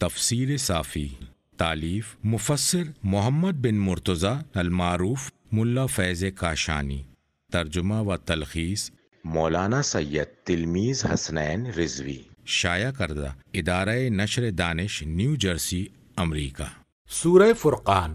تفسیر صافی، تالیف مفسر محمد بن مرتضی المعروف ملا فیض کاشانی، ترجمہ و تلخیص مولانا سید تلمیذ حسنین رضوی، شائع کردہ ادارہ نشر دانش نیو جرسی امریکہ۔ سورہ فرقان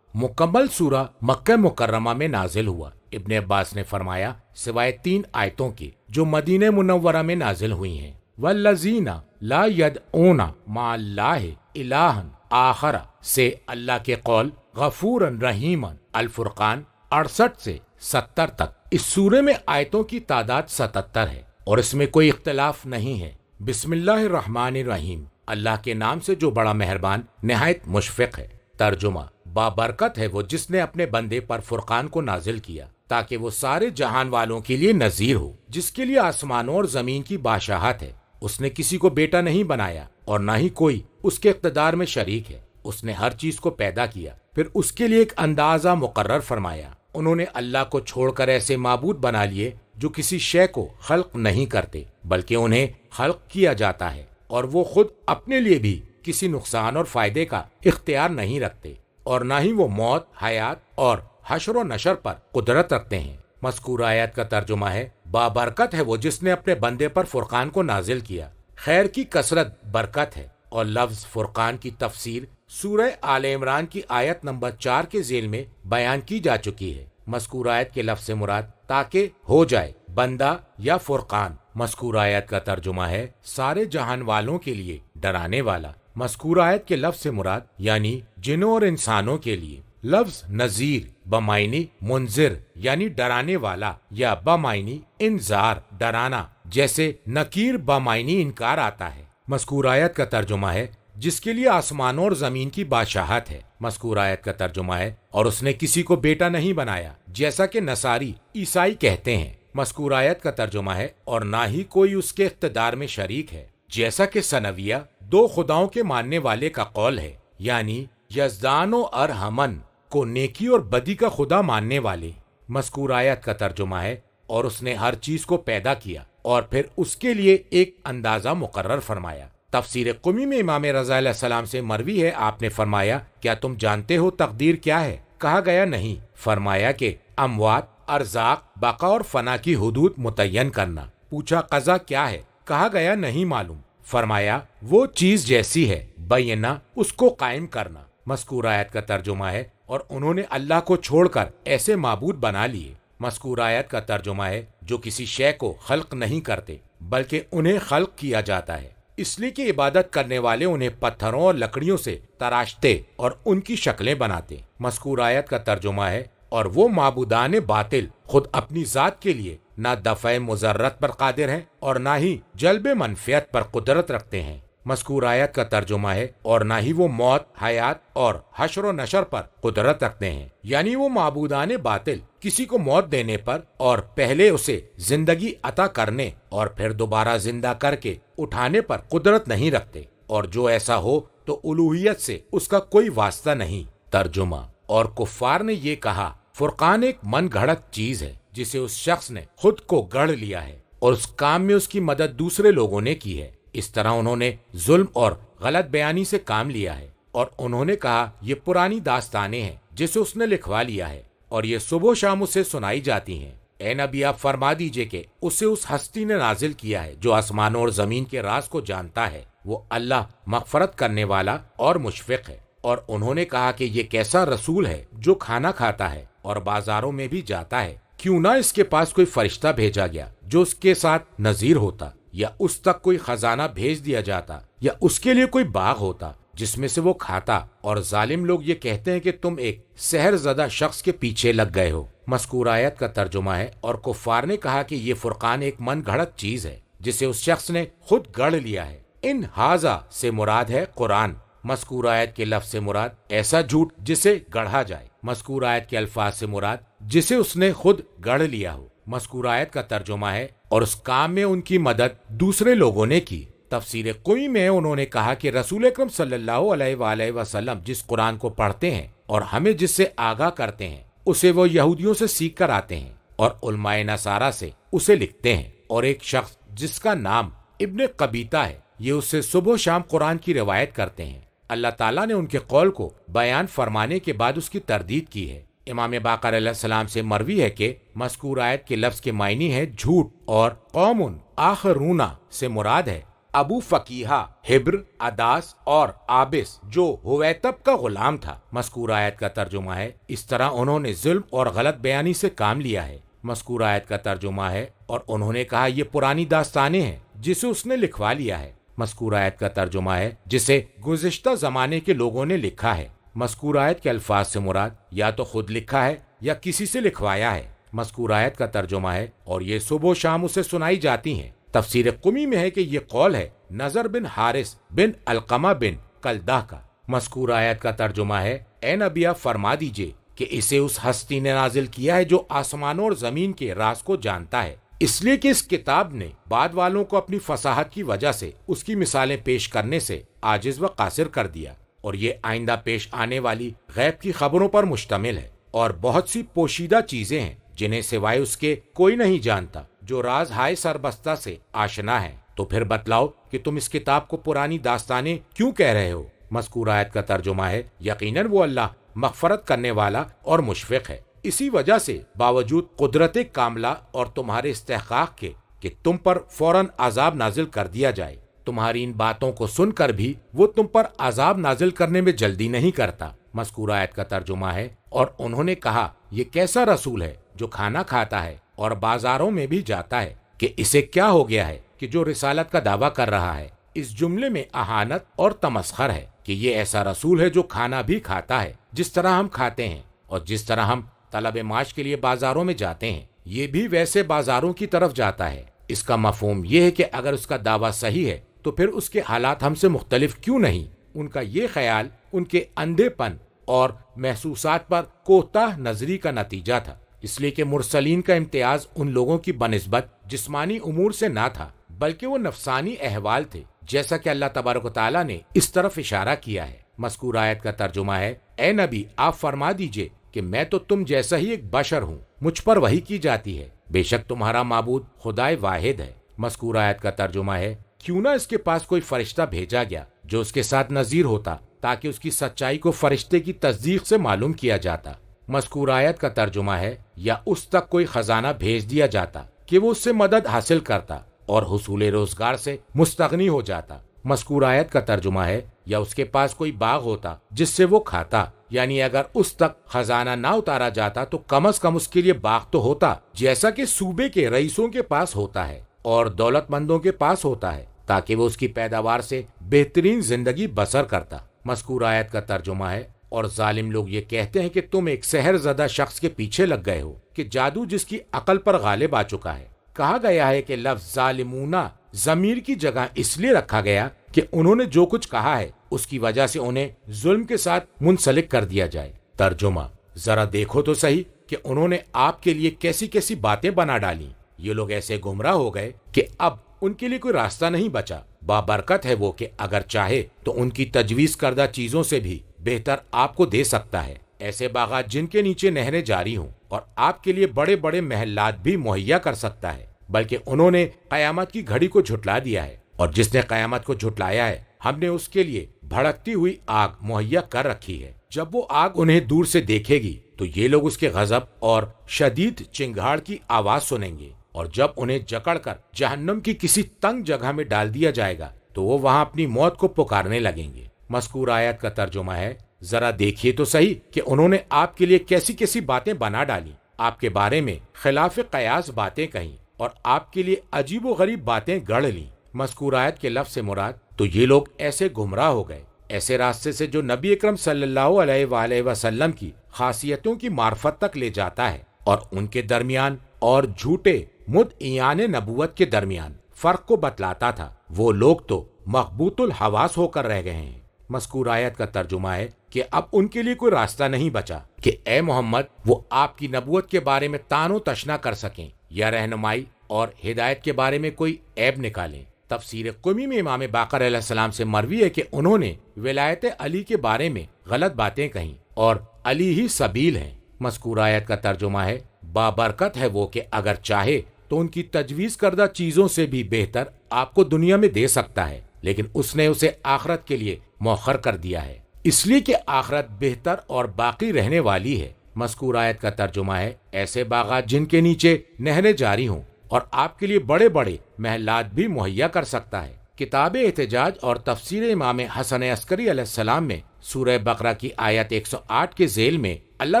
مکمل سورہ مکہ مکرمہ میں نازل ہوا۔ ابن عباس نے فرمایا سوائے 3 آیتوں کے جو مدینہ منورہ میں نازل ہوئی ہیں، والذین لا یدعون مع اللہ الہا آخر سے اللہ کے قول غفورا رحیما الفرقان 68 سے 70 تک۔ اس سورے میں آیتوں کی تعداد 77 ہے اور اس میں کوئی اختلاف نہیں ہے۔ بسم اللہ الرحمن الرحیم، اللہ کے نام سے جو بڑا مہربان نہایت مشفق ہے۔ ترجمہ: بابرکت ہے وہ جس نے اپنے بندے پر فرقان کو نازل کیا تاکہ وہ سارے جہان والوں کے لیے نذیر ہو، جس کے لیے آسمانوں اور زمین کی بادشاہت ہے۔ اس نے کسی کو بیٹا نہیں بنایا اور نہ ہی کوئی اس کے اقتدار میں شریک ہے۔ اس نے ہر چیز کو پیدا کیا، پھر اس کے لیے ایک اندازہ مقرر فرمایا۔ انہوں نے اللہ کو چھوڑ کر ایسے معبود بنا لیے جو کسی شے کو خلق نہیں کرتے بلکہ انہیں خلق کیا جاتا ہے، اور وہ خود اپنے لیے بھی کسی نقصان اور فائدے کا اختیار نہیں رکھتے، اور نہ ہی وہ موت، حیات اور حشر و نشر پر قدرت رکھتے ہیں۔ مذکور آیت کا ترجمہ ہے: بابرکت ہے وہ جس نے اپنے بندے پر فرقان کو نازل کیا۔ خیر کی کثرت برکت ہے، اور لفظ فرقان کی تفسیر سورہ آل عمران کی آیت نمبر 4 کے ذیل میں بیان کی جا چکی ہے۔ مذکور آیت کے لفظ سے مراد تاکہ ہو جائے بندہ یا فرقان۔ مذکور آیت کا ترجمہ ہے سارے جہان والوں کے لیے ڈرانے والا۔ مذکور آیت کے لفظ سے مراد یعنی جنوں اور انسانوں کے لیے۔ لفظ نذیر بمعنی منذر یعنی ڈرانے والا، یا بمعنی انذار ڈرانا، جیسے نکیر بمعنی انکار آتا ہے۔ مذکور آیت کا ترجمہ ہے جس کے لیے آسمانوں اور زمین کی بادشاہت ہے۔ مذکور آیت کا ترجمہ ہے اور اس نے کسی کو بیٹا نہیں بنایا، جیسا کہ نصاری عیسائی کہتے ہیں۔ مذکور آیت کا ترجمہ ہے اور نہ ہی کوئی اس کے اقتدار میں شریک ہے، جیسا کہ ثنویہ 2 خداؤں کے ماننے والے کا قول ہے، یعنی یزدان و ارحمن کو نیکی اور بدی کا خدا ماننے والے۔ مذکور آیت کا ترجمہ ہے اور اس نے ہر چیز کو پیدا کیا اور پھر اس کے لیے ایک اندازہ مقرر فرمایا۔ تفسیر قمی میں امام رضا علیہ السلام سے مروی ہے، آپ نے فرمایا کیا تم جانتے ہو تقدیر کیا ہے؟ کہا گیا نہیں۔ فرمایا کہ اموات، ارزاق، بقا اور فنا کی حدود متعین کرنا۔ پوچھا قضا کیا ہے؟ کہا گیا نہیں معلوم۔ فرمایا وہ چیز جیسی ہے بینہ اس کو قائم کرنا۔ مذکور آیت کا ترجمہ ہے اور انہوں نے اللہ کو چھوڑ کر ایسے معبود بنا لیے۔ مذکور آیت کا ترجمہ ہے جو کسی شے کو خلق نہیں کرتے بلکہ انہیں خلق کیا جاتا ہے، اس لیے کہ عبادت کرنے والے انہیں پتھروں اور لکڑیوں سے تراشتے اور ان کی شکلیں بناتے۔ مذکور آیت کا ترجمہ ہے اور وہ معبودان باطل خود اپنی ذات کے لیے نہ دفع مضرت پر قادر ہیں اور نہ ہی جلب منفعت پر قدرت رکھتے ہیں۔ مذکور آیت کا ترجمہ ہے اور نہ ہی وہ موت، حیات اور حشر و نشر پر قدرت رکھتے ہیں، یعنی وہ معبودان باطل کسی کو موت دینے پر اور پہلے اسے زندگی عطا کرنے اور پھر دوبارہ زندہ کر کے اٹھانے پر قدرت نہیں رکھتے، اور جو ایسا ہو تو الوہیت سے اس کا کوئی واسطہ نہیں۔ ترجمہ: اور کفار نے یہ کہا فرقان ایک من گھڑت چیز ہے جسے اس شخص نے خود کو گڑھ لیا ہے اور اس کام میں اس کی مدد دوسرے لوگوں نے کی ہے۔ اس طرح انہوں نے ظلم اور غلط بیانی سے کام لیا ہے، اور انہوں نے کہا یہ پرانی داستانیں ہیں جسے اس نے لکھوا لیا ہے اور یہ صبح و شام اسے سنائی جاتی ہیں۔ اے نبی آپ فرما دیجئے کہ اسے اس ہستی نے نازل کیا ہے جو آسمانوں اور زمین کے راز کو جانتا ہے، وہ اللہ مغفرت کرنے والا اور مشفق ہے۔ اور انہوں نے کہا کہ یہ کیسا رسول ہے جو کھانا کھاتا ہے اور بازاروں میں بھی جاتا ہے، کیوں نہ اس کے پاس کوئی فرشتہ بھیجا گیا جو اس کے ساتھ نذیر ہوتا، یا اس تک کوئی خزانہ بھیج دیا جاتا، یا اس کے لیے کوئی باغ ہوتا جس میں سے وہ کھاتا۔ اور ظالم لوگ یہ کہتے ہیں کہ تم ایک سحر زدہ شخص کے پیچھے لگ گئے ہو۔ مذکور آیت کا ترجمہ ہے اور کفار نے کہا کہ یہ فرقان ایک من گھڑت چیز ہے جسے اس شخص نے خود گڑھ لیا ہے۔ ان ہاذا سے مراد ہے قرآن۔ مذکور آیت کے لفظ سے مراد ایسا جھوٹ جسے گڑھا جائے۔ مذکور آیت کے الفاظ سے مراد جسے اس نے خود گڑھ لیا ہو۔ مذکور آیت کا ترجمہ ہے اور اس کام میں ان کی مدد دوسرے لوگوں نے کی۔ تفسیر قمی میں انہوں نے کہا کہ رسول اکرم صلی اللہ علیہ وآلہ وسلم جس قرآن کو پڑھتے ہیں اور ہمیں جس سے آگاہ کرتے ہیں اسے وہ یہودیوں سے سیکھ کر آتے ہیں اور علماء نصارہ سے اسے لکھتے ہیں، اور ایک شخص جس کا نام ابن قبیطہ ہے یہ اس سے صبح و شام قرآن کی روایت کرتے ہیں۔ اللہ تعالیٰ نے ان کے قول کو بیان فرمانے کے بعد اس کی تردید کی ہے۔ امام باقر علیہ السلام سے مروی ہے کہ مذکور آیت کے لفظ کے معنی ہے جھوٹ، اور قوم آخرون سے مراد ہے ابو فقیہ ہبر اداس اور آبس جو ہویتب کا غلام تھا۔ مذکور آیت کا ترجمہ ہے اس طرح انہوں نے ظلم اور غلط بیانی سے کام لیا ہے۔ مذکور آیت کا ترجمہ ہے اور انہوں نے کہا یہ پرانی داستانیں ہیں جسے اس نے لکھوا لیا ہے۔ مذکور آیت کا ترجمہ ہے جسے گزشتہ زمانے کے لوگوں نے لکھا ہے۔ مذکور آیت کے الفاظ سے مراد یا تو خود لکھا ہے یا کسی سے لکھوایا ہے۔ مذکور آیت کا ترجمہ ہے اور یہ صبح و شام اسے سنائی جاتی ہیں۔ تفسیر قمی میں ہے کہ یہ قول ہے نضر بن حارث بن علقمہ بن کلدہ کا۔ مذکور آیت کا ترجمہ ہے اے نبی آپ فرما دیجئے کہ اسے اس ہستی نے نازل کیا ہے جو آسمانوں اور زمین کے راز کو جانتا ہے، اس لیے کہ اس کتاب نے بعد والوں کو اپنی فصاحت کی وجہ سے اس کی مثالیں پیش کرنے سے عاجز و قاصر کر دیا، اور یہ آئندہ پیش آنے والی غیب کی خبروں پر مشتمل ہے، اور بہت سی پوشیدہ چیزیں ہیں جنہیں سوائے اس کے کوئی نہیں جانتا، جو راز ہائے سربستہ سے آشنا ہے۔ تو پھر بتلاؤ کہ تم اس کتاب کو پرانی داستانیں کیوں کہہ رہے ہو؟ مذکور آیت کا ترجمہ ہے یقیناً وہ اللہ مغفرت کرنے والا اور مشفق ہے، اسی وجہ سے باوجود قدرت کاملہ اور تمہارے استحقاق کے کہ تم پر فوراً عذاب نازل کر دیا جائے، تمہاری ان باتوں کو سن کر بھی وہ تم پر عذاب نازل کرنے میں جلدی نہیں کرتا۔ مذکور آیت کا ترجمہ ہے اور انہوں نے کہا یہ کیسا رسول ہے جو کھانا کھاتا ہے اور بازاروں میں بھی جاتا ہے کہ اسے کیا ہو گیا ہے کہ جو رسالت کا دعویٰ کر رہا ہے۔ اس جملے میں اہانت اور تمسخر ہے کہ یہ ایسا رسول ہے جو کھانا بھی کھاتا ہے جس طرح ہم کھاتے ہیں، اور جس طرح ہم طلب معاش کے لیے بازاروں میں جاتے ہیں یہ بھی ویسے بازاروں کی طرف جاتا ہے۔ اس کا مفہوم یہ ہے کہ اگر اس کا دعویٰ صحیح ہے تو پھر اس کے حالات ہم سے مختلف کیوں نہیں؟ ان کا یہ خیال ان کے اندھے پن اور محسوسات پر کوتاہ نظری کا نتیجہ تھا، اس لیے کہ مرسلین کا امتیاز ان لوگوں کی بنسبت جسمانی امور سے نہ تھا بلکہ وہ نفسانی احوال تھے، جیسا کہ اللہ تبارک و تعالیٰ نے اس طرف اشارہ کیا ہے۔ مذکور آیت کا ترجمہ ہے اے نبی آپ فرما دیجئے کہ میں تو تم جیسا ہی ایک بشر ہوں، مجھ پر وحی کی جاتی ہے، بے شک تمہارا معبود خدائے واحد ہے۔ مذکور آیت کا ترجمہ ہے کیوں نہ اس کے پاس کوئی فرشتہ بھیجا گیا جو اس کے ساتھ نذیر ہوتا تاکہ اس کی سچائی کو فرشتے کی تصدیق سے معلوم کیا جاتا۔ مذکور آیت کا ترجمہ ہے یا اس تک کوئی خزانہ بھیج دیا جاتا کہ وہ اس سے مدد حاصل کرتا اور حصول روزگار سے مستغنی ہو جاتا۔ مذکور آیت کا ترجمہ ہے یا اس کے پاس کوئی باغ ہوتا جس سے وہ کھاتا، یعنی اگر اس تک خزانہ نہ اتارا جاتا تو کم از کم اس کے لیے باغ تو ہوتا جیسا کہ صوبے کے رئیسوں کے پاس ہوتا ہے اور دولت مندوں کے پاس ہوتا ہے، تاکہ وہ اس کی پیداوار سے بہترین زندگی بسر کرتا۔ مذکور آیت کا ترجمہ ہے اور ظالم لوگ یہ کہتے ہیں کہ تم ایک سحر زدہ شخص کے پیچھے لگ گئے ہو کہ جادو جس کی عقل پر غالب آ چکا ہے۔ کہا گیا ہے کہ لفظ ظالمونہ ضمیر کی جگہ اس لیے رکھا گیا کہ انہوں نے جو کچھ کہا ہے اس کی وجہ سے انہیں ظلم کے ساتھ منسلک کر دیا جائے۔ ترجمہ ذرا دیکھو تو صحیح کہ انہوں نے آپ کے لیے کیسی کیسی باتیں بنا ڈالی، یہ لوگ ایسے گمراہ ہو گئے کہ اب ان کے لیے کوئی راستہ نہیں بچا۔ بابرکت ہے وہ کہ اگر چاہے تو ان کی تجویز کردہ چیزوں سے بھی بہتر آپ کو دے سکتا ہے، ایسے باغات جن کے نیچے نہریں جاری ہوں، اور آپ کے لیے بڑے بڑے محلات بھی مہیا کر سکتا ہے، بلکہ انہوں نے قیامت کی گھڑی کو جھٹلا دیا ہے، اور جس نے قیامت کو جھٹلایا ہے ہم نے اس کے لیے بھڑکتی ہوئی آگ مہیا کر رکھی ہے۔ جب وہ آگ انہیں دور سے دیکھے گی تو یہ لوگ اس کے غضب اور شدید چنگھاڑ کی آواز سنیں گے، اور جب انہیں جکڑ کر جہنم کی کسی تنگ جگہ میں ڈال دیا جائے گا تو وہ وہاں اپنی موت کو پکارنے لگیں گے۔ مذکور آیت کا ترجمہ ہے ذرا دیکھیے تو صحیح کہ انہوں نے آپ کے لیے کیسی کیسی باتیں بنا ڈالی، آپ کے بارے میں خلاف قیاس باتیں کہیں اور آپ کے لیے عجیب و غریب باتیں گڑھ لیں۔ مذکور آیت کے لفظ سے مراد تو یہ لوگ ایسے گمراہ ہو گئے، ایسے راستے سے جو نبی اکرم صلی اللہ علیہ وآلہ وسلم کی خاصیتوں کی معرفت تک لے جاتا ہے، اور ان کے درمیان اور جھوٹے مدعیان نبوت کے درمیان فرق کو بتلاتا تھا۔ وہ لوگ تو مغبوط الحواس ہو کر رہ گئے ہیں۔ مذکور آیت کا ترجمہ ہے کہ اب ان کے لیے کوئی راستہ نہیں بچا کہ اے محمد وہ آپ کی نبوت کے بارے میں تان و تشنا کر سکیں یا رہنمائی اور ہدایت کے بارے میں کوئی عیب نکالیں۔ تفسیر قمی میں امام باقر علیہ السلام سے مروی ہے کہ انہوں نے ولایت علی کے بارے میں غلط باتیں کہیں اور علی ہی سبیل ہیں۔ مذکور آیت کا ترجمہ ہے بابرکت ہے وہ کہ اگر چاہے تو ان کی تجویز کردہ چیزوں سے بھی بہتر آپ کو دنیا میں دے سکتا ہے، لیکن اس نے اسے آخرت کے لیے مؤخر کر دیا ہے، اس لیے کہ آخرت بہتر اور باقی رہنے والی ہے۔ مذکور آیت کا ترجمہ ہے ایسے باغات جن کے نیچے نہریں جاری ہوں اور آپ کے لیے بڑے بڑے محلات بھی مہیا کر سکتا ہے۔ کتاب احتجاج اور تفسیر امام حسن عسکری علیہ السلام میں سورہ بقرہ کی آیت 108 کے ذیل میں اللہ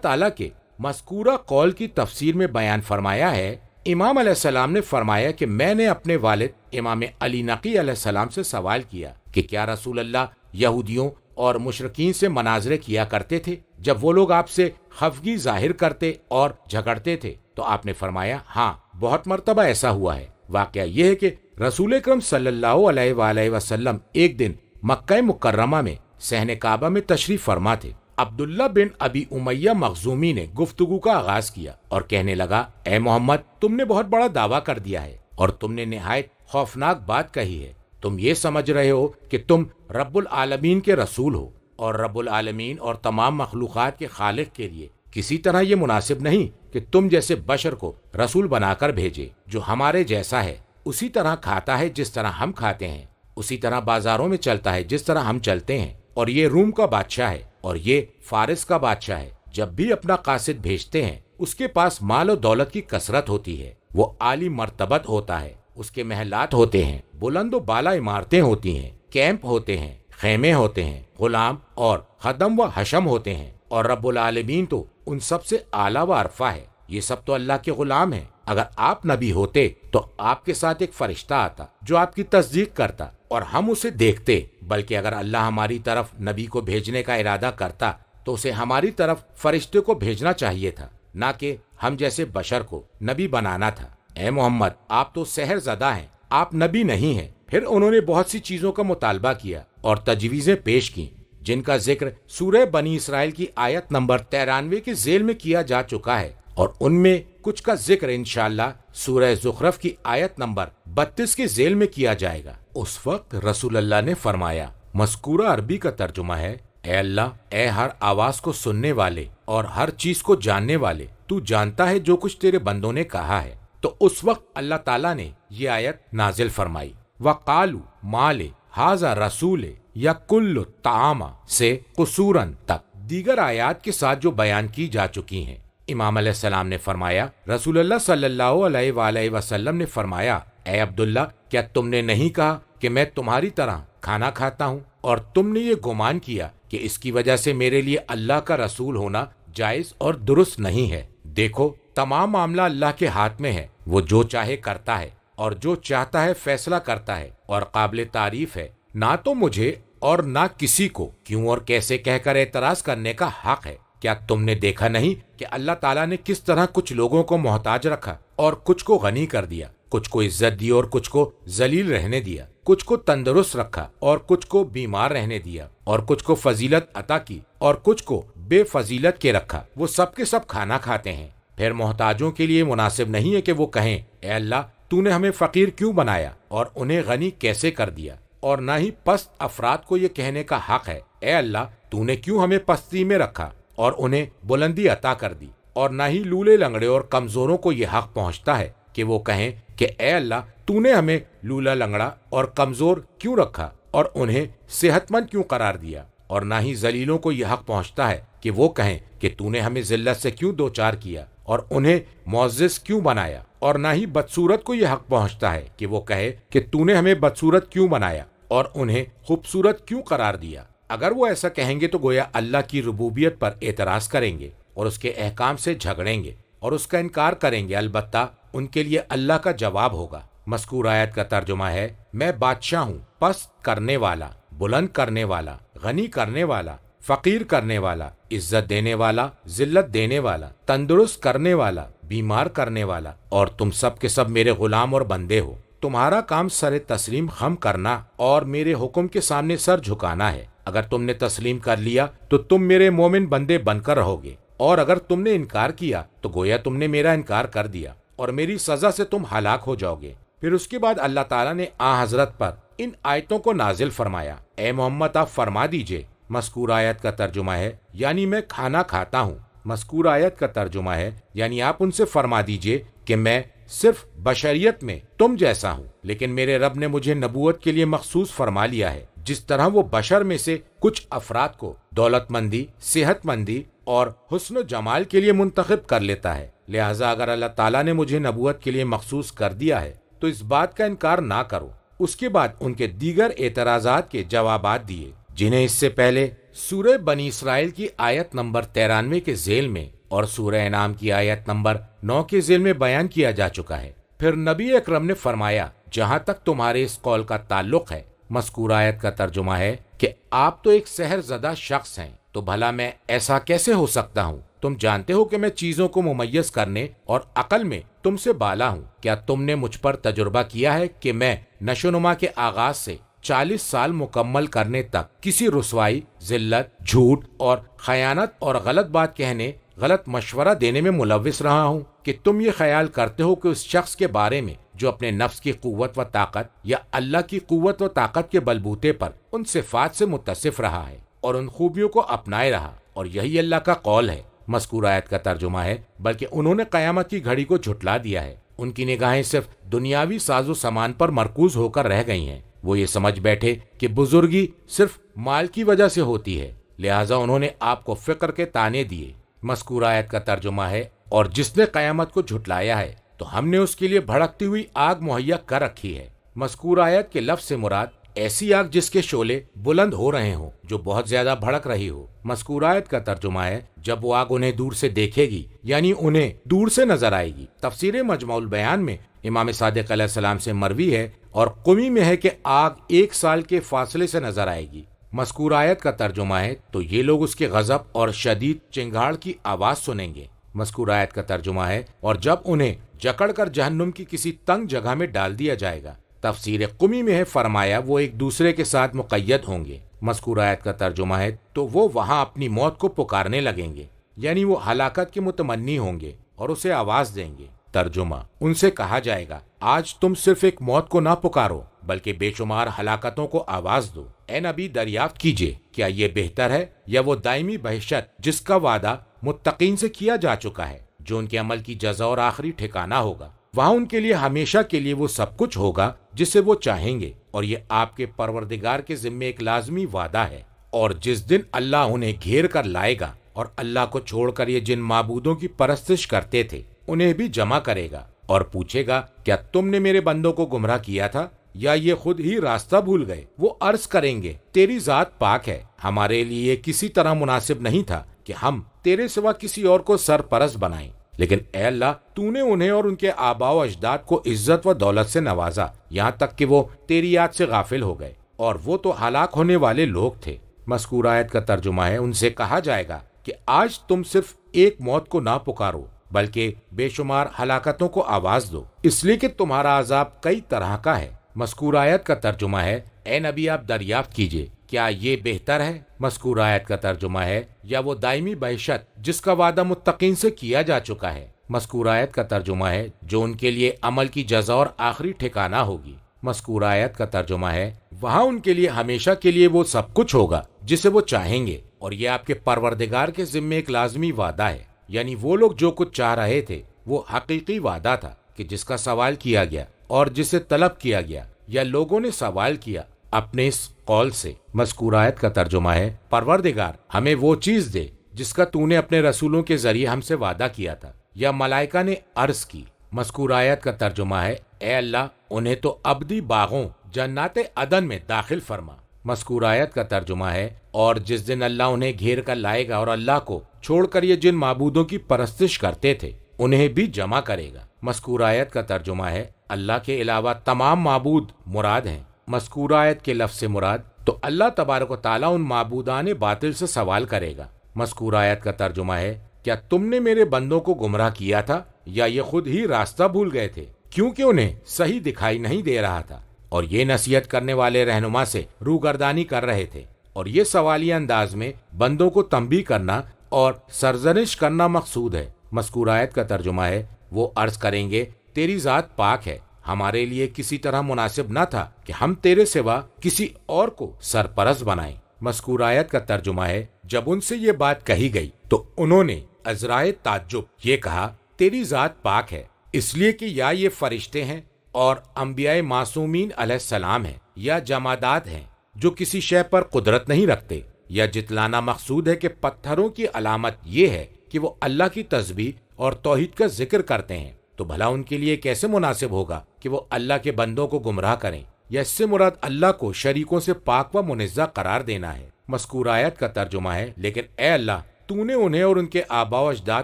تعالیٰ کے مذکورہ قول کی تفسیر میں بیان فرمایا ہے، امام علیہ السلام نے فرمایا کہ میں نے اپنے والد امام علی نقی علیہ السلام سے سوال کیا کہ کیا رسول اللہ یہودیوں اور مشرکین سے مناظرے کیا کرتے تھے جب وہ لوگ آپ سے خفگی ظاہر کرتے اور جھگڑتے تھے؟ تو آپ نے فرمایا ہاں، بہت مرتبہ ایسا ہوا ہے۔ واقعہ یہ ہے کہ رسول اکرم صلی اللہ علیہ وآلہ وسلم ایک دن مکہ مکرمہ میں صحن کعبہ میں تشریف فرما تھے۔ عبداللہ بن ابی امیہ مخزومی نے گفتگو کا آغاز کیا اور کہنے لگا، اے محمد، تم نے بہت بڑا دعویٰ کر دیا ہے اور تم نے نہایت خوفناک بات کہی ہے۔ تم یہ سمجھ رہے ہو کہ تم رب العالمین کے رسول ہو اور رب العالمین اور تمام مخلوقات کے خالق کے لیے کسی طرح یہ مناسب نہیں کہ تم جیسے بشر کو رسول بنا کر بھیجے جو ہمارے جیسا ہے، اسی طرح کھاتا ہے جس طرح ہم کھاتے ہیں، اسی طرح بازاروں میں چلتا ہے جس طرح ہم چلتے ہیں، اور یہ روم کا بادشاہ ہے اور یہ فارس کا بادشاہ ہے۔ جب بھی اپنا قاصد بھیجتے ہیں اس کے پاس مال و دولت کی کثرت ہوتی ہے، وہ عالی مرتبت ہوتا ہے، اس کے محلات ہوتے ہیں، بلند و بالا عمارتیں ہوتی ہیں، کیمپ ہوتے ہیں، خیمے ہوتے ہیں، غلام اور خدم و حشم ہوتے ہیں، اور رب العالمین تو ان سب سے اعلیٰ و عرفہ ہے۔ یہ سب تو اللہ کے غلام ہیں۔ اگر آپ نبی ہوتے تو آپ کے ساتھ ایک فرشتہ آتا جو آپ کی تصدیق کرتا اور ہم اسے دیکھتے، بلکہ اگر اللہ ہماری طرف نبی کو بھیجنے کا ارادہ کرتا تو اسے ہماری طرف فرشتے کو بھیجنا چاہیے تھا، نہ کہ ہم جیسے بشر کو نبی بنانا تھا۔ اے محمد، آپ تو سحر زدہ ہیں، آپ نبی نہیں ہیں۔ پھر انہوں نے بہت سی چیزوں کا مطالبہ کیا اور تجویزیں پیش کی جن کا ذکر سورہ بنی اسرائیل کی آیت نمبر 93 کے ذیل میں کیا جا چکا ہے، اور ان میں کچھ کا ذکر انشاءاللہ سورہ زخرف کی آیت نمبر 32 کے ذیل میں کیا جائے گا۔ اس وقت رسول اللہ نے فرمایا، مذکورہ عربی کا ترجمہ ہے، اے اللہ، اے ہر آواز کو سننے والے اور ہر چیز کو جاننے والے، تو جانتا ہے جو کچھ تیرے بندوں نے کہا ہے۔ تو اس وقت اللہ تعالیٰ نے یہ آیت نازل فرمائی، وَقَالُوا مَالِ هَذَا رَسُولِ يَأْكُلُ الطَّعَامَ سے قصوراً تک دیگر آیات کے ساتھ جو بیان کی جا چکی ہیں۔ امام علیہ السلام نے فرمایا، رسول اللہ صلی اللہ علیہ وآلہ وسلم نے فرمایا، اے عبداللہ، کیا تم نے نہیں کہا کہ میں تمہاری طرح کھانا کھاتا ہوں، اور تم نے یہ گمان کیا کہ اس کی وجہ سے میرے لیے اللہ کا رسول ہونا جائز اور درست نہیں ہے؟ دیکھو، تمام معاملہ اللہ کے ہاتھ میں ہے، وہ جو چاہے کرتا ہے اور جو چاہتا ہے فیصلہ کرتا ہے، اور قابل تعریف ہے۔ نہ تو مجھے اور نہ کسی کو کیوں اور کیسے کہہ کر اعتراض کرنے کا حق ہے۔ کیا تم نے دیکھا نہیں کہ اللہ تعالیٰ نے کس طرح کچھ لوگوں کو محتاج رکھا اور کچھ کو غنی کر دیا، کچھ کو عزت دی اور کچھ کو ذلیل رہنے دیا، کچھ کو تندرست رکھا اور کچھ کو بیمار رہنے دیا، اور کچھ کو فضیلت عطا کی اور کچھ کو بے فضیلت کے رکھا؟ وہ سب کے سب کھانا کھاتے ہیں۔ پھر محتاجوں کے لیے مناسب نہیں ہے کہ وہ کہیں، اے اللہ، تو نے ہمیں فقیر کیوں بنایا اور انہیں غنی کیسے کر دیا؟ اور نہ ہی پست افراد کو یہ کہنے کا حق ہے، اے اللہ، تو نے کیوں ہمیں پستی میں رکھا اور انہیں بلندی عطا کر دی؟ اور نہ ہی لولے لنگڑے اور کمزوروں کو یہ حق پہنچتا ہے کہ وہ کہیں کہ اے اللہ، تو نے ہمیں لولا لنگڑا اور کمزور کیوں رکھا اور انہیں صحت مند کیوں قرار دیا؟ اور نہ ہی ذلیلوں کو یہ حق پہنچتا ہے کہ وہ کہیں کہ تو نے ہمیں ذلت سے کیوں دوچار کیا اور انہیں معزز کیوں بنایا؟ اور نہ ہی بدصورت کو یہ حق پہنچتا ہے کہ وہ کہے کہ تو نے ہمیں بدصورت کیوں بنایا اور انہیں خوبصورت کیوں قرار دیا؟ اگر وہ ایسا کہیں گے تو گویا اللہ کی ربوبیت پر اعتراض کریں گے اور اس کے احکام سے جھگڑیں گے اور اس کا انکار کریں گے۔ البتہ ان کے لیے اللہ کا جواب ہوگا۔ مذکور آیت کا ترجمہ ہے، میں بادشاہ ہوں، پست کرنے والا، بلند کرنے والا، غنی کرنے والا، فقیر کرنے والا، عزت دینے والا، ذلت دینے والا، تندرست کرنے والا، بیمار کرنے والا، اور تم سب کے سب میرے غلام اور بندے ہو۔ تمہارا کام سر تسلیم خم کرنا اور میرے حکم کے سامنے سر جھکانا ہے۔ اگر تم نے تسلیم کر لیا تو تم میرے مومن بندے بن کر رہو گے، اور اگر تم نے انکار کیا تو گویا تم نے میرا انکار کر دیا اور میری سزا سے تم ہلاک ہو جاؤ گے۔ پھر اس کے بعد اللہ تعالیٰ نے حضرت پر ان آیتوں کو نازل فرمایا، اے محمد، آپ فرما دیجئے۔ مذکور آیت کا ترجمہ ہے، یعنی میں کھانا کھاتا ہوں۔ مذکور آیت کا ترجمہ ہے، یعنی آپ ان سے فرما دیجئے کہ میں صرف بشریت میں تم جیسا ہوں، لیکن میرے رب نے مجھے نبوت کے لیے مخصوص فرما لیا ہے، جس طرح وہ بشر میں سے کچھ افراد کو دولت مندی، صحت مندی اور حسن و جمال کے لیے منتخب کر لیتا ہے۔ لہٰذا اگر اللہ تعالیٰ نے مجھے نبوت کے لیے مخصوص کر دیا ہے تو اس بات کا انکار نہ کرو۔ اس کے بعد ان کے دیگر اعتراضات کے جوابات دیے، جنہیں اس سے پہلے سورہ بنی اسرائیل کی آیت نمبر 93 کے ذیل میں اور سورہ انعام کی آیت نمبر 9 کے ذیل میں بیان کیا جا چکا ہے۔ پھر نبی اکرم نے فرمایا، جہاں تک تمہارے اس قول کا تعلق ہے، مذکور آیت کا ترجمہ ہے کہ آپ تو ایک سحر زدہ شخص ہیں، تو بھلا میں ایسا کیسے ہو سکتا ہوں؟ تم جانتے ہو کہ میں چیزوں کو ممیز کرنے اور عقل میں تم سے بالا ہوں۔ کیا تم نے مجھ پر تجربہ کیا ہے کہ میں نشو نما کے آغاز سے 40 سال مکمل کرنے تک کسی رسوائی، ذلت، جھوٹ اور خیانت اور غلط بات کہنے، غلط مشورہ دینے میں ملوث رہا ہوں کہ تم یہ خیال کرتے ہو کہ اس شخص کے بارے میں جو اپنے نفس کی قوت و طاقت یا اللہ کی قوت و طاقت کے بلبوتے پر ان صفات سے متصف رہا ہے اور ان خوبیوں کو اپنائے رہا، اور یہی اللہ کا قول ہے۔ مذکور آیت کا ترجمہ ہے، بلکہ انہوں نے قیامت کی گھڑی کو جھٹلا دیا ہے۔ ان کی نگاہیں صرف دنیاوی ساز و سامان پر مرکوز ہو کر رہ گئی ہیں۔ وہ یہ سمجھ بیٹھے کہ بزرگی صرف مال کی وجہ سے ہوتی ہے، لہٰذا انہوں نے آپ کو فقر کے طعنے دیے۔ مذکور آیت کا ترجمہ ہے، اور جس نے قیامت کو جھٹلایا ہے تو ہم نے اس کے لیے بھڑکتی ہوئی آگ مہیا کر رکھی ہے۔ مذکور آیت کے لفظ سے مراد ایسی آگ جس کے شعلے بلند ہو رہے ہوں، جو بہت زیادہ بھڑک رہی ہو۔ مذکور آیت کا ترجمہ ہے، جب وہ آگ انہیں دور سے دیکھے گی، یعنی انہیں دور سے نظر آئے گی۔ تفسیر مجموع البیان میں امام صادق علیہ السلام سے مروی ہے اور قمی میں ہے کہ آگ 1 سال کے فاصلے سے نظر آئے گی۔ مذکور آیت کا ترجمہ ہے، تو یہ لوگ اس کے غضب اور شدید چنگاڑ کی آواز سنیں گے۔ مذکور آیت کا ترجمہ ہے، اور جب انہیں جکڑ کر جہنم کی کسی تنگ جگہ میں ڈال دیا جائے گا۔ تفسیر قمی میں ہے، فرمایا وہ ایک دوسرے کے ساتھ مقید ہوں گے۔ مذکور آیت کا ترجمہ ہے، تو وہ وہاں اپنی موت کو پکارنے لگیں گے، یعنی وہ ہلاکت کے متمنی ہوں گے اور اسے آواز دیں گے۔ ترجمہ، ان سے کہا جائے گا، آج تم صرف ایک موت کو نہ پکارو بلکہ بے شمار ہلاکتوں کو آواز دو۔ اے نبی، دریافت کیجئے، کیا یہ بہتر ہے یا وہ دائمی بہشت جس کا وعدہ متقین سے کیا جا چکا ہے، جو ان کے عمل کی جزا اور آخری ٹھکانہ ہوگا؟ وہاں ان کے لیے ہمیشہ کے لیے وہ سب کچھ ہوگا جسے وہ چاہیں گے، اور یہ آپ کے پروردگار کے ذمے ایک لازمی وعدہ ہے۔ اور جس دن اللہ انہیں گھیر کر لائے گا اور اللہ کو چھوڑ کر یہ جن معبودوں کی پرستش کرتے تھے انہیں بھی جمع کرے گا اور پوچھے گا، کیا تم نے میرے بندوں کو گمراہ کیا تھا یا یہ خود ہی راستہ بھول گئے؟ وہ عرض کریں گے، تیری ذات پاک ہے، ہمارے لیے کسی طرح مناسب نہیں تھا کہ ہم تیرے سوا کسی اور کو سرپرست بنائیں، لیکن اے اللہ، تو نے انہیں اور ان کے آباء و اجداد کو عزت و دولت سے نوازا، یہاں تک کہ وہ تیری یاد سے غافل ہو گئے، اور وہ تو ہلاک ہونے والے لوگ تھے۔ مذکور آیت کا ترجمہ ہے، ان سے کہا جائے گا کہ آج تم صرف ایک موت کو نہ پکارو بلکہ بے شمار ہلاکتوں کو آواز دو، اس لیے کہ تمہارا عذاب کئی طرح کا ہے۔ مذکور آیت کا ترجمہ ہے، اے نبی، آپ دریافت کیجئے، کیا یہ بہتر ہے؟ مذکور آیت کا ترجمہ ہے، یا وہ دائمی بہشت جس کا وعدہ متقین سے کیا جا چکا ہے؟ مذکور آیت کا ترجمہ ہے، جو ان کے لیے عمل کی جزا اور آخری ٹھکانہ ہوگی۔ مذکور آیت کا ترجمہ ہے، وہاں ان کے لیے ہمیشہ کے لیے وہ سب کچھ ہوگا جسے وہ چاہیں گے، اور یہ آپ کے پروردگار کے ذمے ایک لازمی وعدہ ہے۔ یعنی وہ لوگ جو کچھ چاہ رہے تھے وہ حقیقی وعدہ تھا کہ جس کا سوال کیا گیا اور جسے طلب کیا گیا یا لوگوں نے سوال کیا اپنے اس قول سے۔ مذکور آیت کا ترجمہ ہے، پروردگار، ہمیں وہ چیز دے جس کا تو نے اپنے رسولوں کے ذریعے ہم سے وعدہ کیا تھا، یا ملائکہ نے عرض کی۔ مذکور آیت کا ترجمہ ہے، اے اللہ، انہیں تو ابدی باغوں جنات عدن میں داخل فرما۔ مذکور آیت کا ترجمہ ہے، اور جس دن اللہ انہیں گھیر کر لائے گا اور اللہ کو چھوڑ کر یہ جن معبودوں کی پرستش کرتے تھے انہیں بھی جمع کرے گا۔ مذکور آیت کا ترجمہ ہے، اللہ کے علاوہ تمام معبود مراد ہیں۔ مذکور آیت کے لفظ سے مراد تو اللہ تبارک و تعالیٰ ان معبودان باطل سے سوال کرے گا۔ مذکور آیت کا ترجمہ ہے، کیا تم نے میرے بندوں کو گمراہ کیا تھا یا یہ خود ہی راستہ بھول گئے تھے؟ کیونکہ انہیں صحیح دکھائی نہیں دے رہا تھا، اور یہ نصیحت کرنے والے رہنما سے روگردانی کر رہے تھے، اور یہ سوالیہ انداز میں بندوں کو تنبیہ کرنا اور سرزنش کرنا مقصود ہے۔ مذکور آیت کا ترجمہ ہے، وہ عرض کریں گے، تیری ذات پاک ہے، ہمارے لیے کسی طرح مناسب نہ تھا کہ ہم تیرے سوا کسی اور کو سرپرست بنائیں۔ مذکور آیت کا ترجمہ ہے، جب ان سے یہ بات کہی گئی تو انہوں نے عذرائے تعجب یہ کہا، تیری ذات پاک ہے، اس لیے کہ یا یہ فرشتے ہیں اور انبیاء معصومین علیہ السلام ہیں، یا جمادات ہیں جو کسی شے پر قدرت نہیں رکھتے، یا جتلانا مقصود ہے کہ پتھروں کی علامت یہ ہے کہ وہ اللہ کی تسبیح اور توحید کا ذکر کرتے ہیں، تو بھلا ان کے لیے کیسے مناسب ہوگا کہ وہ اللہ کے بندوں کو گمراہ کریں، یا اس سے مراد اللہ کو شریکوں سے پاک و منزہ قرار دینا ہے۔ مذکور آیت کا ترجمہ ہے، لیکن اے اللہ، تو نے انہیں اور ان کے آباء و اجداد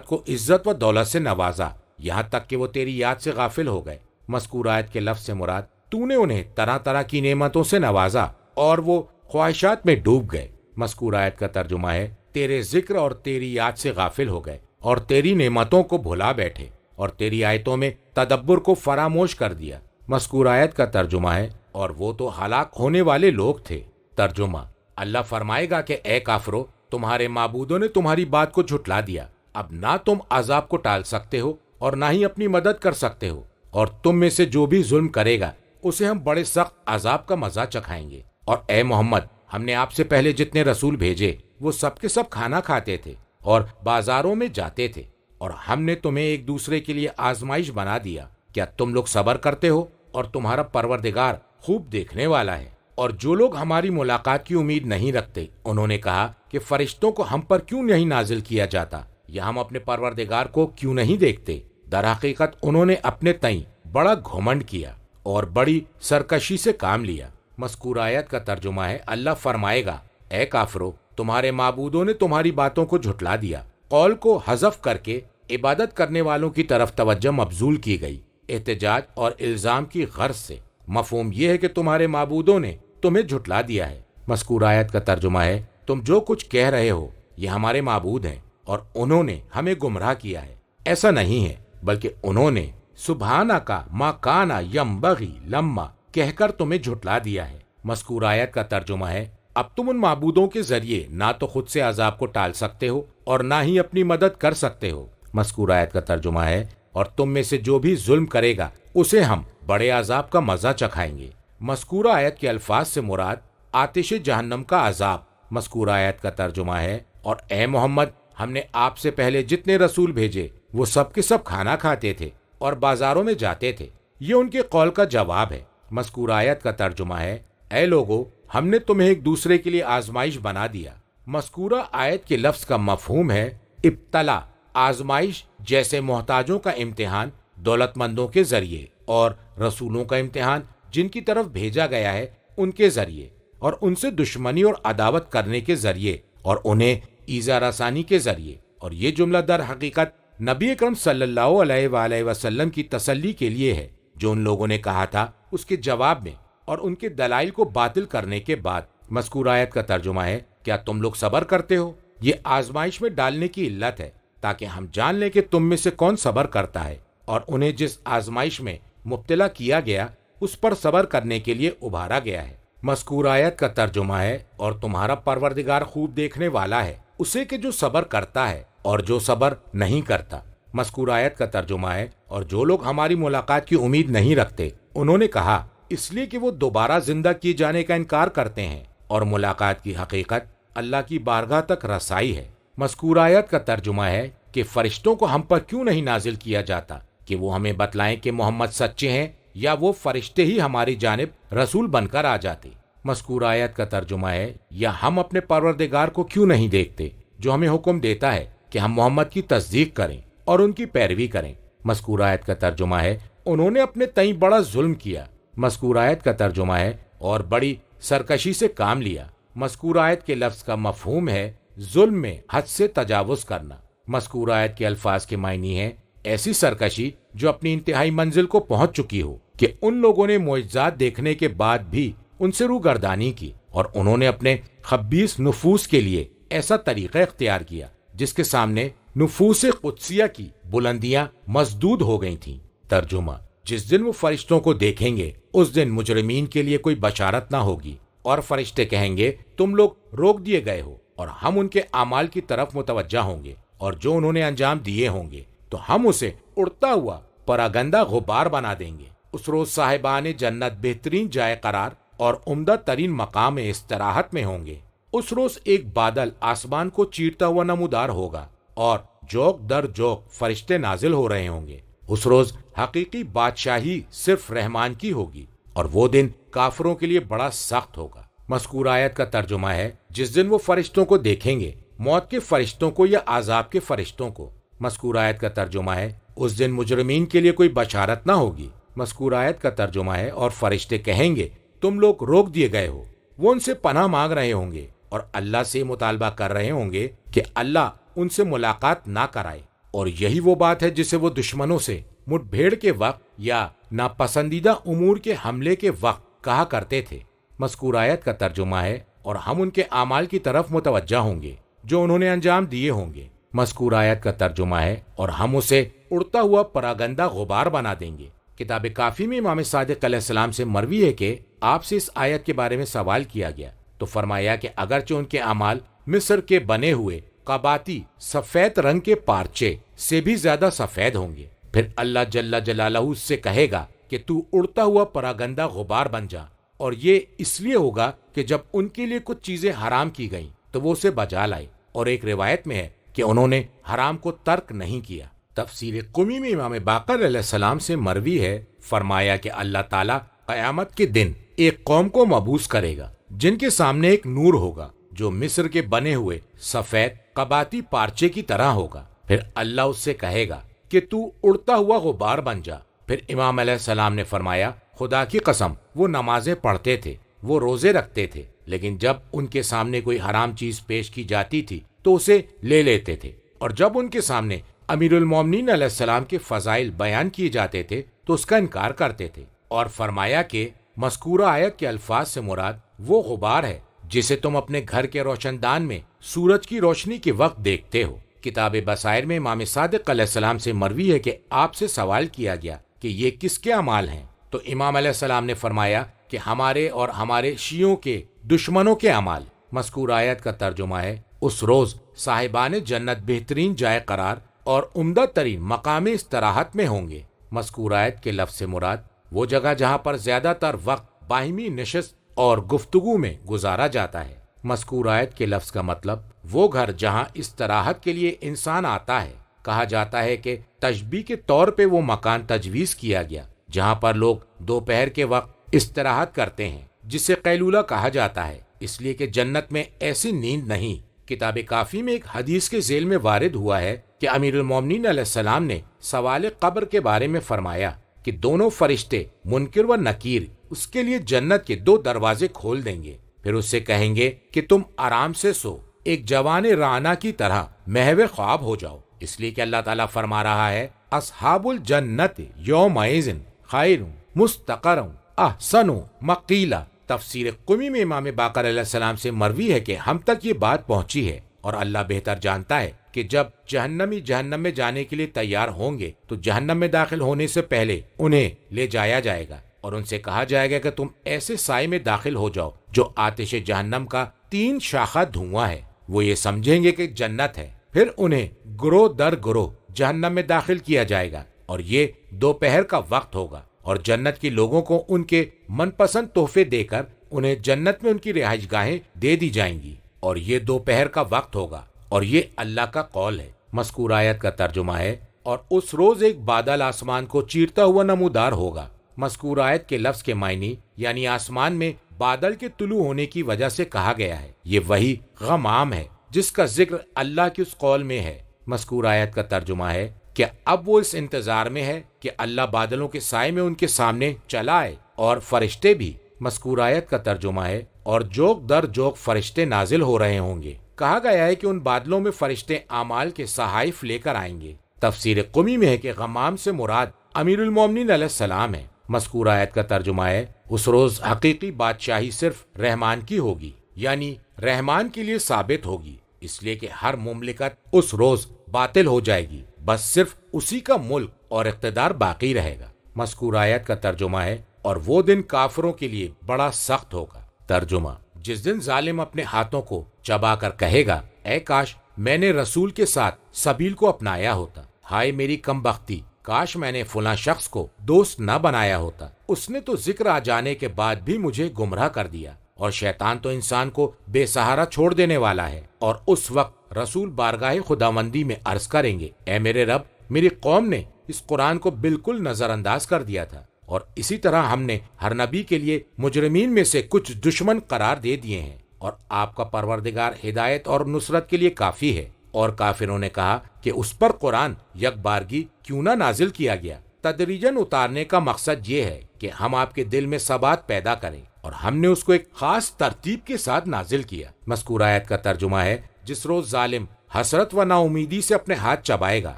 کو عزت و دولت سے نوازا یہاں تک کہ وہ تیری یاد سے غافل ہو گئے۔ مذکور آیت کے لفظ سے مراد تو نے انہیں طرح طرح کی نعمتوں سے نوازا اور وہ خواہشات میں ڈوب گئے۔ مذکور آیت کا ترجمہ ہے، تیرے ذکر اور تیری یاد سے غافل ہو گئے اور تیری نعمتوں کو بھلا بیٹھے اور تیری آیتوں میں تدبر کو فراموش کر دیا۔ مذکور آیت کا ترجمہ ہے، اور وہ تو ہلاک ہونے والے لوگ تھے۔ ترجمہ، اللہ فرمائے گا کہ اے کافرو، تمہارے معبودوں نے تمہاری بات کو جھٹلا دیا، اب نہ تم عذاب کو ٹال سکتے ہو اور نہ ہی اپنی مدد کر سکتے ہو، اور تم میں سے جو بھی ظلم کرے گا اسے ہم بڑے سخت عذاب کا مزہ چکھائیں گے۔ اور اے محمد، ہم نے آپ سے پہلے جتنے رسول بھیجے وہ سب کے سب کھانا کھاتے تھے اور بازاروں میں جاتے تھے، اور ہم نے تمہیں ایک دوسرے کے لیے آزمائش بنا دیا، کیا تم لوگ صبر کرتے ہو؟ اور تمہارا پروردگار خوب دیکھنے والا ہے۔ اور جو لوگ ہماری ملاقات کی امید نہیں رکھتے، انہوں نے کہا کہ فرشتوں کو ہم پر کیوں نہیں نازل کیا جاتا، یا ہم اپنے پروردگار کو کیوں نہیں دیکھتے؟ در حقیقت انہوں نے اپنے تئیں بڑا گھمنڈ کیا اور بڑی سرکشی سے کام لیا۔ مذکور آیت کا ترجمہ ہے، اللہ فرمائے گا، اے کافرو، تمہارے معبودوں نے تمہاری باتوں کو جھٹلا دیا۔ قول کو حذف کر کے عبادت کرنے والوں کی طرف توجہ مبذول کی گئی، احتجاج اور الزام کی غرض سے۔ مفہوم یہ ہے کہ تمہارے معبودوں نے تمہیں جھٹلا دیا ہے۔ مذکور آیت کا ترجمہ ہے، تم جو کچھ کہہ رہے ہو یہ ہمارے معبود ہیں اور انہوں نے ہمیں گمراہ کیا ہے۔ ایسا نہیں ہے، بلکہ انہوں نے سبحانہ کا ما کانا ینبغی لما کہہ کر تمہیں جھٹلا دیا ہے۔ مذکور آیت کا ترجمہ ہے، اب تم ان معبودوں کے ذریعے نہ تو خود سے عذاب کو ٹال سکتے ہو اور نہ ہی اپنی مدد کر سکتے ہو۔ مذکور آیت کا ترجمہ ہے، اور تم میں سے جو بھی ظلم کرے گا اسے ہم بڑے عذاب کا مزہ چکھائیں گے۔ مذکور آیت کے الفاظ سے مراد آتش جہنم کا عذاب۔ مذکور آیت کا ترجمہ ہے، اور اے محمد، ہم نے آپ سے پہلے جتنے رسول بھیجے وہ سب کے سب کھانا کھاتے تھے اور بازاروں میں جاتے تھے، یہ ان کے قول کا جواب ہے۔ مذکور آیت کا ترجمہ ہے، اے لوگو، ہم نے تمہیں ایک دوسرے کے لیے آزمائش بنا دیا۔ مذکورہ آیت کے لفظ کا مفہوم ہے ابتلا، آزمائش، جیسے محتاجوں کا امتحان دولت مندوں کے ذریعے اور رسولوں کا امتحان جن کی طرف بھیجا گیا ہے ان کے ذریعے، اور ان سے دشمنی اور عداوت کرنے کے ذریعے اور انہیں ایذا رسانی کے ذریعے۔ اور یہ جملہ در حقیقت نبی اکرم صلی اللہ علیہ وآلہ وسلم کی تسلی کے لیے ہے، جو ان لوگوں نے کہا تھا اس کے جواب میں اور ان کے دلائل کو باطل کرنے کے بعد۔ مذکور آیت کا ترجمہ ہے، کیا تم لوگ صبر کرتے ہو؟ یہ آزمائش میں ڈالنے کی علت ہے تاکہ ہم جان لیں کہ تم میں سے کون صبر کرتا ہے، اور انہیں جس آزمائش میں مبتلا کیا گیا اس پر صبر کرنے کے لیے ابھارا گیا ہے۔ مذکور آیت کا ترجمہ ہے، اور تمہارا پروردگار خوب دیکھنے والا ہے اسے کہ جو صبر کرتا ہے اور جو صبر نہیں کرتا۔ مذکور آیت کا ترجمہ ہے، اور جو لوگ ہماری ملاقات کی امید نہیں رکھتے انہوں نے کہا اس لیے کہ وہ دوبارہ زندہ کیے جانے کا انکار کرتے ہیں، اور ملاقات کی حقیقت اللہ کی بارگاہ تک رسائی ہے۔ مذکور آیت کا ترجمہ ہے کہ فرشتوں کو ہم پر کیوں نہیں نازل کیا جاتا کہ وہ ہمیں بتلائیں کہ محمد سچے ہیں، یا وہ فرشتے ہی ہماری جانب رسول بن کر آ جاتے۔ مذکور آیت کا ترجمہ ہے، یا ہم اپنے پروردگار کو کیوں نہیں دیکھتے جو ہمیں حکم دیتا ہے کہ ہم محمد کی تصدیق کریں اور ان کی پیروی کریں۔ مذکور آیت کا ترجمہ ہے، انہوں نے اپنے تئیں بڑا ظلم کیا۔ مذکور آیت کا ترجمہ ہے، اور بڑی سرکشی سے کام لیا۔ مذکور آیت کے لفظ کا مفہوم ہے ظلم میں حد سے تجاوز کرنا۔ مذکور آیت کے الفاظ کے معنی ہے ایسی سرکشی جو اپنی انتہائی منزل کو پہنچ چکی ہو، کہ ان لوگوں نے معجزات دیکھنے کے بعد بھی ان سے روگردانی کی، اور انہوں نے اپنے خبیث نفوس کے لیے ایسا طریقہ اختیار کیا جس کے سامنے نفوس قدسیہ کی بلندیاں مسدود ہو گئی تھیں۔ ترجمہ، جس دن وہ فرشتوں کو دیکھیں گے اس دن مجرمین کے لیے کوئی بشارت نہ ہوگی، اور فرشتے کہیں گے تم لوگ روک دیے گئے ہو، اور ہم ان کے اعمال کی طرف متوجہ ہوں گے، اور جو انہوں نے انجام دیے ہوں گے تو ہم اسے اڑتا ہوا پراگندہ غبار بنا دیں گے۔ اس روز صاحبان جنت بہترین جائے قرار اور عمدہ ترین مقام استراحت میں ہوں گے۔ اس روز ایک بادل آسمان کو چیرتا ہوا نمودار ہوگا، اور جوک در جوک فرشتے نازل ہو رہے ہوں گے۔ اس روز حقیقی بادشاہی صرف رحمان کی ہوگی اور وہ دن کافروں کے لیے بڑا سخت ہوگا۔ مذکور آیت کا ترجمہ ہے جس دن وہ فرشتوں کو دیکھیں گے، موت کے فرشتوں کو یا عذاب کے فرشتوں کو۔ مذکور آیت کا ترجمہ ہے اس دن مجرمین کے لیے کوئی بشارت نہ ہوگی۔ مذکور آیت کا ترجمہ ہے اور فرشتے کہیں گے تم لوگ روک دیے گئے ہو۔ وہ ان سے پناہ مانگ رہے ہوں گے اور اللہ سے مطالبہ کر رہے ہوں گے کہ اللہ ان سے ملاقات نہ کرائے، اور یہی وہ بات ہے جسے وہ دشمنوں سے مٹ بھیڑ کے وقت یا ناپسندیدہ امور کے حملے کے وقت کہا کرتے تھے۔ مذکور آیت کا ترجمہ ہے اور ہم ان کے اعمال کی طرف متوجہ ہوں گے جو انہوں نے انجام دیے ہوں گے۔ مذکور آیت کا ترجمہ ہے اور ہم اسے اڑتا ہوا پراگندہ غبار بنا دیں گے۔ کتاب کافی میں امام صادق علیہ السلام سے مروی ہے کہ آپ سے اس آیت کے بارے میں سوال کیا گیا تو فرمایا کہ اگرچہ ان کے اعمال مصر کے بنے ہوئے قباتی سفید رنگ کے پارچے سے بھی زیادہ سفید ہوں گے، پھر اللہ جل جلالہ اس سے کہے گا کہ تو اڑتا ہوا پراگندہ غبار بن جا، اور یہ اس لیے ہوگا کہ جب ان کے لیے کچھ چیزیں حرام کی گئیں تو وہ اسے بجا لائے، اور ایک روایت میں ہے کہ انہوں نے حرام کو ترک نہیں کیا۔ تفسیر قمی میں امام باقر علیہ السلام سے مروی ہے، فرمایا کہ اللہ تعالیٰ قیامت کے دن ایک قوم کو مبعوث کرے گا جن کے سامنے ایک نور ہوگا جو مصر کے بنے ہوئے سفید قباتی پارچے کی طرح ہوگا، پھر اللہ اس سے کہے گا کہ تو اڑتا ہوا غبار بن جا۔ پھر امام علیہ السلام نے فرمایا خدا کی قسم وہ نمازیں پڑھتے تھے، وہ روزے رکھتے تھے، لیکن جب ان کے سامنے کوئی حرام چیز پیش کی جاتی تھی تو اسے لے لیتے تھے، اور جب ان کے سامنے امیر المومنین علیہ السلام کے فضائل بیان کیے جاتے تھے تو اس کا انکار کرتے تھے۔ اور فرمایا کہ مذکورہ آیت کے الفاظ سے مراد وہ غبار ہے جسے تم اپنے گھر کے روشن دان میں سورج کی روشنی کے وقت دیکھتے ہو۔ کتاب بصائر میں امام صادق علیہ السلام سے مروی ہے کہ آپ سے سوال کیا گیا کہ یہ کس کے اعمال ہیں، تو امام علیہ السلام نے فرمایا کہ ہمارے اور ہمارے شیعوں کے دشمنوں کے اعمال۔ مذکور آیت کا ترجمہ ہے اس روز صاحبان جنت بہترین جائے قرار اور عمدہ ترین مقام استراحت میں ہوں گے۔ مذکور آیت کے لفظ سے مراد وہ جگہ جہاں پر زیادہ تر وقت باہمی نشست اور گفتگو میں گزارا جاتا ہے۔ مذکور آیت کے لفظ کا مطلب وہ گھر جہاں استراحت کے لیے انسان آتا ہے۔ کہا جاتا ہے کہ تشبیہ کے طور پہ وہ مکان تجویز کیا گیا جہاں پر لوگ دوپہر کے وقت استراحت کرتے ہیں، جسے قیلولہ کہا جاتا ہے، اس لیے کہ جنت میں ایسی نیند نہیں۔ کتاب کافی میں ایک حدیث کے ذیل میں وارد ہوا ہے کہ امیر المومنین علیہ السلام نے سوال قبر کے بارے میں فرمایا کہ دونوں فرشتے منکر و نکیر اس کے لیے جنت کے 2 دروازے کھول دیں گے، پھر اس سے کہیں گے کہ تم آرام سے سو، ایک جوان رانا کی طرح محو خواب ہو جاؤ، اس لیے کہ اللہ تعالیٰ فرما رہا ہے اصحاب الجنت یومئذ خیر مستقر احسن مقیلا۔ تفسیر قمی میں امام باقر علیہ السلام سے مروی ہے کہ ہم تک یہ بات پہنچی ہے، اور اللہ بہتر جانتا ہے کہ جب جہنمی جہنم میں جانے کے لیے تیار ہوں گے تو جہنم میں داخل ہونے سے پہلے انہیں لے جایا جائے گا اور ان سے کہا جائے گا کہ تم ایسے سائے میں داخل ہو جاؤ جو آتش جہنم کا 3 شاخہ دھواں ہے۔ وہ یہ سمجھیں گے کہ جنت ہے، پھر انہیں گروہ در گروہ جہنم میں داخل کیا جائے گا، اور یہ دوپہر کا وقت ہوگا، اور جنت کے لوگوں کو ان کے من پسند تحفے دے کر انہیں جنت میں ان کی رہائش گاہیں دے دی جائیں گی، اور یہ دوپہر کا وقت ہوگا، اور یہ اللہ کا قول ہے۔ مذکور آیت کا ترجمہ ہے اور اس روز ایک بادل آسمان کو چیرتا ہوا نمودار ہوگا۔ مذکور آیت کے لفظ کے معنی یعنی آسمان میں بادل کے طلوع ہونے کی وجہ سے کہا گیا ہے، یہ وہی غمام ہے جس کا ذکر اللہ کے اس قول میں ہے۔ مذکور آیت کا ترجمہ ہے کہ اب وہ اس انتظار میں ہے کہ اللہ بادلوں کے سائے میں ان کے سامنے چلا آئے، اور فرشتے بھی۔ مذکور آیت کا ترجمہ ہے اور جوک در جوک فرشتے نازل ہو رہے ہوں گے۔ کہا گیا ہے کہ ان بادلوں میں فرشتے اعمال کے صحائف لے کر آئیں گے۔ تفسیر قمی میں ہے کہ غمام سے مراد امیر المومنین علیہ السلام ہے۔ مذکور آیت کا ترجمہ ہے اس روز حقیقی بادشاہی صرف رحمان کی ہوگی، یعنی رحمان کے لیے ثابت ہوگی، اس لیے کہ ہر مملکت اس روز باطل ہو جائے گی، بس صرف اسی کا ملک اور اقتدار باقی رہے گا۔ مذکور آیت کا ترجمہ ہے اور وہ دن کافروں کے لیے بڑا سخت ہوگا۔ ترجمہ: جس دن ظالم اپنے ہاتھوں کو چبا کر کہے گا اے کاش میں نے رسول کے ساتھ سبیل کو اپنایا ہوتا، ہائے میری کم بختی، کاش میں نے فلاں شخص کو دوست نہ بنایا ہوتا، اس نے تو ذکر آ جانے کے بعد بھی مجھے گمراہ کر دیا، اور شیطان تو انسان کو بے سہارا چھوڑ دینے والا ہے۔ اور اس وقت رسول بارگاہ خداوندی میں عرض کریں گے اے میرے رب، میری قوم نے اس قرآن کو بالکل نظر انداز کر دیا تھا، اور اسی طرح ہم نے ہر نبی کے لیے مجرمین میں سے کچھ دشمن قرار دے دیے ہیں، اور آپ کا پروردگار ہدایت اور نصرت کے لیے کافی ہے۔ اور کافروں نے کہا کہ اس پر قرآن یک بارگی کیوں نہ نازل کیا گیا؟ تدریجاً اتارنے کا مقصد یہ ہے کہ ہم آپ کے دل میں ثبات پیدا کریں، اور ہم نے اس کو ایک خاص ترتیب کے ساتھ نازل کیا۔ مذکورہ آیت کا ترجمہ ہے جس روز ظالم حسرت و نا امیدی سے اپنے ہاتھ چبائے گا۔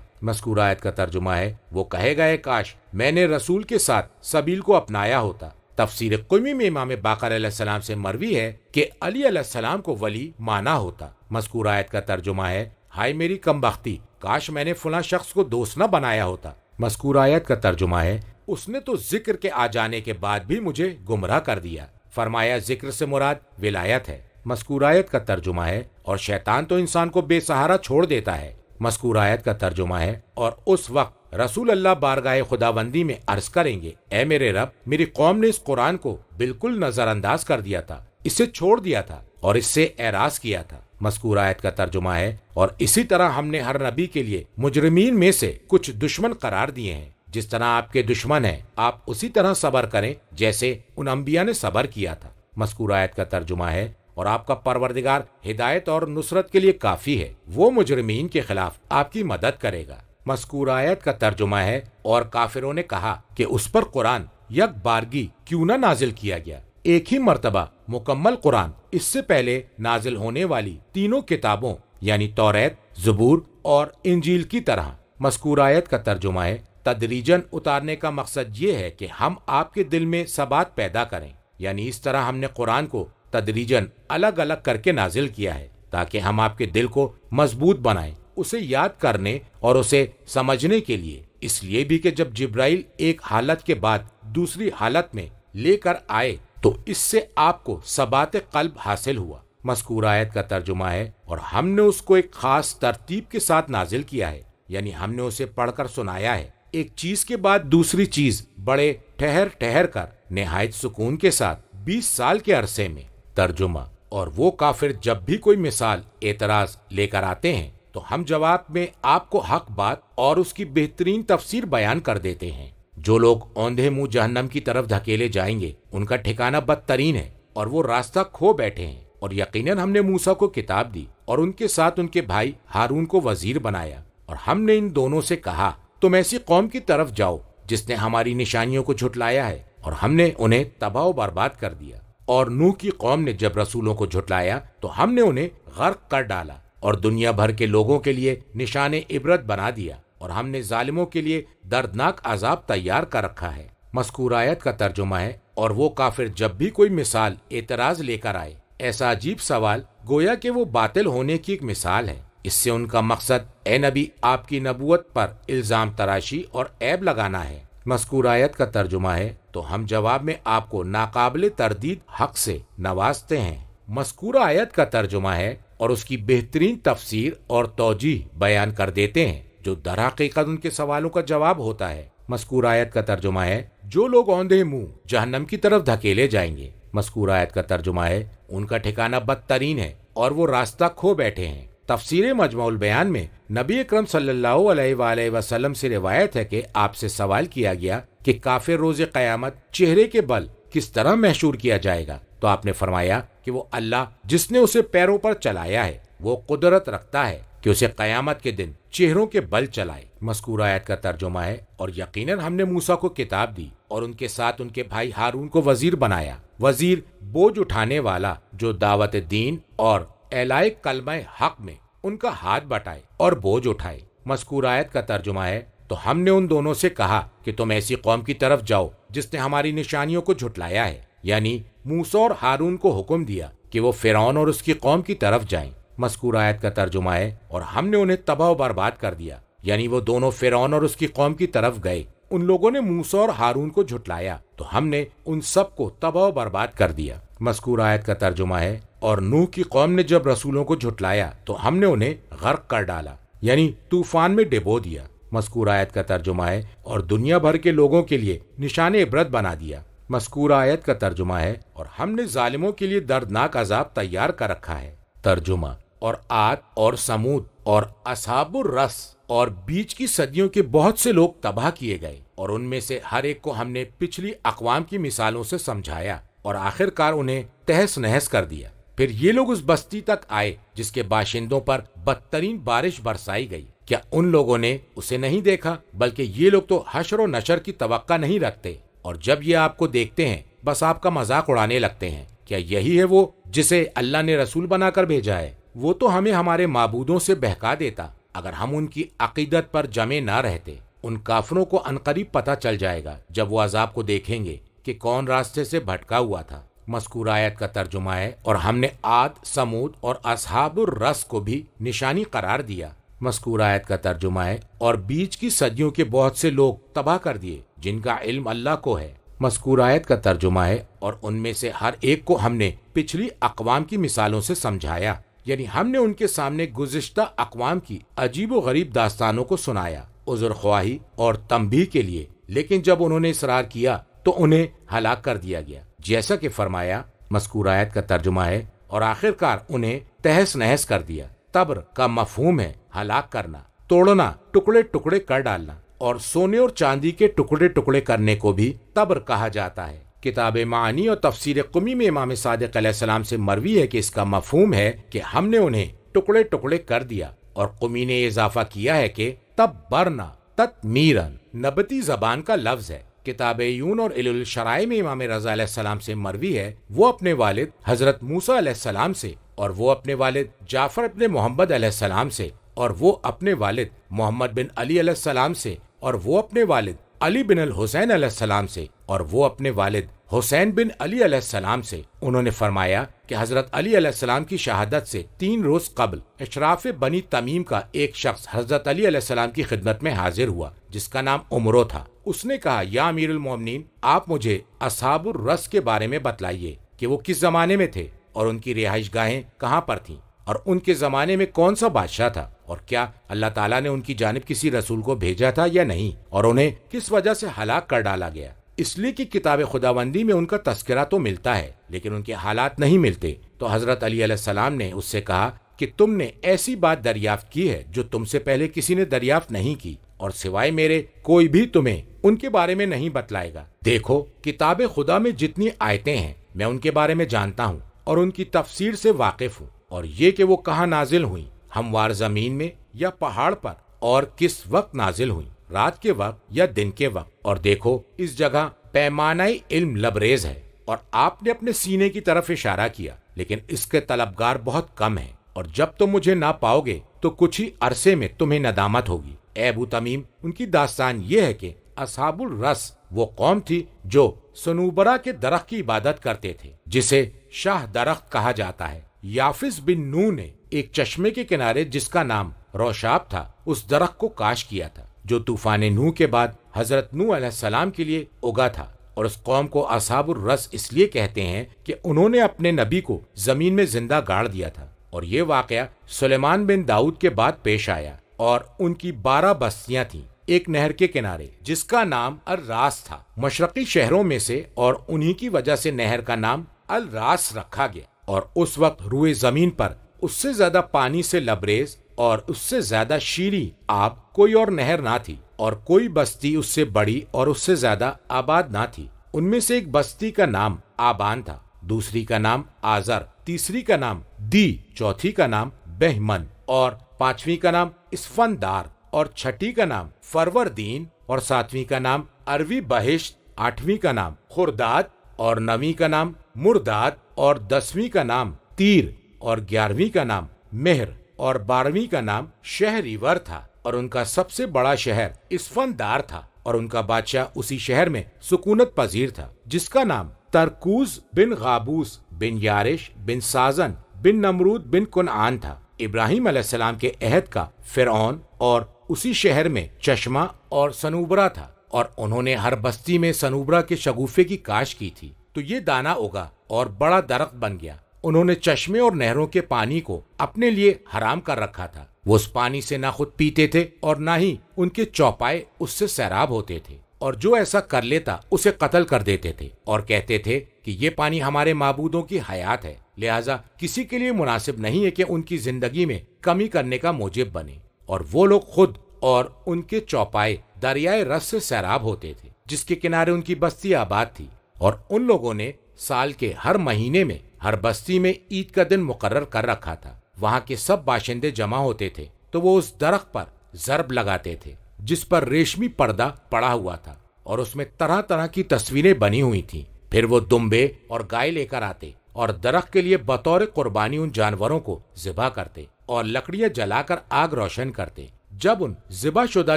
مذکورہ آیت کا ترجمہ ہے وہ کہے گا کاش میں نے رسول کے ساتھ سبیل کو اپنایا ہوتا۔ تفسیر قمی میں امام باقر علیہ السلام سے مروی ہے کہ علی علیہ السلام کو ولی مانا ہوتا۔ مذکورہ آیت کا ترجمہ ہے ہائے میری کم بختی، کاش میں نے فلاں شخص کو دوست نہ بنایا ہوتا۔ مذکورہ آیت کا ترجمہ ہے اس نے تو ذکر کے آ جانے کے بعد بھی مجھے گمراہ کر دیا۔ فرمایا ذکر سے مراد ولایت ہے۔ مذکورہ آیت کا ترجمہ ہے اور شیطان تو انسان کو بے سہارا چھوڑ دیتا ہے۔ مذکورہ آیت کا ترجمہ ہے اور اس وقت رسول اللہ بارگاہ خداوندی میں عرض کریں گے اے میرے رب، میری قوم نے اس قرآن کو بالکل نظر انداز کر دیا تھا، اسے چھوڑ دیا تھا اور اس سے اعراض کیا تھا۔ مذکورہ آیت کا ترجمہ ہے اور اسی طرح ہم نے ہر نبی کے لیے مجرمین میں سے کچھ دشمن قرار دیے ہیں، جس طرح آپ کے دشمن ہیں آپ اسی طرح صبر کریں جیسے ان انبیاء نے صبر کیا تھا۔ مذکورہ آیت کا ترجمہ ہے اور آپ کا پروردگار ہدایت اور نصرت کے لیے کافی ہے، وہ مجرمین کے خلاف آپ کی مدد کرے گا۔ مذکورہ آیت کا ترجمہ ہے اور کافروں نے کہا کہ اس پر قرآن یک بارگی کیوں نہ نازل کیا گیا؟ ایک ہی مرتبہ مکمل قرآن اس سے پہلے نازل ہونے والی تینوں کتابوں یعنی توریت، زبور اور انجیل کی طرح۔ مذکورہ آیت کا ترجمہ ہے تدریجاً اتارنے کا مقصد یہ ہے کہ ہم آپ کے دل میں ثبات پیدا کریں، یعنی اس طرح ہم نے قرآن کو تدریجاً الگ الگ کر کے نازل کیا ہے تاکہ ہم آپ کے دل کو مضبوط بنائیں، اسے یاد کرنے اور اسے سمجھنے کے لیے، اس لیے بھی کہ جب جبرائیل ایک حالت کے بعد دوسری حالت میں لے کر آئے تو اس سے آپ کو ثبات قلب حاصل ہوا۔ مذکورہ آیت کا ترجمہ ہے اور ہم نے اس کو ایک خاص ترتیب کے ساتھ نازل کیا ہے، یعنی ہم نے اسے پڑھ کر سنایا ہے، ایک چیز کے بعد دوسری چیز بڑے ٹھہر کر نہایت سکون کے ساتھ 20 سال کے عرصے میں۔ ترجمہ اور وہ کافر جب بھی کوئی مثال اعتراض لے کر آتے ہیں تو ہم جواب میں آپ کو حق بات اور اس کی بہترین تفسیر بیان کر دیتے ہیں۔ جو لوگ اوندھے منہ جہنم کی طرف دھکیلے جائیں گے ان کا ٹھکانہ بدترین ہے اور وہ راستہ کھو بیٹھے ہیں، اور یقیناً ہم نے موسیٰ کو کتاب دی اور ان کے ساتھ ان کے بھائی ہارون کو وزیر بنایا، اور ہم نے ان دونوں سے کہا تم ایسی قوم کی طرف جاؤ جس نے ہماری نشانیوں کو جھٹلایا ہے، اور ہم نے انہیں تباہ و برباد کر دیا۔ اور نوح کی قوم نے جب رسولوں کو جھٹلایا تو ہم نے انہیں غرق کر ڈالا اور دنیا بھر کے لوگوں کے لیے نشان عبرت بنا دیا، اور ہم نے ظالموں کے لیے دردناک عذاب تیار کر رکھا ہے۔ مذکورہ آیت کا ترجمہ ہے اور وہ کافر جب بھی کوئی مثال اعتراض لے کر آئے، ایسا عجیب سوال گویا کہ وہ باطل ہونے کی ایک مثال ہے، اس سے ان کا مقصد اے نبی آپ کی نبوت پر الزام تراشی اور عیب لگانا ہے۔ مذکورہ آیت کا ترجمہ ہے تو ہم جواب میں آپ کو ناقابل تردید حق سے نوازتے ہیں۔ مذکورہ آیت کا ترجمہ ہے اور اس کی بہترین تفسیر اور توجیہ بیان کر دیتے ہیں جو در حقیقت ان کے سوالوں کا جواب ہوتا ہے۔ مذکورہ آیت کا ترجمہ ہے جو لوگ اوندھے منہ جہنم کی طرف دھکیلے جائیں گے۔ مذکورہ آیت کا ترجمہ ہے ان کا ٹھکانہ بدترین ہے اور وہ راستہ کھو بیٹھے ہیں۔ تفسیر مجموع البیان میں نبی اکرم صلی اللہ علیہ وآلہ وسلم سے روایت ہے کہ آپ سے سوال کیا گیا کہ کافر روز قیامت چہرے کے بل کس طرح محشور کیا جائے گا، تو آپ نے فرمایا کہ وہ اللہ جس نے اسے پیروں پر چلایا ہے وہ قدرت رکھتا ہے کہ اسے قیامت کے دن چہروں کے بل چلائے۔ مذکورہ آیت کا ترجمہ ہے اور یقیناً ہم نے موسیٰ کو کتاب دی اور ان کے ساتھ ان کے بھائی ہارون کو وزیر بنایا۔ وزیر بوجھ اٹھانے والا جو دعوت دین اور اعلاء کلمہ حق میں ان کا ہاتھ بٹائے اور بوجھ اٹھائے۔ مذکورہ آیت کا ترجمہ ہے تو ہم نے ان دونوں سے کہا کہ تم ایسی قوم کی طرف جاؤ جس نے ہماری نشانیوں کو جھٹلایا ہے، یعنی موسیٰ اور ہارون کو حکم دیا کہ وہ فرعون اور اس کی قوم کی طرف جائیں۔ مذکورہ آیت کا ترجمہ ہے اور ہم نے انہیں تباہ و برباد کر دیا، یعنی وہ دونوں فرعون اور اس کی قوم کی طرف گئے۔ ان لوگوں نے موسیٰ اور ہارون کو جھٹلایا تو ہم نے ان سب کو تباہ و برباد کر دیا۔ مذکورہ آیت کا ترجمہ ہے اور نوح کی قوم نے جب رسولوں کو جھٹلایا تو ہم نے انہیں غرق کر ڈالا، یعنی طوفان میں ڈبو دیا۔ مذکورہ آیت کا ترجمہ ہے اور دنیا بھر کے لوگوں کے لیے نشان عبرت بنا دیا۔ مذکورہ آیت کا ترجمہ ہے اور ہم نے ظالموں کے لیے دردناک عذاب تیار کر رکھا ہے۔ ترجمہ اور عاد اور سمود اور اصحاب الرس اور بیچ کی صدیوں کے بہت سے لوگ تباہ کیے گئے، اور ان میں سے ہر ایک کو ہم نے پچھلی اقوام کی مثالوں سے سمجھایا اور آخر کار انہیں تہس نہس کر دیا۔ پھر یہ لوگ اس بستی تک آئے جس کے باشندوں پر بدترین بارش برسائی گئی۔ کیا ان لوگوں نے اسے نہیں دیکھا؟ بلکہ یہ لوگ تو حشر و نشر کی توقع نہیں رکھتے، اور جب یہ آپ کو دیکھتے ہیں بس آپ کا مذاق اڑانے لگتے ہیں۔ کیا یہی ہے وہ جسے اللہ نے رسول بنا کر بھیجا ہے؟ وہ تو ہمیں ہمارے معبودوں سے بہکا دیتا اگر ہم ان کی عقیدت پر جمے نہ رہتے۔ ان کافروں کو عنقریب پتہ چل جائے گا جب وہ عذاب کو دیکھیں گے کہ کون راستے سے بھٹکا ہوا تھا۔ مذکور آیت کا ترجمہ ہے، اور ہم نے عاد، سمود اور اصحاب الرس کو بھی نشانی قرار دیا۔ مذکور آیت کا ترجمہ ہے، اور بیچ کی صدیوں کے بہت سے لوگ تباہ کر دیے جن کا علم اللہ کو ہے۔ مذکور آیت کا ترجمہ ہے، اور ان میں سے ہر ایک کو ہم نے پچھلی اقوام کی مثالوں سے سمجھایا، یعنی ہم نے ان کے سامنے گزشتہ اقوام کی عجیب و غریب داستانوں کو سنایا، عذر خواہی اور تنبیہ کے لیے، لیکن جب انہوں نے اصرار کیا تو انہیں ہلاک کر دیا گیا، جیسا کہ فرمایا۔ مذکور آیت کا ترجمہ ہے، اور آخر کار انہیں تہس نہس کر دیا۔ تبر کا مفہوم ہے ہلاک کرنا، توڑنا، ٹکڑے ٹکڑے کر ڈالنا، اور سونے اور چاندی کے ٹکڑے ٹکڑے کرنے کو بھی تبر کہا جاتا ہے۔ کتاب معانی اور تفسیر قمی میں امام صادق علیہ السلام سے مروی ہے کہ اس کا مفہوم ہے کہ ہم نے انہیں ٹکڑے ٹکڑے کر دیا، اور قمی نے اضافہ کیا ہے کہ تبرنا تتمیرن نبتی زبان کا لفظ ہے۔ کتاب عیون اور علل الشرائع میں امام رضا علیہ السلام سے مروی ہے، وہ اپنے والد حضرت موسیٰ علیہ السلام سے، اور وہ اپنے والد جعفر ابن محمد علیہ السلام سے، اور وہ اپنے والد محمد بن علی علیہ السلام سے، اور وہ اپنے والد علی بن الحسین علیہ السلام سے، اور وہ اپنے والد حسین بن علی علیہ السلام سے، انہوں نے فرمایا کہ حضرت علی علیہ السلام کی شہادت سے 3 روز قبل اشراف بنی تمیم کا ایک شخص حضرت علی علیہ السلام کی خدمت میں حاضر ہوا جس کا نام عمرو تھا۔ اس نے کہا، یا امیر المومنین، آپ مجھے اصحاب الرس کے بارے میں بتلائیے کہ وہ کس زمانے میں تھے، اور ان کی رہائش گاہیں کہاں پر تھیں، اور ان کے زمانے میں کون سا بادشاہ تھا، اور کیا اللہ تعالیٰ نے ان کی جانب کسی رسول کو بھیجا تھا یا نہیں، اور انہیں کس وجہ سے ہلاک کر ڈالا گیا۔ اس لیے کہ کتاب خداوندی میں ان کا تذکرہ تو ملتا ہے لیکن ان کے حالات نہیں ملتے۔ تو حضرت علی علیہ السلام نے اس سے کہا کہ تم نے ایسی بات دریافت کی ہے جو تم سے پہلے کسی نے دریافت نہیں کی، اور سوائے میرے کوئی بھی تمہیں ان کے بارے میں نہیں بتلائے گا۔ دیکھو، کتاب خدا میں جتنی آیتیں ہیں میں ان کے بارے میں جانتا ہوں اور ان کی تفسیر سے واقف ہوں، اور یہ کہ وہ کہاں نازل ہوئیں، ہموار زمین میں یا پہاڑ پر، اور کس وقت نازل ہوئیں، رات کے وقت یا دن کے وقت۔ اور دیکھو، اس جگہ پیمانہ علم لبریز ہے، اور آپ نے اپنے سینے کی طرف اشارہ کیا، لیکن اس کے طلبگار بہت کم ہیں، اور جب تم مجھے نہ پاؤ گے تو کچھ ہی عرصے میں تمہیں ندامت ہوگی۔ اے ابو تمیم، ان کی داستان یہ ہے کہ اصحاب الرس وہ قوم تھی جو صنوبرہ کے درخت کی عبادت کرتے تھے جسے شاہ درخت کہا جاتا ہے۔ یافس بن نو نے ایک چشمے کے کنارے جس کا نام روشاب تھا اس درخت کو کاش کیا تھا جو طوفان نوح کے بعد حضرت نوح علیہ السلام کے لیے اگا تھا، اور اس قوم کو اصحاب الرس اس لیے کہتے ہیں کہ انہوں نے اپنے نبی کو زمین میں زندہ گاڑ دیا تھا۔ اور یہ واقعہ سلیمان بن داؤد کے بعد پیش آیا، اور ان کی 12 بستیاں تھیں ایک نہر کے کنارے جس کا نام الراس تھا، مشرقی شہروں میں سے، اور انہی کی وجہ سے نہر کا نام الراس رکھا گیا۔ اور اس وقت روئے زمین پر اس سے زیادہ پانی سے لبریز اور اس سے زیادہ شیریں آب کوئی اور نہر نہ تھی، اور کوئی بستی اس سے بڑی اور اس سے زیادہ آباد نہ تھی۔ ان میں سے ایک بستی کا نام آبان تھا، دوسری کا نام آزر، تیسری کا نام دی، چوتھی کا نام بہمن، اور پانچویں کا نام اسفندار، اور چھٹی کا نام فروردین، اور ساتویں کا نام اروی بہشت، آٹھویں کا نام خرداد، اور نویں کا نام مرداد، اور 10ویں کا نام تیر، اور 11ویں کا نام مہر، اور 12ویں کا نام شہریور تھا۔ اور ان کا سب سے بڑا شہر اسفندار تھا، اور ان کا بادشاہ اسی شہر میں سکونت پذیر تھا جس کا نام ترکوز بن غابوس بن یارش بن سازن بن نمرود بن کنعان تھا۔ ابراہیم علیہ السلام کے عہد کا فرعون اور اسی شہر میں چشمہ اور صنوبرہ تھا، اور انہوں نے ہر بستی میں صنوبرہ کے شگوفے کی کاش کی تھی، تو یہ دانہ اگا اور بڑا درخت بن گیا۔ انہوں نے چشمے اور نہروں کے پانی کو اپنے لیے حرام کر رکھا تھا، وہ اس پانی سے نہ خود پیتے تھے اور نہ ہی ان کے چوپائے اس سے سیراب ہوتے تھے۔ اور جو ایسا کر لیتا اسے قتل کر دیتے تھے اور کہتے تھے کہ یہ پانی ہمارے معبودوں کی حیات ہے، لہٰذا کسی کے لیے مناسب نہیں ہے کہ ان کی زندگی میں کمی کرنے کا موجب بنے۔ اور وہ لوگ خود اور ان کے چوپائے دریائے رس سے سیراب ہوتے تھے جس کے کنارے ان کی بستی آباد تھی، اور ان لوگوں نے سال کے ہر مہینے میں ہر بستی میں عید کا دن مقرر کر رکھا تھا۔ وہاں کے سب باشندے جمع ہوتے تھے تو وہ اس درخت پر ضرب لگاتے تھے جس پر ریشمی پردہ پڑا ہوا تھا اور اس میں طرح طرح کی تصویریں بنی ہوئی تھیں۔ پھر وہ دمبے اور گائے لے کر آتے اور درخت کے لیے بطور قربانی ان جانوروں کو ذبح کرتے اور لکڑیاں جلا کر آگ روشن کرتے۔ جب ان ذبح شدہ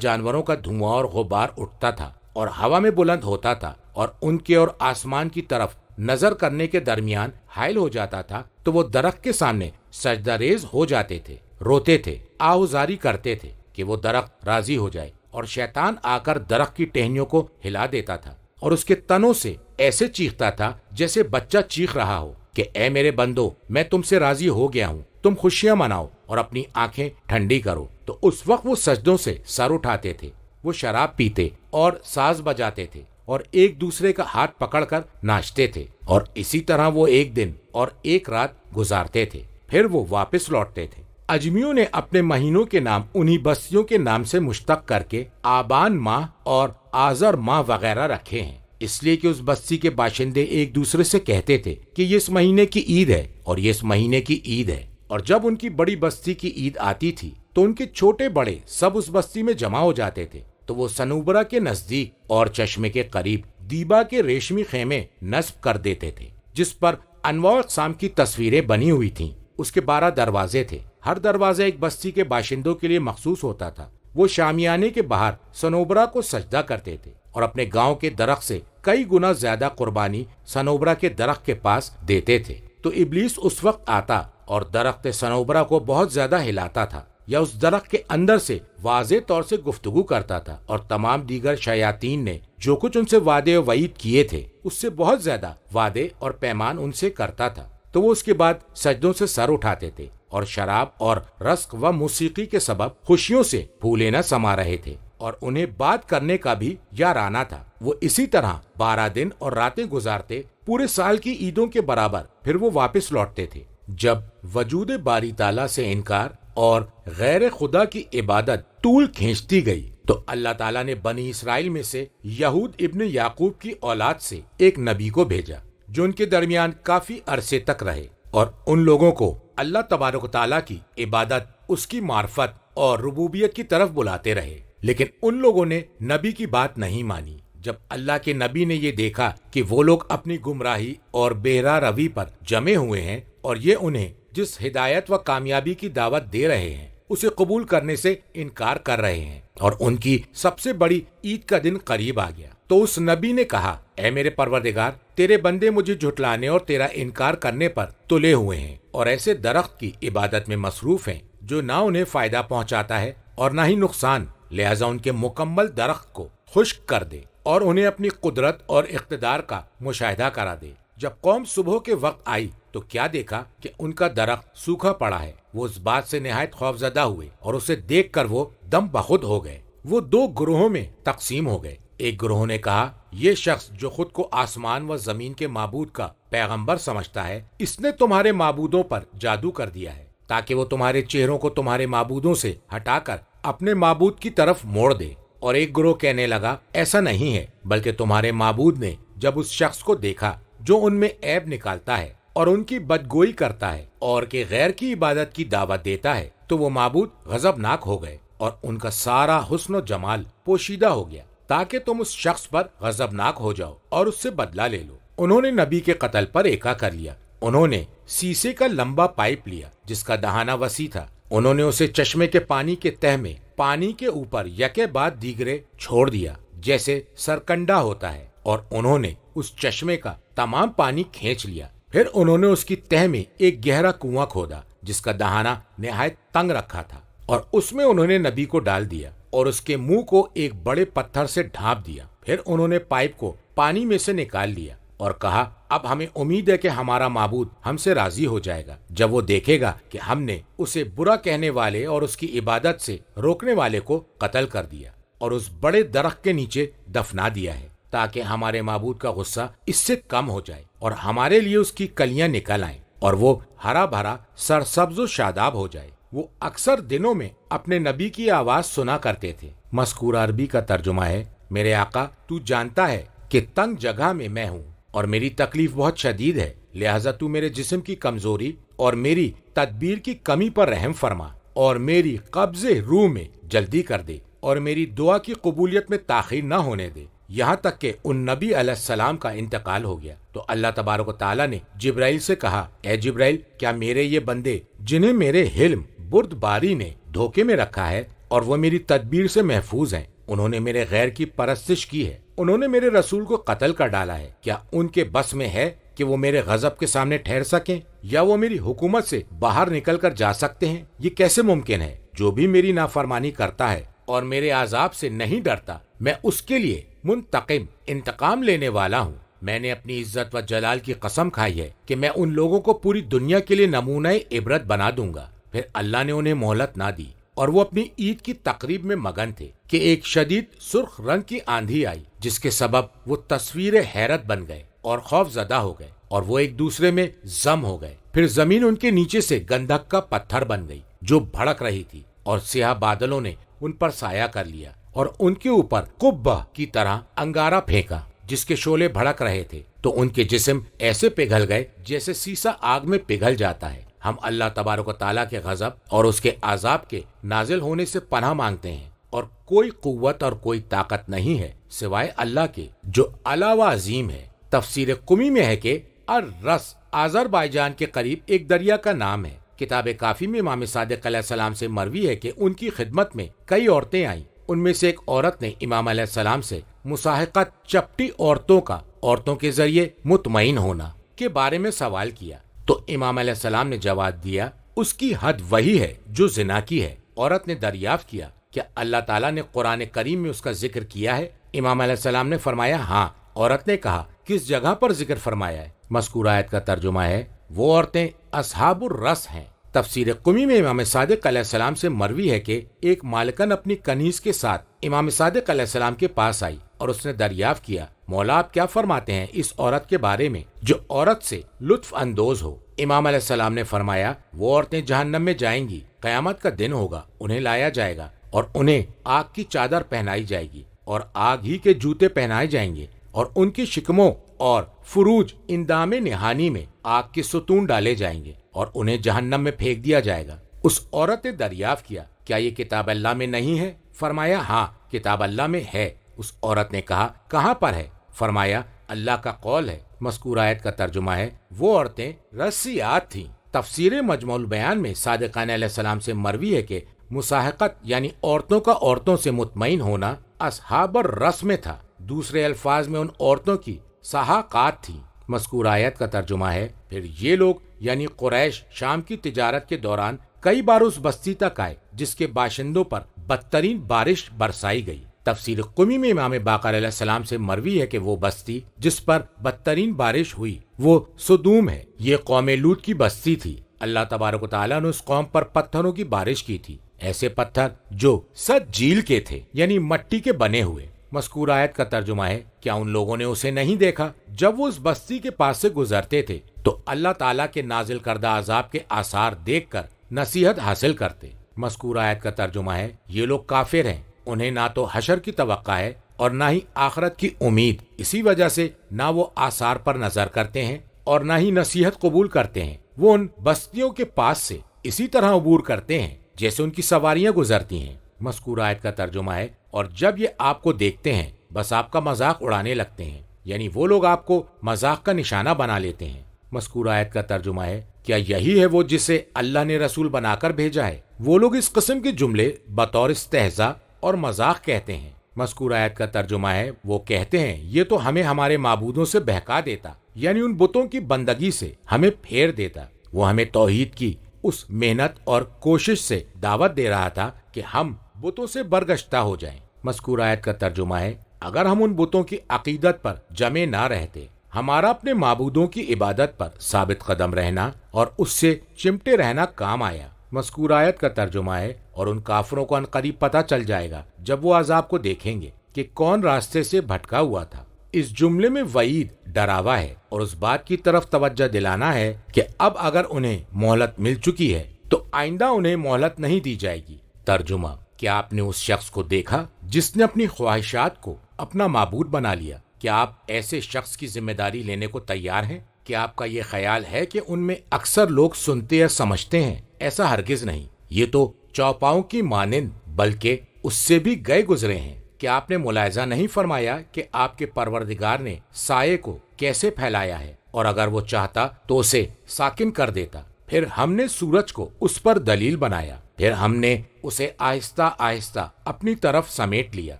جانوروں کا دھواں اور غبار اٹھتا تھا اور ہوا میں بلند ہوتا تھا اور ان کے اور آسمان کی طرف نظر کرنے کے درمیان حائل ہو جاتا تھا تو وہ درخت کے سامنے سجدہ ریز ہو جاتے تھے، روتے تھے، آہوزاری کرتے تھے کہ وہ درخت راضی ہو جائے، اور شیطان آ کر درخت کی ٹہنیوں کو ہلا دیتا تھا اور اس کے تنوں سے ایسے چیختا تھا جیسے بچہ چیخ رہا ہو کہ اے میرے بندو، میں تم سے راضی ہو گیا ہوں، تم خوشیاں مناؤ اور اپنی آنکھیں ٹھنڈی کرو۔ تو اس وقت وہ سجدوں سے سر اٹھاتے تھے، وہ شراب پیتے اور ساز بجاتے تھے اور ایک دوسرے کا ہاتھ پکڑ کر ناچتے تھے، اور اسی طرح وہ ایک دن اور ایک رات گزارتے تھے، پھر وہ واپس لوٹتے تھے۔ اجمیوں نے اپنے مہینوں کے نام انہی بستیوں کے نام سے مشتق کر کے آبان ماہ اور آذر ماہ وغیرہ رکھے ہیں، اس لیے کہ اس بستی کے باشندے ایک دوسرے سے کہتے تھے کہ یہ اس مہینے کی عید ہے اور یہ اس مہینے کی عید ہے، اور جب ان کی بڑی بستی کی عید آتی تھی تو ان کے چھوٹے بڑے سب اس بستی میں جمع ہو جاتے تھے، تو وہ سنوبرا کے نزدیک اور چشمے کے قریب دیبا کے ریشمی خیمے نصب کر دیتے تھے جس پر انواع اقسام کی تصویریں بنی ہوئی تھیں۔ اس کے 12 دروازے تھے، ہر دروازہ ایک بستی کے باشندوں کے لیے مخصوص ہوتا تھا۔ وہ شامیانے کے باہر سنوبرا کو سجدہ کرتے تھے اور اپنے گاؤں کے درخت سے کئی گنا زیادہ قربانی سنوبرا کے درخت کے پاس دیتے تھے۔ تو ابلیس اس وقت آتا اور درخت سنوبرا کو بہت زیادہ ہلاتا تھا یا اس درخت کے اندر سے واضح طور سے گفتگو کرتا تھا، اور تمام دیگر شیاطین نے جو کچھ ان سے وعدے و وعید کیے تھے اس سے بہت زیادہ وعدے اور پیمان ان سے کرتا تھا۔ تو وہ اس کے بعد سجدوں سے سر اٹھاتے تھے اور شراب اور رسق و موسیقی کے سبب خوشیوں سے پھولے نہ سما رہے تھے، اور انہیں بات کرنے کا بھی یارانہ تھا۔ وہ اسی طرح 12 دن اور راتیں گزارتے، پورے سال کی عیدوں کے برابر، پھر وہ واپس لوٹتے تھے۔ جب وجود باری تعالیٰ سے انکار اور غیر خدا کی عبادت طول کھینچتی گئی تو اللہ تعالیٰ نے بنی اسرائیل میں سے یہود ابن یعقوب کی اولاد سے ایک نبی کو بھیجا جو ان کے درمیان کافی عرصے تک رہے اور ان لوگوں کو اللہ تبارک و تعالیٰ کی عبادت، اس کی معرفت اور ربوبیت کی طرف بلاتے رہے، لیکن ان لوگوں نے نبی کی بات نہیں مانی۔ جب اللہ کے نبی نے یہ دیکھا کہ وہ لوگ اپنی گمراہی اور بہرا روی پر جمے ہوئے ہیں اور یہ انہیں جس ہدایت و کامیابی کی دعوت دے رہے ہیں اسے قبول کرنے سے انکار کر رہے ہیں، اور ان کی سب سے بڑی عید کا دن قریب آ گیا، تو اس نبی نے کہا، اے میرے پروردگار، تیرے بندے مجھے جھٹلانے اور تیرا انکار کرنے پر تلے ہوئے ہیں اور ایسے درخت کی عبادت میں مصروف ہیں جو نہ انہیں فائدہ پہنچاتا ہے اور نہ ہی نقصان، لہذا ان کے مکمل درخت کو خشک کر دے اور انہیں اپنی قدرت اور اقتدار کا مشاہدہ کرا دے۔ جب قوم صبح کے وقت آئی تو کیا دیکھا کہ ان کا درخت سوکھا پڑا ہے۔ وہ اس بات سے نہایت خوفزدہ ہوئے اور اسے دیکھ کر وہ دم بخود ہو گئے۔ وہ 2 گروہوں میں تقسیم ہو گئے۔ ایک گروہ نے کہا، یہ شخص جو خود کو آسمان و زمین کے معبود کا پیغمبر سمجھتا ہے، اس نے تمہارے معبودوں پر جادو کر دیا ہے تاکہ وہ تمہارے چہروں کو تمہارے معبودوں سے ہٹا کر اپنے معبود کی طرف موڑ دے۔ اور ایک گروہ کہنے لگا، ایسا نہیں ہے، بلکہ تمہارے معبود نے جب اس شخص کو دیکھا جو ان میں عیب نکالتا ہے اور ان کی بدگوئی کرتا ہے اور کہ غیر کی عبادت کی دعوت دیتا ہے، تو وہ معبود غضبناک ہو گئے اور ان کا سارا حسن و جمال پوشیدہ ہو گیا تاکہ تم اس شخص پر غضبناک ہو جاؤ اور اس سے بدلہ لے لو۔ انہوں نے نبی کے قتل پر ایکا کر لیا۔ انہوں نے سیسے کا لمبا پائپ لیا جس کا دہانہ وسیع تھا، انہوں نے اسے چشمے کے پانی کے تہ میں پانی کے اوپر یکے بعد دیگرے چھوڑ دیا جیسے سرکنڈا ہوتا ہے، اور انہوں نے اس چشمے کا تمام پانی کھینچ لیا۔ پھر انہوں نے اس کی تہ میں ایک گہرا کنواں کھودا جس کا دہانہ نہایت تنگ رکھا تھا، اور اس میں انہوں نے نبی کو ڈال دیا اور اس کے منہ کو ایک بڑے پتھر سے ڈھانپ دیا۔ پھر انہوں نے پائپ کو پانی میں سے نکال لیا اور کہا، اب ہمیں امید ہے کہ ہمارا معبود ہم سے راضی ہو جائے گا جب وہ دیکھے گا کہ ہم نے اسے برا کہنے والے اور اس کی عبادت سے روکنے والے کو قتل کر دیا۔ اور اس بڑے درخت کے نیچے دفنا دیا ہے تاکہ ہمارے معبود کا غصہ اس سے کم ہو جائے اور ہمارے لیے اس کی کلیاں نکل آئیں اور وہ ہرا بھرا سرسبز و شاداب ہو جائے۔ وہ اکثر دنوں میں اپنے نبی کی آواز سنا کرتے تھے۔ مذکورہ عربی کا ترجمہ ہے، میرے آقا تو جانتا ہے کہ تنگ جگہ میں میں ہوں اور میری تکلیف بہت شدید ہے، لہٰذا تو میرے جسم کی کمزوری اور میری تدبیر کی کمی پر رحم فرما اور میری قبض روح میں جلدی کر دے اور میری دعا کی قبولیت میں تاخیر نہ ہونے دے۔ یہاں تک کہ ان نبی علیہ السلام کا انتقال ہو گیا تو اللہ تبارک و تعالیٰ نے جبرائیل سے کہا، اے جبرائیل، کیا میرے یہ بندے جنہیں میرے حلم بردباری نے دھوکے میں رکھا ہے اور وہ میری تدبیر سے محفوظ ہیں، انہوں نے میرے غیر کی پرستش کی ہے، انہوں نے میرے رسول کو قتل کر ڈالا ہے، کیا ان کے بس میں ہے کہ وہ میرے غضب کے سامنے ٹھہر سکیں یا وہ میری حکومت سے باہر نکل کر جا سکتے ہیں؟ یہ کیسے ممکن ہے؟ جو بھی میری نافرمانی کرتا ہے اور میرے عذاب سے نہیں ڈرتا، میں اس کے لیے منتقم انتقام لینے والا ہوں۔ میں نے اپنی عزت و جلال کی قسم کھائی ہے کہ میں ان لوگوں کو پوری دنیا کے لیے نمونہ عبرت بنا دوں گا۔ پھر اللہ نے انہیں مہلت نہ دی اور وہ اپنی عید کی تقریب میں مگن تھے کہ ایک شدید سرخ رنگ کی آندھی آئی جس کے سبب وہ تصویر حیرت بن گئے اور خوف زدہ ہو گئے اور وہ ایک دوسرے میں ضم ہو گئے۔ پھر زمین ان کے نیچے سے گندھک کا پتھر بن گئی جو بھڑک رہی تھی اور سیاہ بادلوں نے ان پر سایہ کر لیا اور ان کے اوپر قبہ کی طرح انگارہ پھینکا جس کے شعلے بھڑک رہے تھے، تو ان کے جسم ایسے پگھل گئے جیسے سیسا آگ میں پگھل جاتا ہے۔ ہم اللہ تبارک و تعالیٰ کے غضب اور اس کے عذاب کے نازل ہونے سے پناہ مانگتے ہیں، اور کوئی قوت اور کوئی طاقت نہیں ہے سوائے اللہ کے جو علاوہ عظیم ہے۔ تفسیر قمی میں ہے کہ الرس آذربائیجان کے قریب ایک دریا کا نام ہے۔ کتاب کافی میں امام صادق علیہ السلام سے مروی ہے کہ ان کی خدمت میں کئی عورتیں آئیں، ان میں سے ایک عورت نے امام علیہ السلام سے مساحقت چپٹی عورتوں کے ذریعے مطمئن ہونا کے بارے میں سوال کیا، تو امام علیہ السلام نے جواب دیا، اس کی حد وہی ہے جو زنا کی ہے۔ عورت نے دریافت کیا، کیا اللہ تعالیٰ نے قرآن کریم میں اس کا ذکر کیا ہے؟ امام علیہ السلام نے فرمایا ہاں۔ عورت نے کہا، کس جگہ پر ذکر فرمایا ہے؟ مذکورہ آیت کا ترجمہ ہے، وہ عورتیں اصحاب الرس ہیں۔ تفسیر قمی میں امام صادق علیہ السلام سے مروی ہے کہ ایک مالکن اپنی کنیز کے ساتھ امام صادق علیہ السلام کے پاس آئی اور اس نے دریافت کیا، مولا آپ کیا فرماتے ہیں اس عورت کے بارے میں جو عورت سے لطف اندوز ہو؟ امام علیہ السلام نے فرمایا، وہ عورتیں جہنم میں جائیں گی، قیامت کا دن ہوگا، انہیں لایا جائے گا اور انہیں آگ کی چادر پہنائی جائے گی اور آگ ہی کے جوتے پہنائے جائیں گے اور ان کی شکموں اور فروج اندام نہانی میں آگ کے ستون ڈالے جائیں گے اور انہیں جہنم میں پھینک دیا جائے گا۔ اس عورت نے دریافت کیا، کیا یہ کتاب اللہ میں نہیں ہے؟ فرمایا ہاں، کتاب اللہ میں ہے۔ اس عورت نے کہا، کہاں پر ہے؟ فرمایا اللہ کا قول ہے۔ مذکورہ آیت کا ترجمہ ہے، وہ عورتیں رسیات تھیں۔ تفسیر مجموع البیان میں صادقین علیہ السلام سے مروی ہے کہ مساحقت یعنی عورتوں کا عورتوں سے مطمئن ہونا اصحاب الرس میں تھا، دوسرے الفاظ میں ان عورتوں کی سحاقات تھیں۔ مذکورہ آیت کا ترجمہ ہے، پھر یہ لوگ یعنی قریش شام کی تجارت کے دوران کئی بار اس بستی تک آئے جس کے باشندوں پر بدترین بارش برسائی گئی۔ تفسیر قمی میں امام باقر علیہ السلام سے مروی ہے کہ وہ بستی جس پر بدترین بارش ہوئی وہ سدوم ہے، یہ قوم لوط کی بستی تھی۔ اللہ تبارک و تعالیٰ نے اس قوم پر پتھروں کی بارش کی تھی، ایسے پتھر جو سجیل کے تھے یعنی مٹی کے بنے ہوئے۔ مذکورہ آیت کا ترجمہ ہے، کیا ان لوگوں نے اسے نہیں دیکھا جب وہ اس بستی کے پاس سے گزرتے تھے تو اللہ تعالیٰ کے نازل کردہ عذاب کے آثار دیکھ کر نصیحت حاصل کرتے؟ مذکورہ آیت کا ترجمہ ہے، یہ لوگ کافر ہیں، انہیں نہ تو حشر کی توقع ہے اور نہ ہی آخرت کی امید، اسی وجہ سے نہ وہ آثار پر نظر کرتے ہیں اور نہ ہی نصیحت قبول کرتے ہیں۔ وہ ان بستیوں کے پاس سے اسی طرح عبور کرتے ہیں جیسے ان کی سواریاں گزرتی ہیں۔ مذکورہ آیت کا ترجمہ ہے، اور جب یہ آپ کو دیکھتے ہیں بس آپ کا مذاق اڑانے لگتے ہیں، یعنی وہ لوگ آپ کو مذاق کا نشانہ بنا لیتے ہیں۔ مذکورہ آیت کا ترجمہ ہے، کیا یہی ہے وہ جسے اللہ نے رسول بنا کر بھیجا ہے؟ وہ لوگ اس قسم کے جملے بطور استہزاء اور مذاق کہتے ہیں۔ مذکورہ آیت کا ترجمہ ہے، وہ کہتے ہیں یہ تو ہمیں ہمارے معبودوں سے بہکا دیتا، یعنی ان بتوں کی بندگی سے ہمیں پھیر دیتا۔ وہ ہمیں توحید کی اس محنت اور کوشش سے دعوت دے رہا تھا کہ ہم بتوں سے برگشتہ ہو جائیں۔ مذکورہ آیت کا ترجمہ ہے، اگر ہم ان بتوں کی عقیدت پر جمے نہ رہتے، ہمارا اپنے معبودوں کی عبادت پر ثابت قدم رہنا اور اس سے چمٹے رہنا کام آیا۔ مذکور آیت کا ترجمہ ہے اور ان کافروں کو عنقریب پتہ چل جائے گا جب وہ عذاب کو دیکھیں گے کہ کون راستے سے بھٹکا ہوا تھا۔ اس جملے میں وعید ڈراوا ہے اور اس بات کی طرف توجہ دلانا ہے کہ اب اگر انہیں مہلت مل چکی ہے تو آئندہ انہیں مہلت نہیں دی جائے گی۔ ترجمہ: کیا آپ نے اس شخص کو دیکھا جس نے اپنی خواہشات کو اپنا معبود بنا لیا؟ کیا آپ ایسے شخص کی ذمہ داری لینے کو تیار ہیں؟ کیا آپ کا یہ خیال ہے کہ ان میں اکثر لوگ سنتے یا سمجھتے ہیں؟ ایسا ہرگز نہیں، یہ تو چوپاؤں کی مانند بلکہ اس سے بھی گئے گزرے ہیں۔ کیا آپ نے ملاحظہ نہیں فرمایا کہ آپ کے پروردگار نے سائے کو کیسے پھیلایا ہے، اور اگر وہ چاہتا تو اسے ساکن کر دیتا؟ پھر ہم نے سورج کو اس پر دلیل بنایا، پھر ہم نے اسے آہستہ آہستہ اپنی طرف سمیٹ لیا۔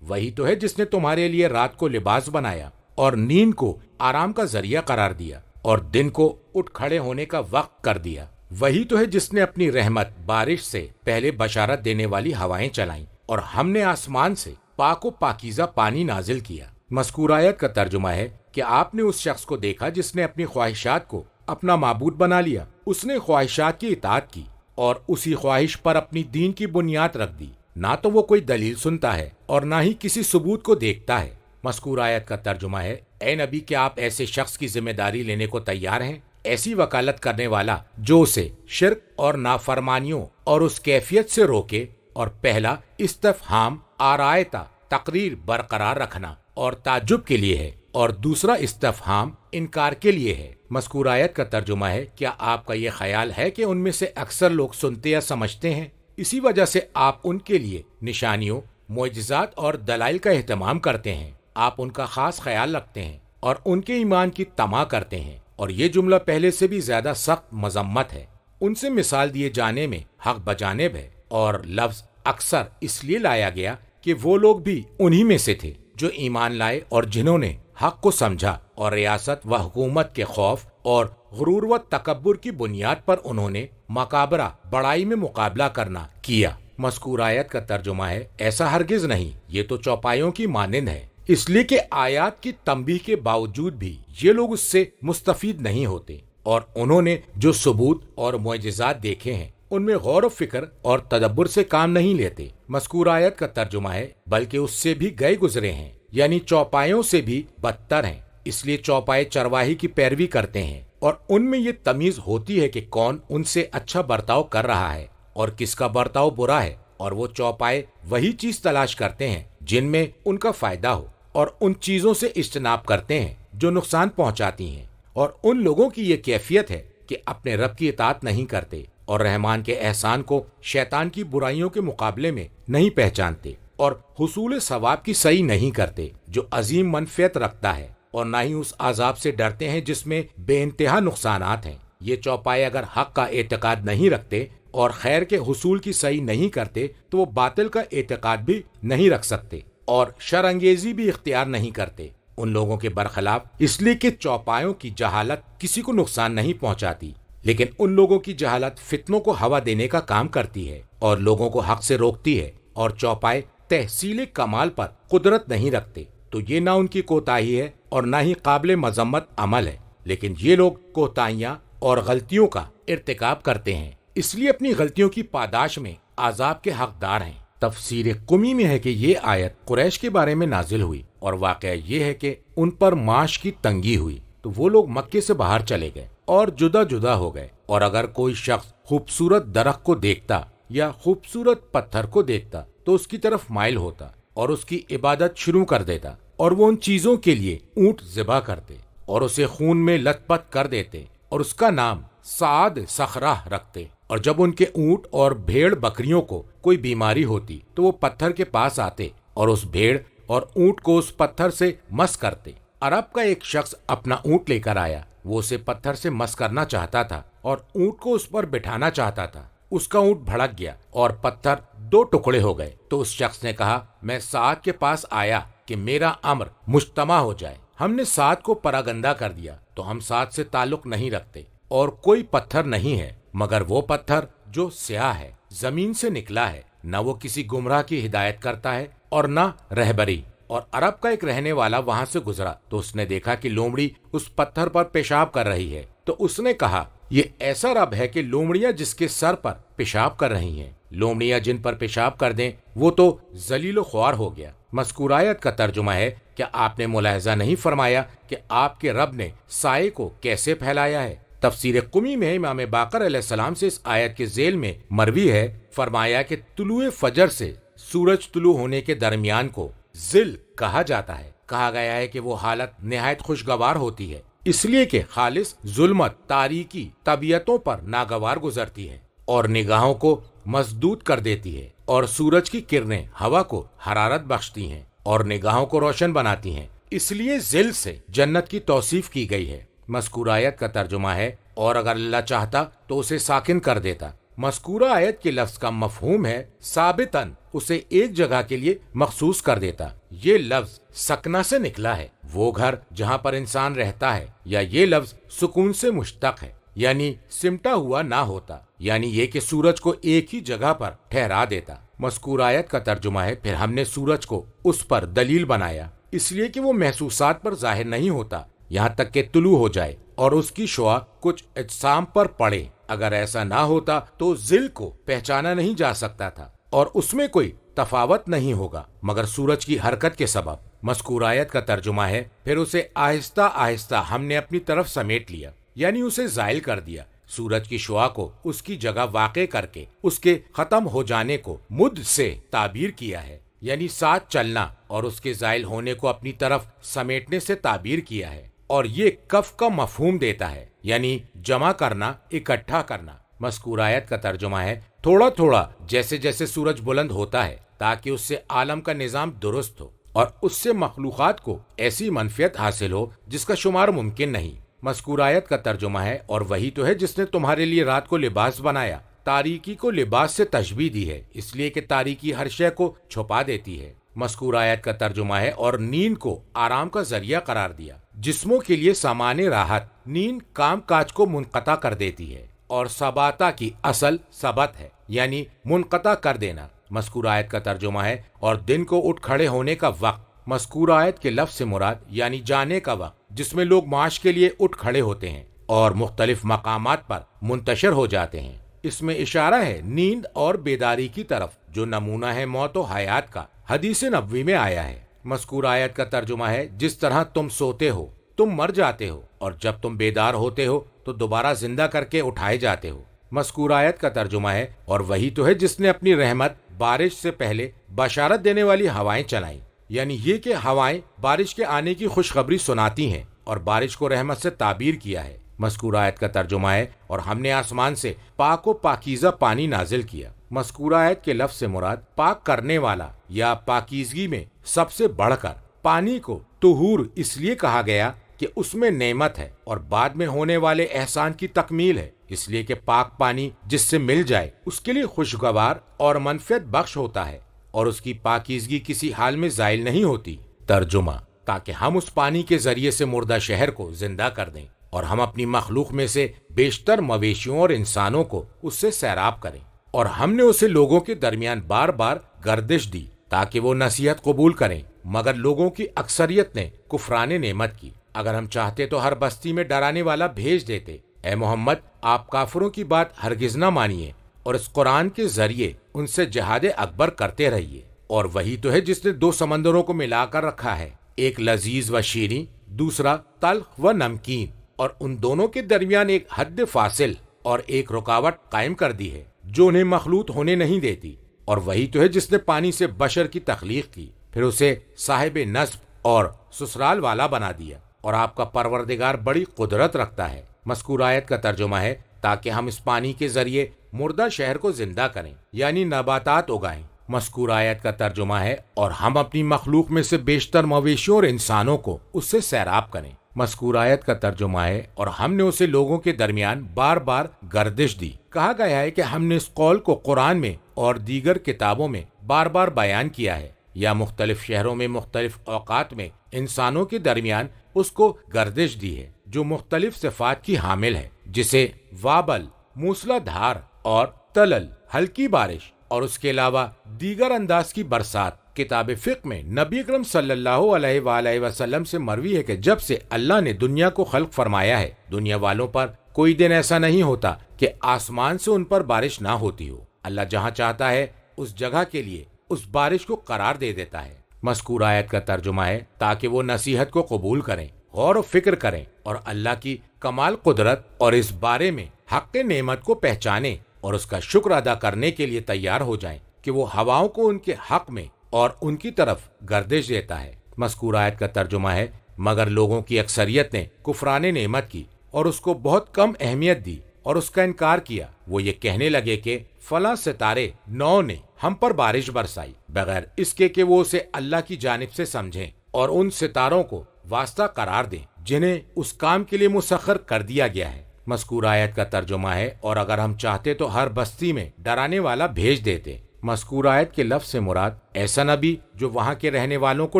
وہی تو ہے جس نے تمہارے لیے رات کو لباس بنایا اور نیند کو آرام کا ذریعہ قرار دیا اور دن کو اٹھ کھڑے ہونے کا وقت کر دیا۔ وہی تو ہے جس نے اپنی رحمت بارش سے پہلے بشارت دینے والی ہوائیں چلائیں اور ہم نے آسمان سے پاک و پاکیزہ پانی نازل کیا۔ مذکور آیت کا ترجمہ ہے کہ آپ نے اس شخص کو دیکھا جس نے اپنی خواہشات کو اپنا معبود بنا لیا۔ اس نے خواہشات کی اطاعت کی اور اسی خواہش پر اپنی دین کی بنیاد رکھ دی۔ نہ تو وہ کوئی دلیل سنتا ہے اور نہ ہی کسی ثبوت کو دیکھتا ہے۔ مذکور آیت کا ترجمہ ہے: اے نبی، کیا آپ ایسے شخص کی ذمہ داری لینے کو تیار ہیں؟ ایسی وکالت کرنے والا جو اسے شرک اور نافرمانیوں اور اس کیفیت سے روکے۔ اور پہلا استفہام آرایتا تقریر برقرار رکھنا اور تعجب کے لیے ہے، اور دوسرا استفہام انکار کے لیے ہے۔ مذکور آیت کا ترجمہ ہے: کیا آپ کا یہ خیال ہے کہ ان میں سے اکثر لوگ سنتے یا سمجھتے ہیں؟ اسی وجہ سے آپ ان کے لیے نشانیوں، معجزات اور دلائل کا اہتمام کرتے ہیں۔ آپ ان کا خاص خیال رکھتے ہیں اور ان کے ایمان کی طمع کرتے ہیں، اور یہ جملہ پہلے سے بھی زیادہ سخت مذمت ہے۔ ان سے مثال دیے جانے میں حق بجانب ہے، اور لفظ اکثر اس لیے لایا گیا کہ وہ لوگ بھی انہی میں سے تھے جو ایمان لائے اور جنہوں نے حق کو سمجھا، اور ریاست و حکومت کے خوف اور غرور و تکبر کی بنیاد پر انہوں نے مکابرہ بڑائی میں مقابلہ کرنا کیا۔ مذکور آیت کا ترجمہ ہے: ایسا ہرگز نہیں، یہ تو چوپایوں کی مانند ہے، اس لیے کہ آیات کی تنبیہ کے باوجود بھی یہ لوگ اس سے مستفید نہیں ہوتے، اور انہوں نے جو ثبوت اور معجزات دیکھے ہیں ان میں غور و فکر اور تدبر سے کام نہیں لیتے۔ مذکور آیت کا ترجمہ ہے: بلکہ اس سے بھی گئے گزرے ہیں، یعنی چوپایوں سے بھی بدتر ہیں۔ اس لیے چوپائے چرواہی کی پیروی کرتے ہیں، اور ان میں یہ تمیز ہوتی ہے کہ کون ان سے اچھا برتاؤ کر رہا ہے اور کس کا برتاؤ برا ہے، اور وہ چوپائے وہی چیز تلاش کرتے ہیں جن میں ان کا فائدہ ہو، اور ان چیزوں سے اجتناب کرتے ہیں جو نقصان پہنچاتی ہیں۔ اور ان لوگوں کی یہ کیفیت ہے کہ اپنے رب کی اطاعت نہیں کرتے اور رحمان کے احسان کو شیطان کی برائیوں کے مقابلے میں نہیں پہچانتے، اور حصول ثواب کی سعی نہیں کرتے جو عظیم منفعت رکھتا ہے، اور نہ ہی اس عذاب سے ڈرتے ہیں جس میں بے انتہا نقصانات ہیں۔ یہ چوپائے اگر حق کا اعتقاد نہیں رکھتے اور خیر کے حصول کی سعی نہیں کرتے تو وہ باطل کا اعتقاد بھی نہیں رکھ سکتے اور شر انگیزی بھی اختیار نہیں کرتے ان لوگوں کے برخلاف، اس لیے کہ چوپایوں کی جہالت کسی کو نقصان نہیں پہنچاتی، لیکن ان لوگوں کی جہالت فتنوں کو ہوا دینے کا کام کرتی ہے اور لوگوں کو حق سے روکتی ہے، اور چوپائے تحصیل کمال پر قدرت نہیں رکھتے، تو یہ نہ ان کی کوتاہی ہے اور نہ ہی قابل مذمت عمل ہے، لیکن یہ لوگ کوتاہیاں اور غلطیوں کا ارتکاب کرتے ہیں، اس لیے اپنی غلطیوں کی پاداش میں عذاب کے حقدار ہیں۔ تفسیر قمی میں ہے کہ یہ آیت قریش کے بارے میں نازل ہوئی، اور واقعہ یہ ہے کہ ان پر معاش کی تنگی ہوئی تو وہ لوگ مکے سے باہر چلے گئے اور جدا جدا ہو گئے، اور اگر کوئی شخص خوبصورت درخت کو دیکھتا یا خوبصورت پتھر کو دیکھتا تو اس کی طرف مائل ہوتا اور اس کی عبادت شروع کر دیتا، اور وہ ان چیزوں کے لیے اونٹ ذبح کرتے اور اسے خون میں لت پت کر دیتے اور اس کا نام سعد صخرہ رکھتے، اور جب ان کے اونٹ اور بھیڑ بکریوں کو کوئی بیماری ہوتی تو وہ پتھر کے پاس آتے اور اس بھیڑ اور اونٹ کو اس پتھر سے مس کرتے۔ عرب کا ایک شخص اپنا اونٹ لے کر آیا، وہ اسے پتھر سے مس کرنا چاہتا تھا اور اونٹ کو اس پر بٹھانا چاہتا تھا۔ اس کا اونٹ بھڑک گیا اور پتھر دو ٹکڑے ہو گئے، تو اس شخص نے کہا، میں سعد کے پاس آیا کہ میرا امر مجتمع ہو جائے۔ ہم نے سعد کو پراگندہ کر دیا، تو ہم سعد سے تعلق نہیں رکھتے، اور کوئی پتھر نہیں ہے مگر وہ پتھر جو سیاہ ہے، زمین سے نکلا ہے، نہ وہ کسی گمراہ کی ہدایت کرتا ہے اور نہ رہبری۔ اور عرب کا ایک رہنے والا وہاں سے گزرا تو اس نے دیکھا کہ لومڑی اس پتھر پر پیشاب کر رہی ہے، تو اس نے کہا، یہ ایسا رب ہے کہ لومڑیاں جس کے سر پر پیشاب کر رہی ہیں، لومڑیاں جن پر پیشاب کر دیں وہ تو ذلیل و خوار ہو گیا۔ مذکور آیت کا ترجمہ ہے، کیا آپ نے ملاحظہ نہیں فرمایا کہ آپ کے رب نے سائے کو کیسے پھیلایا ہے؟ تفسیر قمی میں امام باقر علیہ السلام سے اس آیت کے ذیل میں مروی ہے، فرمایا کہ طلوع فجر سے سورج طلوع ہونے کے درمیان کو ذل کہا جاتا ہے۔ کہا گیا ہے کہ وہ حالت نہایت خوشگوار ہوتی ہے، اس لیے کہ خالص ظلمت تاریکی طبیعتوں پر ناگوار گزرتی ہے اور نگاہوں کو مسدود کر دیتی ہے، اور سورج کی کرنیں ہوا کو حرارت بخشتی ہیں اور نگاہوں کو روشن بناتی ہیں، اس لیے ذل سے جنت کی توصیف کی گئی ہے۔ مذکورہ آیت کا ترجمہ ہے، اور اگر اللہ چاہتا تو اسے ساکن کر دیتا۔ مذکورہ آیت کے لفظ کا مفہوم ہے ثابتاً اسے ایک جگہ کے لیے مخصوص کر دیتا۔ یہ لفظ سکنا سے نکلا ہے، وہ گھر جہاں پر انسان رہتا ہے، یا یہ لفظ سکون سے مشتق ہے، یعنی سمٹا ہوا نہ ہوتا، یعنی یہ کہ سورج کو ایک ہی جگہ پر ٹھہرا دیتا۔ مذکور آیت کا ترجمہ ہے، پھر ہم نے سورج کو اس پر دلیل بنایا، اس لیے کہ وہ محسوسات پر ظاہر نہیں ہوتا یہاں تک کہ طلوع ہو جائے اور اس کی شعاع کچھ اجسام پر پڑے۔ اگر ایسا نہ ہوتا تو ذل کو پہچانا نہیں جا سکتا تھا اور اس میں کوئی تفاوت نہیں ہوگا مگر سورج کی حرکت کے سبب۔ مذکور آیت کا ترجمہ ہے، پھر اسے آہستہ آہستہ ہم نے اپنی طرف سمیٹ لیا، یعنی اسے زائل کر دیا۔ سورج کی شعاع کو اس کی جگہ واقع کر کے اس کے ختم ہو جانے کو مد سے تعبیر کیا ہے، یعنی ساتھ چلنا، اور اس کے زائل ہونے کو اپنی طرف سمیٹنے سے تعبیر کیا ہے، اور یہ کف کا مفہوم دیتا ہے، یعنی جمع کرنا، اکٹھا کرنا۔ مذکور آیت کا ترجمہ ہے، تھوڑا تھوڑا جیسے جیسے سورج بلند ہوتا ہے تاکہ اس سے عالم کا نظام درست ہو اور اس سے مخلوقات کو ایسی منفعت حاصل ہو جس کا شمار ممکن نہیں۔ مذکور آیت کا ترجمہ ہے، اور وہی تو ہے جس نے تمہارے لیے رات کو لباس بنایا، تاریکی کو لباس سے تشبیہ دی ہے، اس لیے کہ تاریکی ہر شے کو چھپا دیتی ہے۔ مذکور آیت کا ترجمہ ہے، اور نیند کو آرام کا ذریعہ قرار دیا۔ جسموں کے لیے سامان راحت نیند کام کاج کو منقطع کر دیتی ہے، اور سباتا کی اصل سبت ہے، یعنی منقطع کر دینا۔ مذکور آیت کا ترجمہ ہے، اور دن کو اٹھ کھڑے ہونے کا وقت۔ مذکور آیت کے لفظ سے مراد یعنی جانے کا وقت جس میں لوگ معاش کے لیے اٹھ کھڑے ہوتے ہیں اور مختلف مقامات پر منتشر ہو جاتے ہیں۔ اس میں اشارہ ہے نیند اور بیداری کی طرف، جو نمونہ ہے موت و حیات کا، حدیث نبوی میں آیا ہے۔ مذکور آیت کا ترجمہ ہے، جس طرح تم سوتے ہو تم مر جاتے ہو، اور جب تم بیدار ہوتے ہو تو دوبارہ زندہ کر کے اٹھائے جاتے ہو۔ مذکور آیت کا ترجمہ ہے، اور وہی تو ہے جس نے اپنی رحمت بارش سے پہلے بشارت دینے والی ہوائیں چلائیں، یعنی یہ کہ ہوائیں بارش کے آنے کی خوشخبری سناتی ہیں، اور بارش کو رحمت سے تعبیر کیا ہے۔ مذکور آیت کا ترجمہ ہے، اور ہم نے آسمان سے پاک و پاکیزہ پانی نازل کیا۔ مذکور آیت کے لفظ سے مراد پاک کرنے والا یا پاکیزگی میں سب سے بڑھ کر پانی کو طہور اس لیے کہا گیا کہ اس میں نعمت ہے اور بعد میں ہونے والے احسان کی تکمیل ہے، اس لیے کہ پاک پانی جس سے مل جائے اس کے لیے خوشگوار اور منفعت بخش ہوتا ہے، اور اس کی پاکیزگی کسی حال میں زائل نہیں ہوتی۔ ترجمہ، تاکہ ہم اس پانی کے ذریعے سے مردہ شہر کو زندہ کر دیں، اور ہم اپنی مخلوق میں سے بیشتر مویشیوں اور انسانوں کو اس سے سیراب کریں، اور ہم نے اسے لوگوں کے درمیان بار بار گردش دی تاکہ وہ نصیحت قبول کریں، مگر لوگوں کی اکثریت نے کفران نعمت کی۔ اگر ہم چاہتے تو ہر بستی میں ڈرانے والا بھیج دیتے۔ اے محمد، آپ کافروں کی بات ہرگز نہ مانیے، اور اس قرآن کے ذریعے ان سے جہاد اکبر کرتے رہیے۔ اور وہی تو ہے جس نے دو سمندروں کو ملا کر رکھا ہے، ایک لذیذ و شیریں، دوسرا تلخ و نمکین، اور ان دونوں کے درمیان ایک حد فاصل اور ایک رکاوٹ قائم کر دی ہے جو انہیں مخلوط ہونے نہیں دیتی۔ اور وہی تو ہے جس نے پانی سے بشر کی تخلیق کی، پھر اسے صاحب نصب اور سسرال والا بنا دیا، اور آپ کا پروردگار بڑی قدرت رکھتا ہے۔ مذکور آیت کا ترجمہ ہے، تاکہ ہم اس پانی کے ذریعے مردہ شہر کو زندہ کریں، یعنی نباتات اگائیں۔ مذکور آیت کا ترجمہ ہے، اور ہم اپنی مخلوق میں سے بیشتر مویشیوں اور انسانوں کو اس سے سیراب کریں۔ مذکور آیت کا ترجمہ ہے، اور ہم نے اسے لوگوں کے درمیان بار بار گردش دی۔ کہا گیا ہے کہ ہم نے اس قول کو قرآن میں اور دیگر کتابوں میں بار بار بیان کیا ہے، یا مختلف شہروں میں مختلف اوقات میں انسانوں کے درمیان اس کو گردش دی ہے، جو مختلف صفات کی حامل ہے، جسے وابل، موسلا دھار اور تلل، ہلکی بارش، اور اس کے علاوہ دیگر انداز کی برسات کتاب فقہ میں نبی اکرم صلی اللہ علیہ وآلہ وسلم سے مروی ہے کہ جب سے اللہ نے دنیا کو خلق فرمایا ہے، دنیا والوں پر کوئی دن ایسا نہیں ہوتا کہ آسمان سے ان پر بارش نہ ہوتی ہو۔ اللہ جہاں چاہتا ہے اس جگہ کے لیے اس بارش کو قرار دے دیتا ہے۔ مذکور آیت کا ترجمہ ہے تاکہ وہ نصیحت کو قبول کریں، غور و فکر کریں اور اللہ کی کمال قدرت اور اس بارے میں حق نعمت کو پہچانیں اور اس کا شکر ادا کرنے کے لیے تیار ہو جائیں کہ وہ ہواؤں کو ان کے حق میں اور ان کی طرف گردش دیتا ہے۔ مذکور آیت کا ترجمہ ہے مگر لوگوں کی اکثریت نے کفران نعمت کی اور اس کو بہت کم اہمیت دی اور اس کا انکار کیا۔ وہ یہ کہنے لگے کہ فلاں ستارے نو نے ہم پر بارش برسائی، بغیر اس کے کہ وہ اسے اللہ کی جانب سے سمجھیں اور ان ستاروں کو واسطہ قرار دیں جنہیں اس کام کے لیے مسخر کر دیا گیا ہے۔ مذکور آیت کا ترجمہ ہے اور اگر ہم چاہتے تو ہر بستی میں ڈرانے والا بھیج دیتے۔ مذکور آیت کے لفظ سے مراد ایسا نبی جو وہاں کے رہنے والوں کو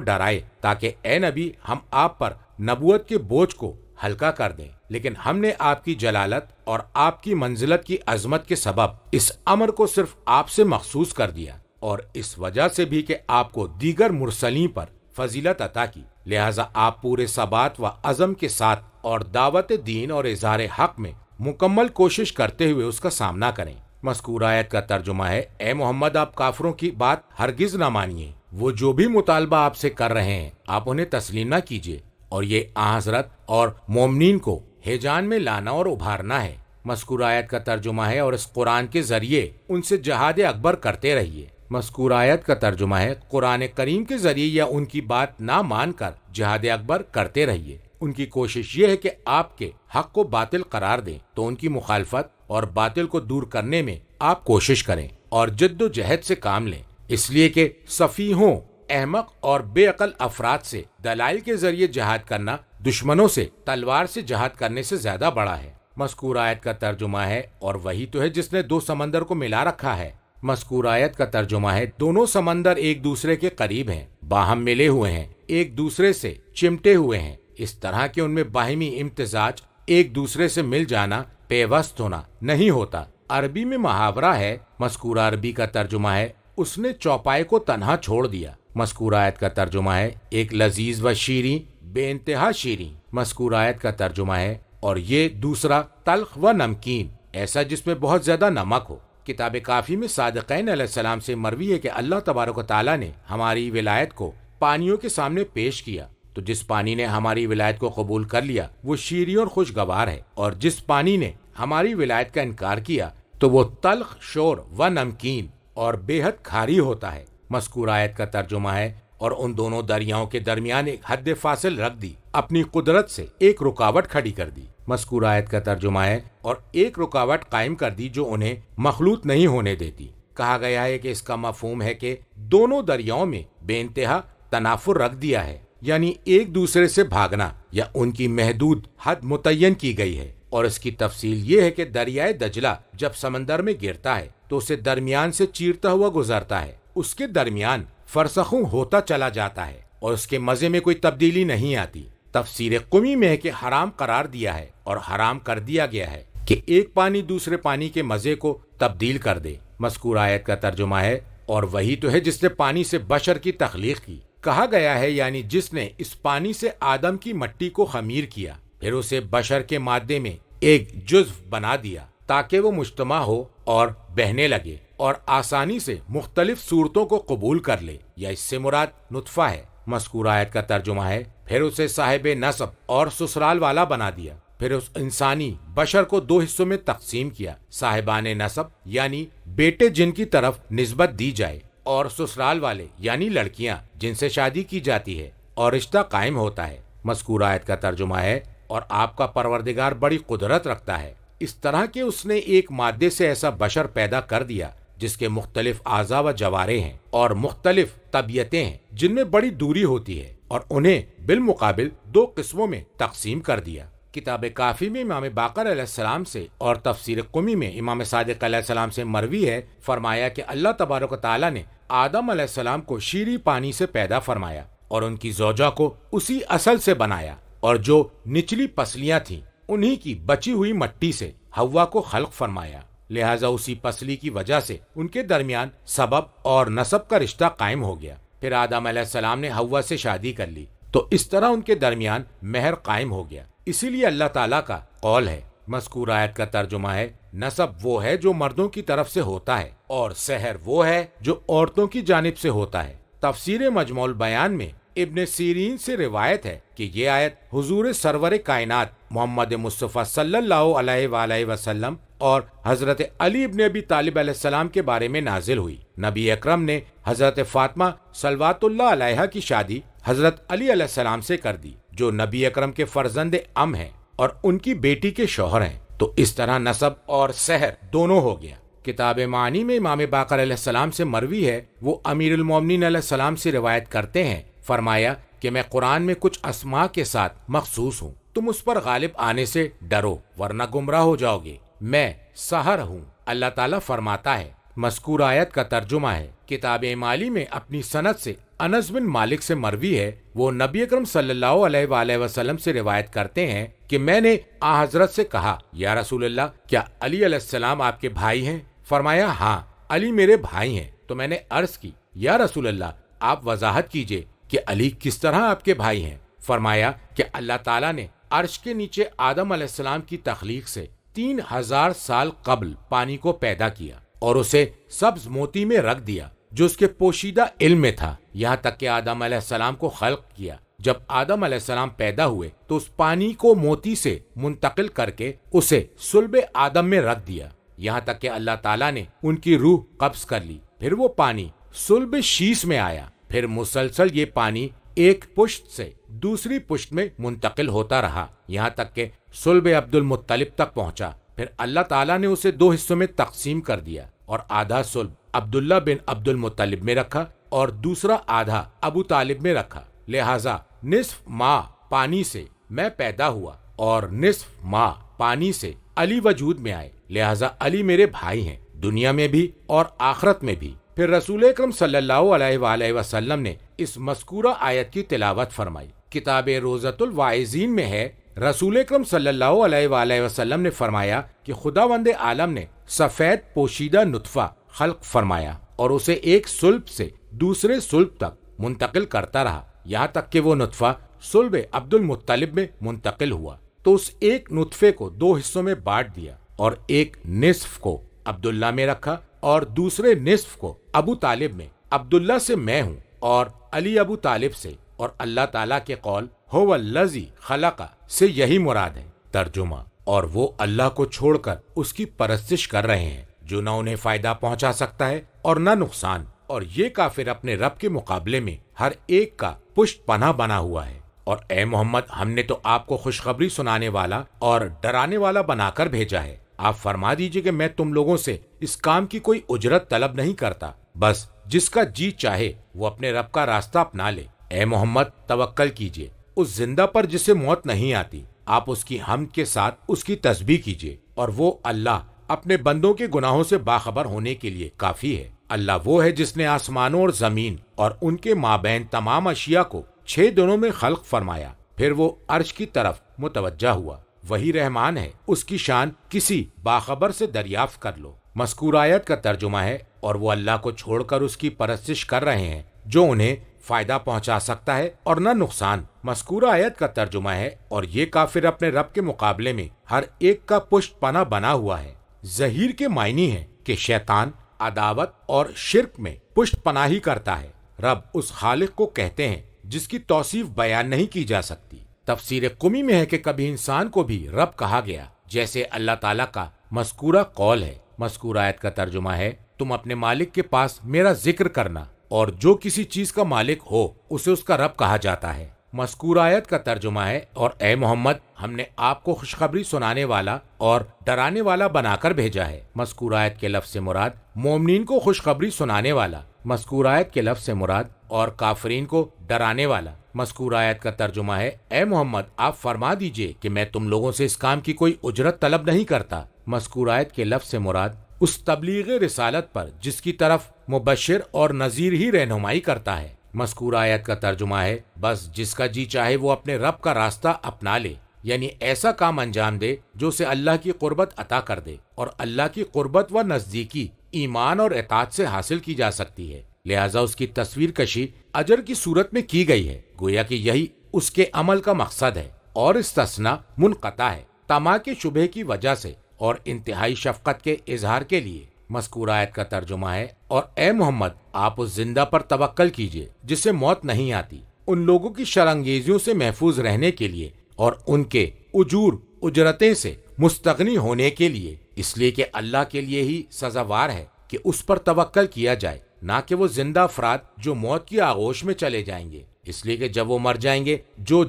ڈرائے تاکہ اے نبی ہم آپ پر نبوت کے بوجھ کو ہلکا کر دیں، لیکن ہم نے آپ کی جلالت اور آپ کی منزلت کی عظمت کے سبب اس امر کو صرف آپ سے مخصوص کر دیا اور اس وجہ سے بھی کہ آپ کو دیگر مرسلین پر فضیلت عطا کی، لہذا آپ پورے ثبات و عزم کے ساتھ اور دعوت دین اور اظہار حق میں مکمل کوشش کرتے ہوئے اس کا سامنا کریں۔ مذکور آیت کا ترجمہ ہے اے محمد آپ کافروں کی بات ہرگز نہ مانیے، وہ جو بھی مطالبہ آپ سے کر رہے ہیں آپ انہیں تسلیم نہ کیجیے، اور یہ حضرت اور مومنین کو ہیجان میں لانا اور ابھارنا ہے۔ مذکور آیت کا ترجمہ ہے اور اس قرآن کے ذریعے ان سے جہاد اکبر کرتے رہیے۔ مذکور آیت کا ترجمہ ہے قرآن کریم کے ذریعے یا ان کی بات نہ مان کر جہاد اکبر کرتے رہیے۔ ان کی کوشش یہ ہے کہ آپ کے حق کو باطل قرار دیں تو ان کی مخالفت اور باطل کو دور کرنے میں آپ کوشش کریں اور جد و جہد سے کام لیں، اس لیے کہ سفیہوں، احمق اور بے عقل افراد سے دلائل کے ذریعے جہاد کرنا دشمنوں سے تلوار سے جہاد کرنے سے زیادہ بڑا ہے۔ مذکور آیت کا ترجمہ ہے اور وہی تو ہے جس نے دو سمندر کو ملا رکھا ہے۔ مذکور آیت کا ترجمہ ہے دونوں سمندر ایک دوسرے کے قریب ہیں، باہم ملے ہوئے ہیں، ایک دوسرے سے چمٹے ہوئے ہیں، اس طرح کہ ان میں باہمی امتزاج، ایک دوسرے سے مل جانا، پیوست ہونا نہیں ہوتا۔ عربی میں محاورہ ہے۔ مذکور عربی کا ترجمہ ہے اس نے چوپائے کو تنہا چھوڑ دیا۔ مذکور آیت کا ترجمہ ہے ایک لذیذ و شیریں، بے انتہا شیریں۔ مذکور آیت کا ترجمہ ہے اور یہ دوسرا تلخ و نمکین، ایسا جس میں بہت زیادہ نمک ہو۔ کتاب کافی میں صادقین علیہ السلام سے مروی ہے کہ اللہ تبارک و تعالیٰ نے ہماری ولایت کو پانیوں کے سامنے پیش کیا، تو جس پانی نے ہماری ولایت کو قبول کر لیا وہ شیریں اور خوشگوار ہے، اور جس پانی نے ہماری ولایت کا انکار کیا تو وہ تلخ، شور و نمکین اور بے حد کھاری ہوتا ہے۔ مذکور آیت کا ترجمہ ہے اور ان دونوں دریاؤں کے درمیان ایک حد فاصل رکھ دی، اپنی قدرت سے ایک رکاوٹ کھڑی کر دی۔ مذکور آیت کا ترجمہ ہے اور ایک رکاوٹ قائم کر دی جو انہیں مخلوط نہیں ہونے دیتی۔ کہا گیا ہے کہ اس کا مفہوم ہے کہ دونوں دریاؤں میں بے انتہا تنافر رکھ دیا ہے، یعنی ایک دوسرے سے بھاگنا یا ان کی محدود حد متعین کی گئی ہے، اور اس کی تفصیل یہ ہے کہ دریائے دجلہ جب سمندر میں گرتا ہے تو اسے درمیان سے چیرتا ہوا گزرتا ہے، اس کے درمیان فرسخوں ہوتا چلا جاتا ہے اور اس کے مزے میں کوئی تبدیلی نہیں آتی۔ تفسیر قمی میں ہے کہ حرام قرار دیا ہے اور حرام کر دیا گیا ہے کہ ایک پانی دوسرے پانی کے مزے کو تبدیل کر دے۔ مذکور آیت کا ترجمہ ہے اور وہی تو ہے جس نے پانی سے بشر کی تخلیق کی۔ کہا گیا ہے یعنی جس نے اس پانی سے آدم کی مٹی کو خمیر کیا، پھر اسے بشر کے مادے میں ایک جزو بنا دیا تاکہ وہ مجتمع ہو اور بہنے لگے اور آسانی سے مختلف صورتوں کو قبول کر لے، یا اس سے مراد نطفہ ہے۔ مذکور آیت کا ترجمہ ہے پھر اسے صاحب نسب اور سسرال والا بنا دیا، پھر اس انسانی بشر کو دو حصوں میں تقسیم کیا، صاحبان نسب یعنی بیٹے جن کی طرف نسبت دی جائے، اور سسرال والے یعنی لڑکیاں جن سے شادی کی جاتی ہے اور رشتہ قائم ہوتا ہے۔ مذکور آیت کا ترجمہ ہے اور آپ کا پروردگار بڑی قدرت رکھتا ہے، اس طرح کہ اس نے ایک مادے سے ایسا بشر پیدا کر دیا جس کے مختلف اعضاء و جوارے ہیں اور مختلف طبیعتیں ہیں جن میں بڑی دوری ہوتی ہے، اور انہیں بالمقابل دو قسموں میں تقسیم کر دیا۔ کتاب کافی میں امام باقر علیہ السلام سے اور تفسیر قمی میں امام صادق علیہ السلام سے مروی ہے، فرمایا کہ اللہ تبارک و تعالیٰ نے آدم علیہ السلام کو شیریں پانی سے پیدا فرمایا اور ان کی زوجہ کو اسی اصل سے بنایا، اور جو نچلی پسلیاں تھیں انہی کی بچی ہوئی مٹی سے حوا کو خلق فرمایا، لہٰذا اسی پسلی کی وجہ سے ان کے درمیان سبب اور نسب کا رشتہ قائم ہو گیا۔ پھر آدم علیہ السلام نے حوا سے شادی کر لی تو اس طرح ان کے درمیان مہر قائم ہو گیا۔ اسی لیے اللہ تعالیٰ کا قول ہے، مذکور آیت کا ترجمہ ہے، نسب وہ ہے جو مردوں کی طرف سے ہوتا ہے اور سحر وہ ہے جو عورتوں کی جانب سے ہوتا ہے۔ تفسیر مجموع البیان میں ابن سیرین سے روایت ہے کہ یہ آیت حضور سرور کائنات محمد مصطفیٰ صلی اللہ علیہ وآلہ وسلم اور حضرت علی ابن ابی طالب علیہ السلام کے بارے میں نازل ہوئی۔ نبی اکرم نے حضرت فاطمہ صلوات اللہ علیہا کی شادی حضرت علی علیہ السلام سے کر دی، جو نبی اکرم کے فرزند ام ہیں اور ان کی بیٹی کے شوہر ہیں، تو اس طرح نسب اور سحر دونوں ہو گیا۔ کتاب معانی میں امام باقر علیہ السلام سے مروی ہے، وہ امیر المومنین علیہ السلام سے روایت کرتے ہیں، فرمایا کہ میں قرآن میں کچھ اسماء کے ساتھ مخصوص ہوں، تم اس پر غالب آنے سے ڈرو ورنہ گمراہ ہو جاؤ گے، میں سحر ہوں۔ اللہ تعالیٰ فرماتا ہے، مذکور آیت کا ترجمہ ہے، کتاب مالی میں اپنی سند سے انس بن مالک سے مروی ہے، وہ نبی اکرم صلی اللہ علیہ وآلہ وسلم سے روایت کرتے ہیں کہ میں نے آن حضرت سے کہا، یا رسول اللہ، کیا علی علیہ السلام آپ کے بھائی ہیں؟ فرمایا ہاں، علی میرے بھائی ہیں۔ تو میں نے عرض کی، یا رسول اللہ، آپ وضاحت کیجئے کہ علی کس طرح آپ کے بھائی ہیں؟ فرمایا کہ اللہ تعالیٰ نے عرش کے نیچے آدم علیہ السلام کی تخلیق سے 3000 سال قبل پانی کو پیدا کیا اور اسے سبز موتی میں رکھ دیا جو اس کے پوشیدہ علم میں تھا، یہاں تک کہ آدم علیہ السلام کو خلق کیا۔ جب آدم علیہ السلام پیدا ہوئے تو اس پانی کو موتی سے منتقل کر کے اسے صلب آدم میں رکھ دیا، یہاں تک کہ اللہ تعالیٰ نے ان کی روح قبض کر لی۔ پھر وہ پانی صلب شیش میں آیا، پھر مسلسل یہ پانی ایک پشت سے دوسری پشت میں منتقل ہوتا رہا، یہاں تک کہ صلب عبد المطلب تک پہنچا۔ پھر اللہ تعالیٰ نے اسے 2 حصوں میں تقسیم کر دیا اور آدھا صلب عبداللہ بن عبد المطلب میں رکھا اور دوسرا آدھا ابو طالب میں رکھا، لہٰذا نصف ماہ پانی سے میں پیدا ہوا اور نصف ماہ پانی سے علی وجود میں آئے، لہٰذا علی میرے بھائی ہیں، دنیا میں بھی اور آخرت میں بھی۔ پھر رسول اکرم صلی اللہ علیہ وآلہ وسلم نے اس مذکورہ آیت کی تلاوت فرمائی۔ کتاب روضۃ الواعظین میں ہے، رسول اکرم صلی اللہ علیہ وآلہ وسلم نے فرمایا کہ خداوند عالم نے سفید پوشیدہ نطفہ خلق فرمایا اور اسے ایک صلب سے دوسرے صلب تک منتقل کرتا رہا، یہاں تک کہ وہ نطفہ صلب عبد المطلب میں منتقل ہوا، تو اس ایک نطفے کو 2 حصوں میں بانٹ دیا اور ایک نصف کو عبداللہ میں رکھا اور دوسرے نصف کو ابو طالب میں۔ عبداللہ سے میں ہوں اور علی ابو طالب سے، اور اللہ تعالیٰ کے قول هو الذی خلق سے یہی مراد ہے۔ ترجمہ، اور وہ اللہ کو چھوڑ کر اس کی پرستش کر رہے ہیں جو نہ انہیں فائدہ پہنچا سکتا ہے اور نہ نقصان، اور یہ کافر اپنے رب کے مقابلے میں ہر ایک کا پشت پناہ بنا ہوا ہے۔ اور اے محمد، ہم نے تو آپ کو خوشخبری سنانے والا اور ڈرانے والا بنا کر بھیجا ہے، آپ فرما دیجئے کہ میں تم لوگوں سے اس کام کی کوئی اجرت طلب نہیں کرتا، بس جس کا جی چاہے وہ اپنے رب کا راستہ اپنا لے۔ اے محمد، توکل کیجئے اس زندہ پر جسے موت نہیں آتی، آپ اس کی حمد کے ساتھ اس کی تسبیح کیجئے، اور وہ اللہ اپنے بندوں کے گناہوں سے باخبر ہونے کے لیے کافی ہے۔ اللہ وہ ہے جس نے آسمانوں اور زمین اور ان کے مابین تمام اشیاء کو 6 دنوں میں خلق فرمایا، پھر وہ عرش کی طرف متوجہ ہوا، وہی رحمان ہے، اس کی شان کسی باخبر سے دریافت کر لو۔ مذکور آیت کا ترجمہ ہے، اور وہ اللہ کو چھوڑ کر اس کی پرستش کر رہے ہیں جو انہیں فائدہ پہنچا سکتا ہے اور نہ نقصان۔ مذکور آیت کا ترجمہ ہے، اور یہ کافر اپنے رب کے مقابلے میں ہر ایک کا پشت پناہ بنا ہوا ہے۔ ظہیر کے معنی ہے کہ شیطان عداوت اور شرک میں پشت پناہی کرتا ہے۔ رب اس خالق کو کہتے ہیں جس کی توصیف بیان نہیں کی جا سکتی۔ تفسیر قمی میں ہے کہ کبھی انسان کو بھی رب کہا گیا، جیسے اللہ تعالیٰ کا مذکورہ قول ہے۔ مذکور آیت کا ترجمہ ہے، تم اپنے مالک کے پاس میرا ذکر کرنا، اور جو کسی چیز کا مالک ہو اسے اس کا رب کہا جاتا ہے۔ مذکور آیت کا ترجمہ ہے، اور اے محمد، ہم نے آپ کو خوشخبری سنانے والا اور ڈرانے والا بنا کر بھیجا ہے۔ مذکور آیت کے لفظ سے مراد مومنین کو خوشخبری سنانے والا، مذکور آیت کے لفظ سے مراد اور کافرین کو ڈرانے والا۔ مذکور آیت کا ترجمہ ہے، اے محمد، آپ فرما دیجئے کہ میں تم لوگوں سے اس کام کی کوئی اجرت طلب نہیں کرتا۔ مذکور آیت کے لفظ سے مراد اس تبلیغ رسالت پر جس کی طرف مبشر اور نذیر ہی رہنمائی کرتا ہے۔ مذکور آیت کا ترجمہ ہے، بس جس کا جی چاہے وہ اپنے رب کا راستہ اپنا لے، یعنی ایسا کام انجام دے جو اسے اللہ کی قربت عطا کر دے، اور اللہ کی قربت و نزدیکی ایمان اور اطاعت سے حاصل کی جا سکتی ہے، لہٰذا اس کی تصویر کشی اجر کی صورت میں کی گئی ہے، گویا کہ یہی اس کے عمل کا مقصد ہے، اور استثناء منقطع ہے طمع کے شبہ کی وجہ سے اور انتہائی شفقت کے اظہار کے لیے۔ مذکورہ آیت کا ترجمہ ہے، اور اے محمد آپ اس زندہ پر توکل کیجئے جس سے موت نہیں آتی، ان لوگوں کی شرانگیزیوں سے محفوظ رہنے کے لیے اور ان کے اجور اجرتیں سے مستغنی ہونے کے لیے، اس لیے کہ اللہ کے لیے ہی سزاوار ہے کہ اس پر توکل کیا جائے، نہ کہ وہ زندہ افراد جو موت کی آغوش میں چلے جائیں گے، اس لیے کہ جب وہ مر جائیں گے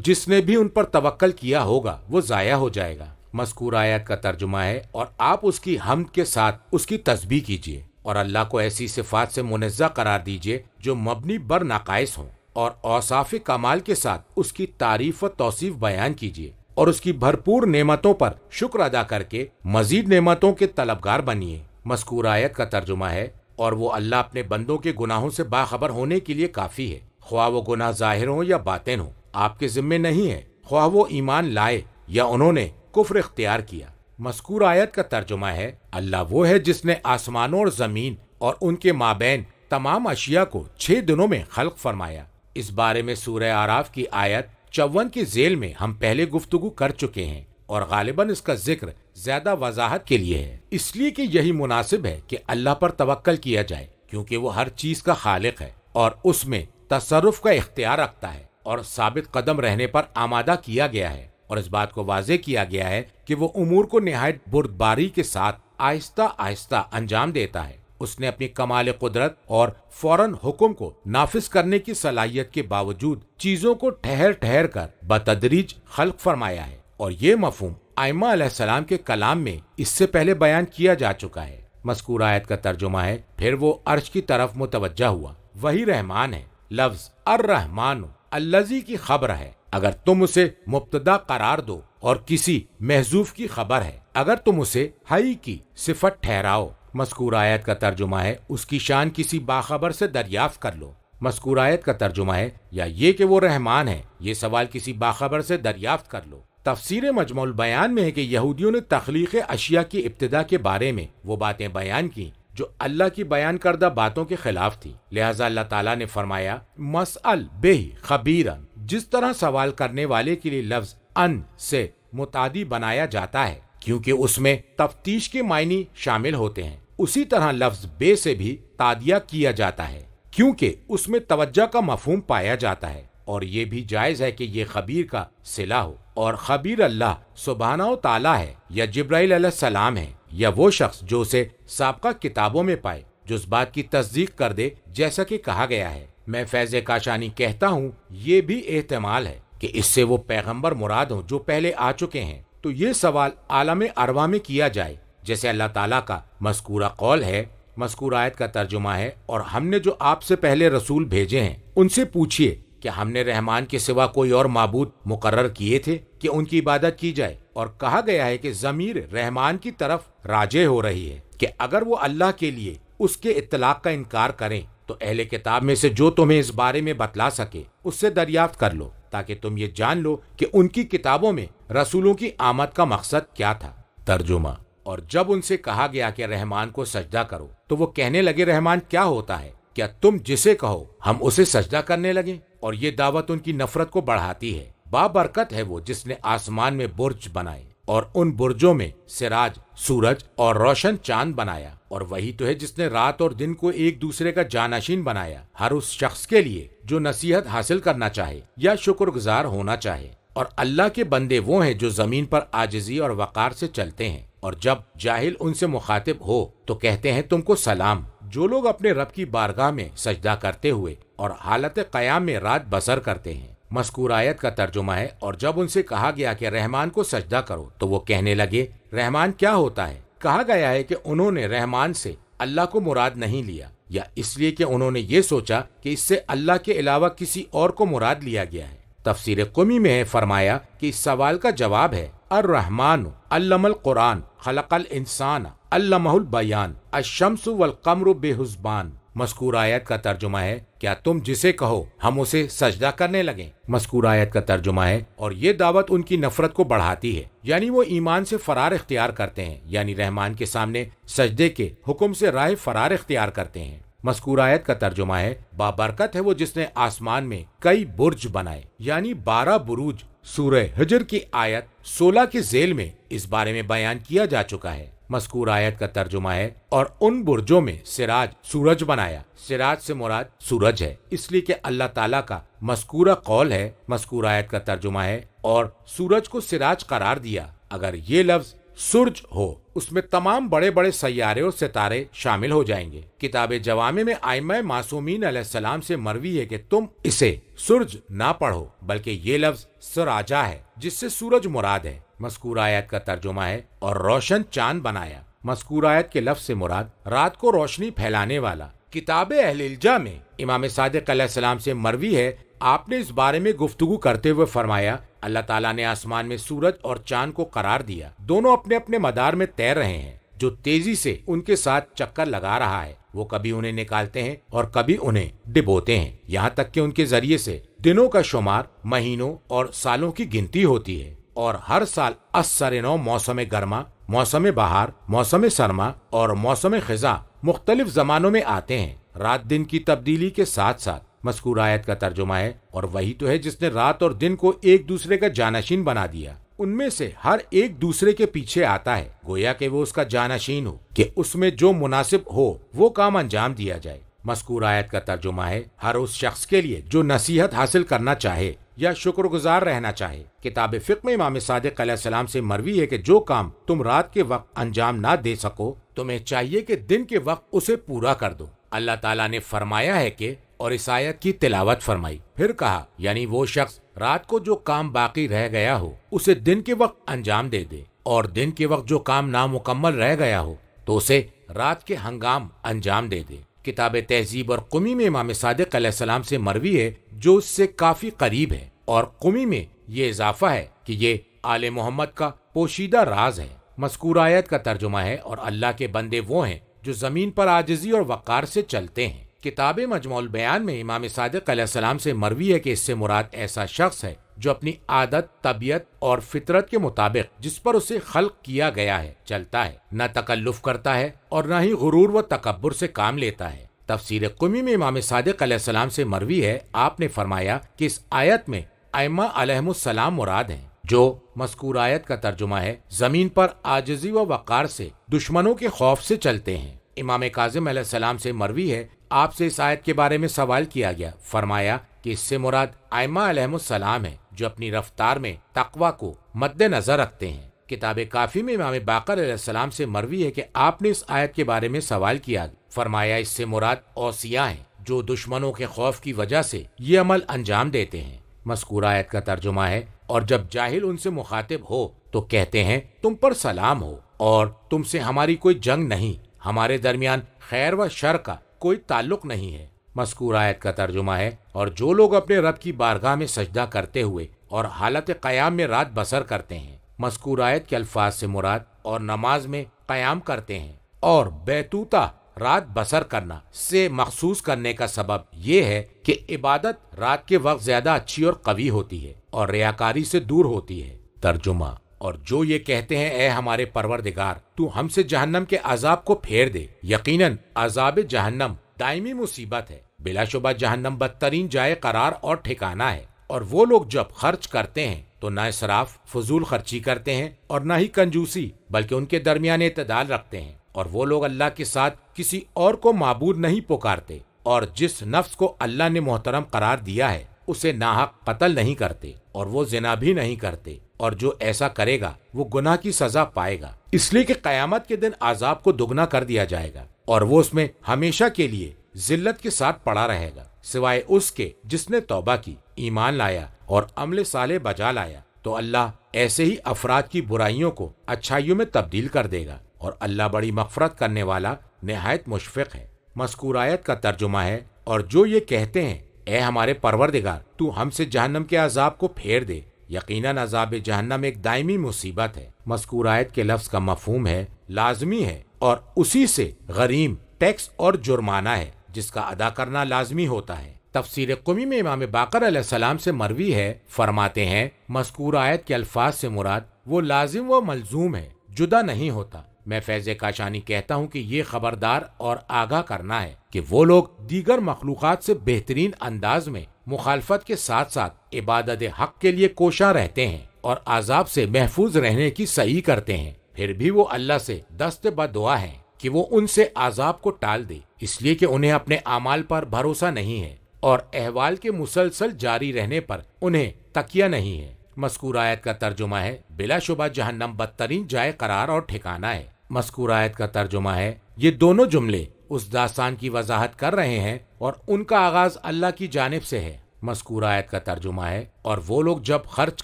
جس نے بھی ان پر توکل کیا ہوگا وہ ضائع ہو جائے گا۔ مذکورہ آیت کا ترجمہ ہے، اور آپ اس کی حمد کے ساتھ اس کی تسبیح کیجیے اور اللہ کو ایسی صفات سے منزہ قرار دیجیے جو مبنی بر نقائص ہوں، اور اوصاف کمال کے ساتھ اس کی تعریف و توصیف بیان کیجیے اور اس کی بھرپور نعمتوں پر شکر ادا کر کے مزید نعمتوں کے طلبگار بنیے۔ مذکورہ آیت کا ترجمہ ہے، اور وہ اللہ اپنے بندوں کے گناہوں سے باخبر ہونے کے لیے کافی ہے، خواہ وہ گناہ ظاہر ہوں یا باطن ہوں، آپ کے ذمے نہیں ہے، خواہ وہ ایمان لائے یا انہوں نے کفر اختیار کیا۔ مذکور آیت کا ترجمہ ہے، اللہ وہ ہے جس نے آسمانوں اور زمین اور ان کے مابین تمام اشیاء کو 6 دنوں میں خلق فرمایا۔ اس بارے میں سورہ اعراف کی آیت 54 کے ذیل میں ہم پہلے گفتگو کر چکے ہیں، اور غالباً اس کا ذکر زیادہ وضاحت کے لیے ہے، اس لیے کہ یہی مناسب ہے کہ اللہ پر توکل کیا جائے، کیونکہ وہ ہر چیز کا خالق ہے اور اس میں تصرف کا اختیار رکھتا ہے، اور ثابت قدم رہنے پر آمادہ کیا گیا ہے، اور اس بات کو واضح کیا گیا ہے کہ وہ امور کو نہایت بردباری کے ساتھ آہستہ آہستہ انجام دیتا ہے۔ اس نے اپنی کمال قدرت اور فوراً حکم کو نافذ کرنے کی صلاحیت کے باوجود چیزوں کو ٹھہر ٹھہر کر بتدریج خلق فرمایا ہے، اور یہ مفہوم ائمہ علیہ السلام کے کلام میں اس سے پہلے بیان کیا جا چکا ہے۔ مذکورہ آیت کا ترجمہ ہے، پھر وہ عرش کی طرف متوجہ ہوا، وہی رحمان ہے۔ لفظ الرحمن الذی کی خبر ہے، اگر تم اسے مبتدا قرار دو، اور کسی محذوف کی خبر ہے اگر تم اسے حی کی صفت ٹھہراؤ۔ مذکورہ آیت کا ترجمہ ہے، اس کی شان کسی باخبر سے دریافت کر لو۔ مذکورہ آیت کا ترجمہ ہے، یا یہ کہ وہ رحمان ہے، یہ سوال کسی باخبر سے دریافت کر لو۔ تفسیر مجموع البیان میں ہے کہ یہودیوں نے تخلیق اشیاء کی ابتدا کے بارے میں وہ باتیں بیان کی جو اللہ کی بیان کردہ باتوں کے خلاف تھی، لہذا اللہ تعالیٰ نے فرمایا مسئل بہ خبیرن، جس طرح سوال کرنے والے کے لیے لفظ ان سے متعدی بنایا جاتا ہے کیونکہ اس میں تفتیش کے معنی شامل ہوتے ہیں، اسی طرح لفظ بے سے بھی تادیہ کیا جاتا ہے کیونکہ اس میں توجہ کا مفہوم پایا جاتا ہے، اور یہ بھی جائز ہے کہ یہ خبیر کا صلہ ہو، اور خبیر اللہ سبحانہ و تعالیٰ ہے یا جبرائیل علیہ السلام ہے یا وہ شخص جو اسے سابقہ کتابوں میں پائے جو اس بات کی تصدیق کر دے جیسا کہ کہا گیا ہے۔ میں فیض کاشانی کہتا ہوں یہ بھی احتمال ہے کہ اس سے وہ پیغمبر مراد ہوں جو پہلے آ چکے ہیں، تو یہ سوال عالم ارواح میں کیا جائے جیسے اللہ تعالیٰ کا مذکورہ قول ہے۔ مذکورہ آیت کا ترجمہ ہے، اور ہم نے جو آپ سے پہلے رسول بھیجے ہیں ان سے پوچھئے کہ ہم نے رحمان کے سوا کوئی اور معبود مقرر کیے تھے کہ ان کی عبادت کی جائے، اور کہا گیا ہے کہ ضمیر رحمان کی طرف راجع ہو رہی ہے کہ اگر وہ اللہ کے لیے اس کے اطلاق کا انکار کریں تو اہل کتاب میں سے جو تمہیں اس بارے میں بتلا سکے اس سے دریافت کر لو، تاکہ تم یہ جان لو کہ ان کی کتابوں میں رسولوں کی آمد کا مقصد کیا تھا۔ ترجمہ، اور جب ان سے کہا گیا کہ رحمان کو سجدہ کرو تو وہ کہنے لگے رحمان کیا ہوتا ہے؟ کیا تم جسے کہو ہم اسے سجدہ کرنے لگیں؟ اور یہ دعوت ان کی نفرت کو بڑھاتی ہے۔ بابرکت ہے وہ جس نے آسمان میں برج بنائے اور ان برجوں میں سراج، سورج اور روشن چاند بنایا، اور وہی تو ہے جس نے رات اور دن کو ایک دوسرے کا جانشین بنایا، ہر اس شخص کے لیے جو نصیحت حاصل کرنا چاہے یا شکر گزار ہونا چاہے۔ اور اللہ کے بندے وہ ہیں جو زمین پر عاجزی اور وقار سے چلتے ہیں، اور جب جاہل ان سے مخاطب ہو تو کہتے ہیں تم کو سلام۔ جو لوگ اپنے رب کی بارگاہ میں سجدہ کرتے ہوئے اور حالت قیام میں رات بسر کرتے ہیں۔ مذکور آیت کا ترجمہ ہے، اور جب ان سے کہا گیا کہ رحمان کو سجدہ کرو تو وہ کہنے لگے رحمان کیا ہوتا ہے؟ کہا گیا ہے کہ انہوں نے رحمان سے اللہ کو مراد نہیں لیا، یا اس لیے کہ انہوں نے یہ سوچا کہ اس سے اللہ کے علاوہ کسی اور کو مراد لیا گیا ہے۔ تفسیر قمی میں ہے فرمایا کہ اس سوال کا جواب ہے الرحمن علم القرآن خلق الانسان علمہ البیان الشمس والقمر بحسبان۔ مذکور آیت کا ترجمہ ہے، کیا تم جسے کہو ہم اسے سجدہ کرنے لگیں؟ مذکور آیت کا ترجمہ ہے، اور یہ دعوت ان کی نفرت کو بڑھاتی ہے، یعنی وہ ایمان سے فرار اختیار کرتے ہیں، یعنی رحمان کے سامنے سجدے کے حکم سے راہ فرار اختیار کرتے ہیں۔ مذکور آیت کا ترجمہ ہے بابرکت ہے وہ جس نے آسمان میں کئی برج بنائے، یعنی 12 بروج سورہ حجر کی آیت 16 کے ذیل میں اس بارے میں بیان کیا جا چکا ہے۔ مذکور آیت کا ترجمہ ہے اور ان برجوں میں سراج سورج بنایا۔ سراج سے مراد سورج ہے، اس لیے کہ اللہ تعالیٰ کا مذکورہ قول ہے۔ مذکور آیت کا ترجمہ ہے اور سورج کو سراج قرار دیا۔ اگر یہ لفظ سرج ہو اس میں تمام بڑے بڑے سیارے اور ستارے شامل ہو جائیں گے۔ کتاب جوامع میں ائمہ معصومین علیہ السلام سے مروی ہے کہ تم اسے سرج نہ پڑھو بلکہ یہ لفظ سراجہ ہے جس سے سورج مراد ہے۔ مذکور آیت کا ترجمہ ہے اور روشن چاند بنایا۔ مذکور آیت کے لفظ سے مراد رات کو روشنی پھیلانے والا۔ کتاب اہل الجا میں امام صادق علیہ السلام سے مروی ہے، آپ نے اس بارے میں گفتگو کرتے ہوئے فرمایا اللہ تعالیٰ نے آسمان میں سورج اور چاند کو قرار دیا، دونوں اپنے اپنے مدار میں تیر رہے ہیں، جو تیزی سے ان کے ساتھ چکر لگا رہا ہے، وہ کبھی انہیں نکالتے ہیں اور کبھی انہیں ڈبوتے ہیں، یہاں تک کہ ان کے ذریعے سے دنوں کا شمار، مہینوں اور سالوں کی گنتی ہوتی ہے، اور ہر سال اثر نو موسم گرما، موسم بہار، موسم سرما اور موسم خزاں مختلف زمانوں میں آتے ہیں، رات دن کی تبدیلی کے ساتھ ساتھ۔ مذکور آیت کا ترجمہ ہے اور وہی تو ہے جس نے رات اور دن کو ایک دوسرے کا جانشین بنا دیا، ان میں سے ہر ایک دوسرے کے پیچھے آتا ہے گویا کہ وہ اس کا جانشین ہو، کہ اس میں جو مناسب ہو وہ کام انجام دیا جائے۔ مذکور آیت کا ترجمہ ہے ہر اس شخص کے لیے جو نصیحت حاصل کرنا چاہے یا شکر گزار رہنا چاہے۔ کتاب فقہ میں امام صادق علیہ السلام سے مروی ہے کہ جو کام تم رات کے وقت انجام نہ دے سکو تمہیں چاہیے کہ دن کے وقت اسے پورا کر دو۔ اللہ تعالیٰ نے فرمایا ہے کہ اور اس آیت کی تلاوت فرمائی، پھر کہا یعنی وہ شخص رات کو جو کام باقی رہ گیا ہو اسے دن کے وقت انجام دے دے، اور دن کے وقت جو کام نامکمل رہ گیا ہو تو اسے رات کے ہنگام انجام دے دے۔ کتاب تہذیب اور قمی میں امام صادق علیہ السلام سے مروی ہے جو اس سے کافی قریب ہے، اور قمی میں یہ اضافہ ہے کہ یہ آل محمد کا پوشیدہ راز ہے۔ مذکور آیت کا ترجمہ ہے اور اللہ کے بندے وہ ہیں جو زمین پر عاجزی اور وقار سے چلتے ہیں۔ کتاب مجموع البیان میں امام صادق علیہ السلام سے مروی ہے کہ اس سے مراد ایسا شخص ہے جو اپنی عادت، طبیعت اور فطرت کے مطابق جس پر اسے خلق کیا گیا ہے چلتا ہے، نہ تکلف کرتا ہے اور نہ ہی غرور و تکبر سے کام لیتا ہے۔ تفسیر قمی میں امام صادق علیہ السلام سے مروی ہے، آپ نے فرمایا کہ اس آیت میں ائمہ علیہم السلام مراد ہیں، جو مذکور آیت کا ترجمہ ہے زمین پر عاجزی و وقار سے دشمنوں کے خوف سے چلتے ہیں۔ امام کاظم علیہ السلام سے مروی ہے، آپ سے اس آیت کے بارے میں سوال کیا گیا، فرمایا کہ اس سے مراد ائمہ علیہم السلام ہے جو اپنی رفتار میں تقوی کو مد نظر رکھتے ہیں۔ کتاب کافی میں امام باقر علیہ السلام سے مروی ہے کہ آپ نے اس آیت کے بارے میں سوال کیا، فرمایا اس سے مراد اوصیاء ہیں جو دشمنوں کے خوف کی وجہ سے یہ عمل انجام دیتے ہیں۔ مذکور آیت کا ترجمہ ہے اور جب جاہل ان سے مخاطب ہو تو کہتے ہیں تم پر سلام ہو اور تم سے ہماری کوئی جنگ نہیں، ہمارے درمیان خیر و شر کا کوئی تعلق نہیں ہے۔ مذکور آیت کا ترجمہ ہے اور جو لوگ اپنے رب کی بارگاہ میں سجدہ کرتے ہوئے اور حالت قیام میں رات بسر کرتے ہیں۔ مذکور آیت کے الفاظ سے مراد اور نماز میں قیام کرتے ہیں، اور بیتوتہ رات بسر کرنا سے مخصوص کرنے کا سبب یہ ہے کہ عبادت رات کے وقت زیادہ اچھی اور قوی ہوتی ہے اور ریاکاری سے دور ہوتی ہے۔ ترجمہ، اور جو یہ کہتے ہیں اے ہمارے پروردگار تو ہم سے جہنم کے عذاب کو پھیر دے، یقیناً عذاب جہنم دائمی مصیبت ہے، بلا شبہ جہنم بدترین جائے قرار اور ٹھکانہ ہے۔ اور وہ لوگ جب خرچ کرتے ہیں تو نہ اسراف فضول خرچی کرتے ہیں اور نہ ہی کنجوسی، بلکہ ان کے درمیان اعتدال رکھتے ہیں، اور وہ لوگ اللہ کے ساتھ کسی اور کو معبود نہیں پکارتے، اور جس نفس کو اللہ نے محترم قرار دیا ہے اسے ناحق قتل نہیں کرتے، اور وہ زنا بھی نہیں کرتے، اور جو ایسا کرے گا وہ گناہ کی سزا پائے گا، اس لیے کہ قیامت کے دن عذاب کو دگنا کر دیا جائے گا اور وہ اس میں ہمیشہ کے لیے ذلت کے ساتھ پڑا رہے گا، سوائے اس کے جس نے توبہ کی، ایمان لایا اور عمل صالح بجا لایا، تو اللہ ایسے ہی افراد کی برائیوں کو اچھائیوں میں تبدیل کر دے گا، اور اللہ بڑی مغفرت کرنے والا نہایت مشفق ہے۔ مذکور آیت کا ترجمہ ہے اور جو یہ کہتے ہیں اے ہمارے پروردگار تو ہم سے جہنم کے عذاب کو پھیر دے، یقیناً عذاب جہنم ایک دائمی مصیبت ہے۔ مذکور آیت کے لفظ کا مفہوم ہے لازمی ہے، اور اسی سے غریم، ٹیکس اور جرمانہ ہے جس کا ادا کرنا لازمی ہوتا ہے۔ تفسیر قمی میں امام باقر علیہ السلام سے مروی ہے، فرماتے ہیں مذکور آیت کے الفاظ سے مراد وہ لازم و ملزوم ہے، جدا نہیں ہوتا، میں فیض کاشانی کہتا ہوں کہ یہ خبردار اور آگاہ کرنا ہے کہ وہ لوگ دیگر مخلوقات سے بہترین انداز میں مخالفت کے ساتھ ساتھ عبادت حق کے لیے کوشاں رہتے ہیں اور عذاب سے محفوظ رہنے کی سعی کرتے ہیں، پھر بھی وہ اللہ سے دست بدعا ہیں کہ وہ ان سے عذاب کو ٹال دے، اس لیے کہ انہیں اپنے اعمال پر بھروسہ نہیں ہے اور احوال کے مسلسل جاری رہنے پر انہیں تکیہ نہیں ہے۔ مذکور آیت کا ترجمہ ہے بلا شبہ جہنم بدترین جائے قرار اور ٹھکانہ ہے۔ مذکور آیت کا ترجمہ ہے یہ دونوں جملے اس داستان کی وضاحت کر رہے ہیں اور ان کا آغاز اللہ کی جانب سے ہے۔ مذکور آیت کا ترجمہ ہے اور وہ لوگ جب خرچ